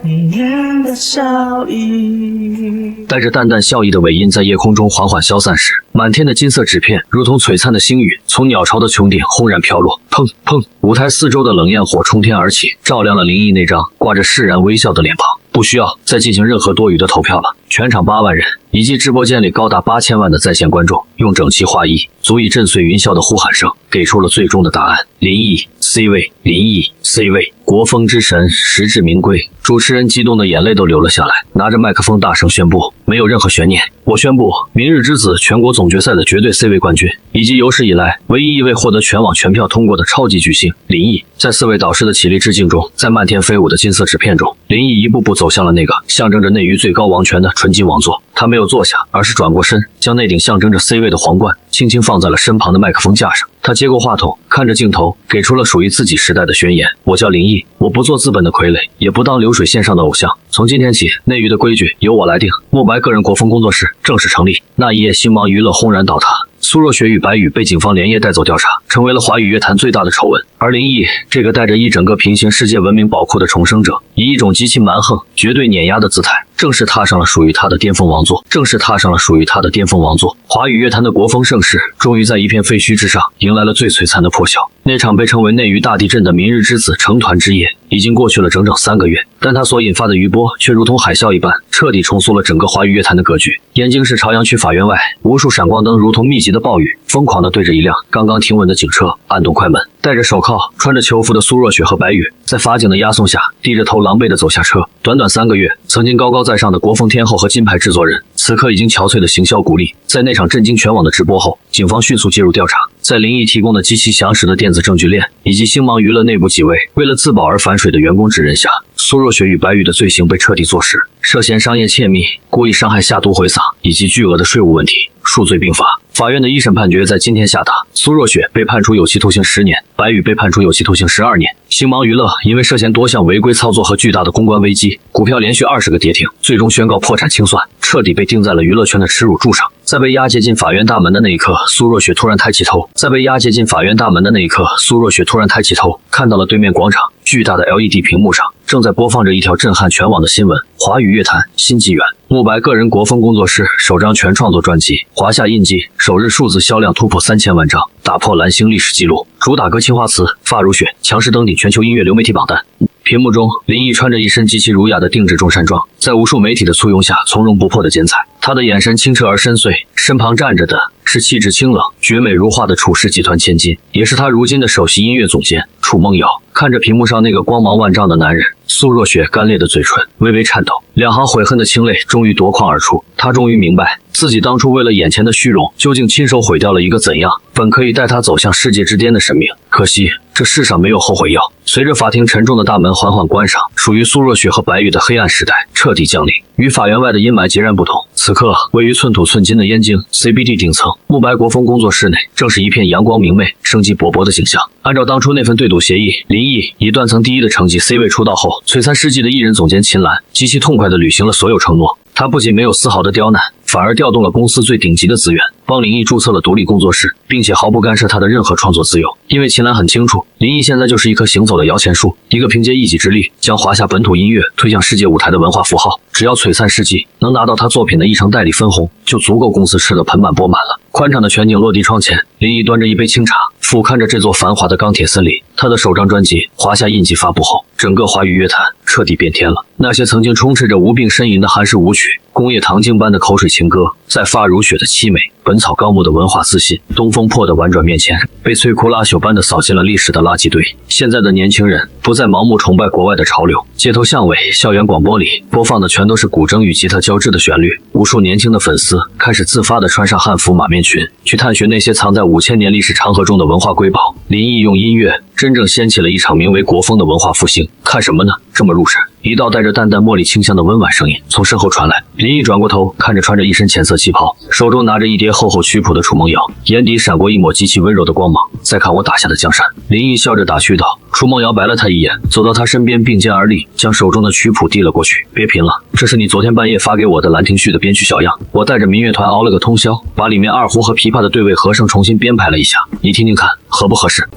迷人的笑意。带着淡淡笑意的尾音在夜空中缓缓消散时，满天的金色纸片如同璀璨的星雨，从鸟巢的穹顶轰然飘落。砰砰！舞台四周的冷焰火冲天而起，照亮了林毅那张挂着释然微笑的脸庞。不需要再进行任何多余的投票了。全场8万人，以及直播间里高达8000万的在线观众，用整齐划一、足以震碎云霄的呼喊声，给出了最终的答案：林毅 C 位，林毅 C 位，国风之神，实至名归。主持人激动的眼泪都流了下来，拿着麦克风大声宣布，没有任何悬念，我宣布明日之子全国总决赛的绝对 C 位冠军，以及有史以来唯一一位获得全网全票通过的超级巨星林毅。在4位导师的起立致敬中，在漫天飞舞的金色纸片中，林毅一步步走向了那个象征着内娱最高王权的纯金王座。他没有坐下，而是转过身，将那顶象征着 C 位的皇冠轻轻放在了身旁的麦克风架上。他接过话筒，看着镜头，给出了属于自己时代的宣言：我叫林毅，我不做资本的傀儡，也不当流水线上的偶像。从今天起，内娱的规矩由我来定。慕白个人国风工作室正式成立。那一夜，星芒娱乐轰然倒塌，苏若雪与白宇被警方连夜带走调查，成为了华语乐坛最大的丑闻。而林毅这个带着一整个平行世界文明宝库的重生者，以一种极其蛮横、绝对碾压的姿态，正式踏上了属于他的巅峰王座。华语乐坛的国风盛世，终于在一片废墟之上，迎来了最璀璨的破晓。那场被称为内娱大地震的明日之子成团之夜，已经过去了整整3个月，但它所引发的余波却如同海啸一般，彻底重塑了整个华语乐坛的格局。燕京市朝阳区法院外，无数闪光灯如同密集的暴雨，疯狂地对着一辆刚刚停稳的警车按动快门。戴着手铐、穿着囚服的苏若雪和白宇，在法警的押送下，低着头狼狈地走下车。短短3个月，曾经高高在上的国风天后和金牌制作人，此刻已经憔悴的行销骨力。在那场震惊全网的直播后，警方迅速介入调查，在林毅提供的极其详实的电子证据链，以及星芒娱乐内部几位为了自保而反水的员工指认下，苏若雪与白宇的罪行被彻底坐实，涉嫌商业窃密、故意伤害、下毒毁嗓以及巨额的税务问题，数罪并罚。法院的一审判决在今天下达，苏若雪被判处有期徒刑10年，白宇被判处有期徒刑12年。星芒娱乐因为涉嫌多项违规操作和巨大的公关危机，股票连续20个跌停，最终宣告破产清算，彻底被钉在了娱乐圈的耻辱柱上。在被押解进法院大门的那一刻，苏若雪突然抬起头，看到了对面广场巨大的 LED 屏幕上正在播放着一条震撼全网的新闻：华语乐坛新纪元。慕白个人国风工作室首张全创作专辑《华夏印记》首日数字销量突破3000万张，打破蓝星历史记录。主打歌《青花瓷》、《发如雪》强势登顶全球音乐流媒体榜单。屏幕中，林毅穿着一身极其儒雅的定制中山装，在无数媒体的簇拥下从容不迫的剪彩。他的眼神清澈而深邃，身旁站着的是气质清冷、绝美如画的楚氏集团千金，也是他如今的首席音乐总监楚梦瑶。看着屏幕上那个光芒万丈的男人，苏若雪干裂的嘴唇微微颤抖，2行悔恨的清泪终于夺眶而出。他终于明白，自己当初为了眼前的虚荣，究竟亲手毁掉了一个怎样本可以带他走向世界之巅的生命。可惜这世上没有后悔药。随着法庭沉重的大门缓缓关上，属于苏若雪和白宇的黑暗时代彻底降临。与法院外的阴霾截然不同，此刻位于寸土寸金的燕京 CBD 顶层慕白国风工作室内，正是一片阳光明媚、生机勃勃的景象。按照当初那份对赌协议，林毅以断层第一的成绩 C 位出道后，璀璨世纪的艺人总监秦岚极其痛快地履行了所有承诺。他不仅没有丝毫的刁难，反而调动了公司最顶级的资源，帮林毅注册了独立工作室，并且毫不干涉他的任何创作自由。因为秦岚很清楚，林毅现在就是一棵行走的摇钱树，一个凭借一己之力将华夏本土音乐推向世界舞台的文化符号。只要璀璨世纪能拿到他作品的1成代理分红，就足够公司吃得盆满钵满了。宽敞的全景落地窗前，林毅端着一杯清茶，俯瞰着这座繁华的钢铁森林。他的首张专辑《华夏印记》发布后，整个华语乐坛彻底变天了。那些曾经充斥着无病呻吟的韩式舞曲、工业糖精般的口水情歌，在发如雪的凄美、本草纲目的文化自信、东风破的婉转面前，被摧枯拉朽般的扫进了历史的垃圾堆。现在的年轻人不再盲目崇拜国外的潮流，街头巷尾、校园广播里播放的全都是古筝与吉他交织的旋律。无数年轻的粉丝开始自发地穿上汉服马面裙，去探寻那些藏在5000年历史长河中的文化瑰宝。林毅用音乐真正掀起了一场名为国风的文化复兴。看什么呢？这么入神。一道带着淡淡茉莉清香的温婉声音从身后传来。林毅转过头，看着穿着一身浅色旗袍，手中拿着一叠厚厚曲谱的楚梦瑶，眼底闪过一抹极其温柔的光芒。再看我打下的江山。林毅笑着打趣道。楚梦瑶白了他一眼，走到他身边并肩而立，将手中的曲谱递了过去。别贫了，这是你昨天半夜发给我的《兰亭序》的编曲小样，我带着民乐团熬了个通宵，把里面二胡和琵琶的对位和声重新编排了一下，你听听看合不合适？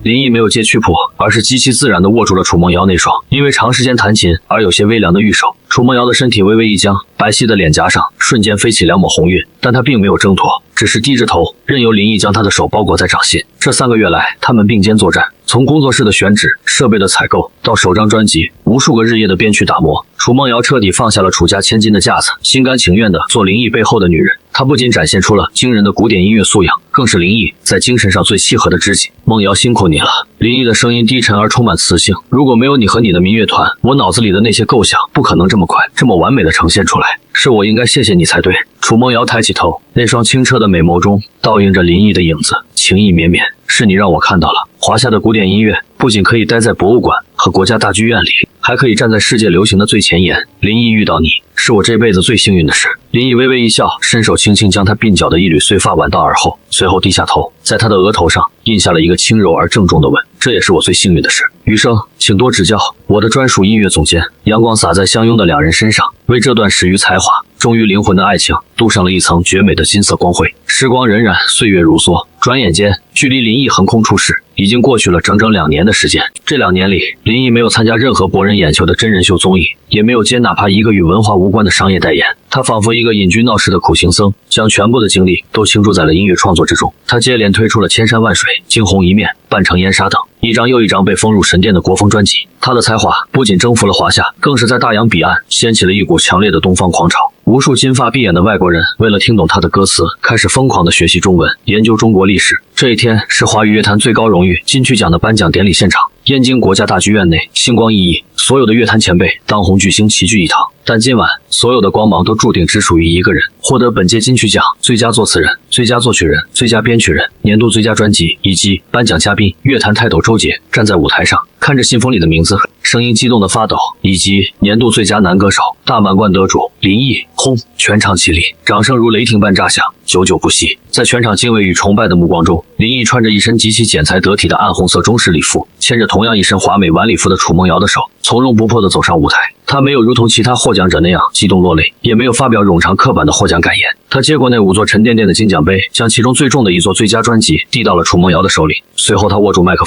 林毅没有接曲谱，而是极其自然地握住了楚梦瑶那双因为长时间弹琴而有些微凉的玉手。楚梦瑶的身体微微一僵，白皙的脸颊上瞬间飞起2抹红晕，但她并没有挣脱，只是低着头，任由林毅将她的手包裹在掌心。这3个月来，他们并肩作战，从工作室的选址、设备的采购到首张专辑，无数个日夜的编曲打磨，楚梦瑶彻底放下了楚家千金的架子，心甘情愿地做林毅背后的女人。她不仅展现出了惊人的古典音乐素养，更是林毅在精神上最契合的知己。梦瑶辛苦你了。林毅的声音低沉而充满磁性。如果没有你和你的民乐团，我脑子里的那些构想不可能这么快、这么完美的呈现出来。是我应该谢谢你才对。楚梦瑶抬起头，那双清澈的美眸中倒映着林毅的影子，情意绵绵。是你让我看到了华夏的古典音乐不仅可以待在博物馆和国家大剧院里，还可以站在世界流行的最前沿。林毅遇到你，是我这辈子最幸运的事。林毅微微一笑，伸手轻轻将他鬓角的一缕碎发挽到耳后，随后低下头，在他的额头上印下了一个轻柔而郑重的吻。这也是我最幸运的事。余生请多指教。我的专属音乐总监。阳光洒在相拥的两人身上，为这段始于才华忠于灵魂的爱情镀上了一层绝美的金色光辉。时光荏苒，岁月如梭，转眼间距离林毅横空出世已经过去了整整2年的时间。这2年里，林毅没有参加任何博人眼球的真人秀综艺，也没有接哪怕一个与文化无关的商业代言。他仿佛一个隐居闹市的苦行僧，将全部的精力都倾注在了音乐创作之中。他接连推出了千山万水、惊鸿一面、半城烟沙等一张又一张被封入神殿的国风专辑。他的才华不仅征服了华夏，更是在大洋彼岸掀起了一股强烈的东方狂潮。无数金发碧眼的外国人为了听懂他的歌词，开始疯狂地学习中文，研究中国历史。这一天是华语乐坛最高荣誉金曲奖的颁奖典礼现场，燕京国家大剧院内星光熠熠，所有的乐坛前辈、当红巨星齐聚一堂。但今晚所有的光芒都注定只属于一个人，获得本届金曲奖最佳作词人、最佳作曲人、最佳编曲人、年度最佳专辑以及颁奖嘉宾。乐坛泰斗周杰站在舞台上，看着信封里的名字，声音激动的发抖，以及年度最佳男歌手、大满贯得主林毅。轰！全场起立，掌声如雷霆般炸响，久久不息。在全场敬畏与崇拜的目光中，林毅穿着一身极其剪裁得体的暗红色中式礼服，牵着同样一身华美晚礼服的楚梦瑶的手，从容不迫地走上舞台。他没有如同其他获奖者那样激动落泪，也没有发表冗长刻板的获奖感言。他接过那5座沉甸甸的金奖杯，将其中最重的一座最佳专辑递到了楚梦瑶的手里。随后他握住麦克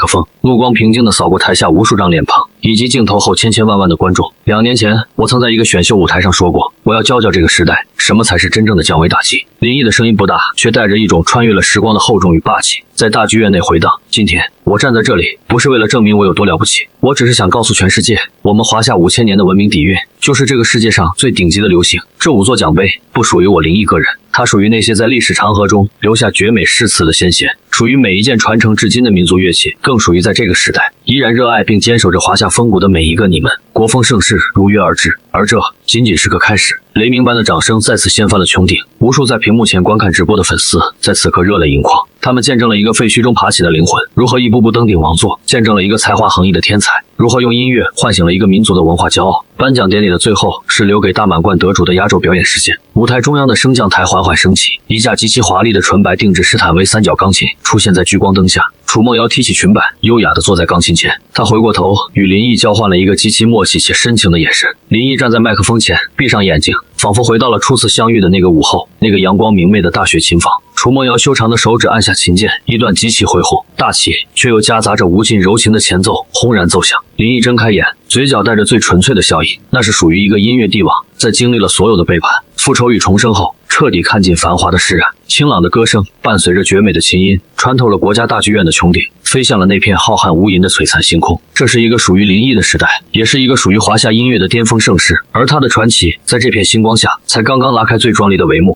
风，目光平静地扫过台下无数张脸庞，以及镜头后千千万万的观众。2年前，我曾在一个选秀舞台上说过，我要教教这个时代，什么才是真正的降维打击。林毅的声音不大，却带着一种穿越了时光的厚重与霸气，在大剧院内回荡。今天，我站在这里，不是为了证明我有多了不起，我只是想告诉全世界，我们华夏5000年的文明底蕴，就是这个世界上最顶级的流行。这5座奖杯不属于我林毅个人，它属于那些在历史长河中留下绝美诗词的先贤，属于每一件传承至今的民族乐器，更属于在这个时代依然热爱并坚守着华夏风骨的每一个你们。国风盛世如约而至，而这仅仅是个开始。雷鸣般的掌声再次掀翻了穹顶，无数在屏幕前观看直播的粉丝在此刻热泪盈眶。他们见证了一个废墟中爬起的灵魂如何一步步登顶王座，见证了一个才华横溢的天才如何用音乐唤醒了一个民族的文化骄傲。颁奖典礼的最后是留给大满贯得主的压轴表演时间。舞台中央的升降台缓缓升起，一架极其华丽的纯白定制施坦威3角钢琴出现在聚光灯下。楚梦瑶提起裙摆，优雅地坐在钢琴前。她回过头，与林毅交换了一个极其默契且深情的眼神。林毅站在麦克风前，闭上眼睛，仿佛回到了初次相遇的那个午后，那个阳光明媚的大学琴房。楚梦瑶修长的手指按下琴键，一段极其恢宏、大气却又夹杂着无尽柔情的前奏轰然奏响。林毅睁开眼，嘴角带着最纯粹的笑意，那是属于一个音乐帝王，在经历了所有的背叛、复仇与重生后，彻底看尽繁华的释然。清朗的歌声伴随着绝美的琴音，穿透了国家大剧院的穹顶，飞向了那片浩瀚无垠的璀璨星空。这是一个属于林毅的时代，也是一个属于华夏音乐的巅峰盛世，而他的传奇在这片星光下才刚刚拉开最壮丽的帷幕。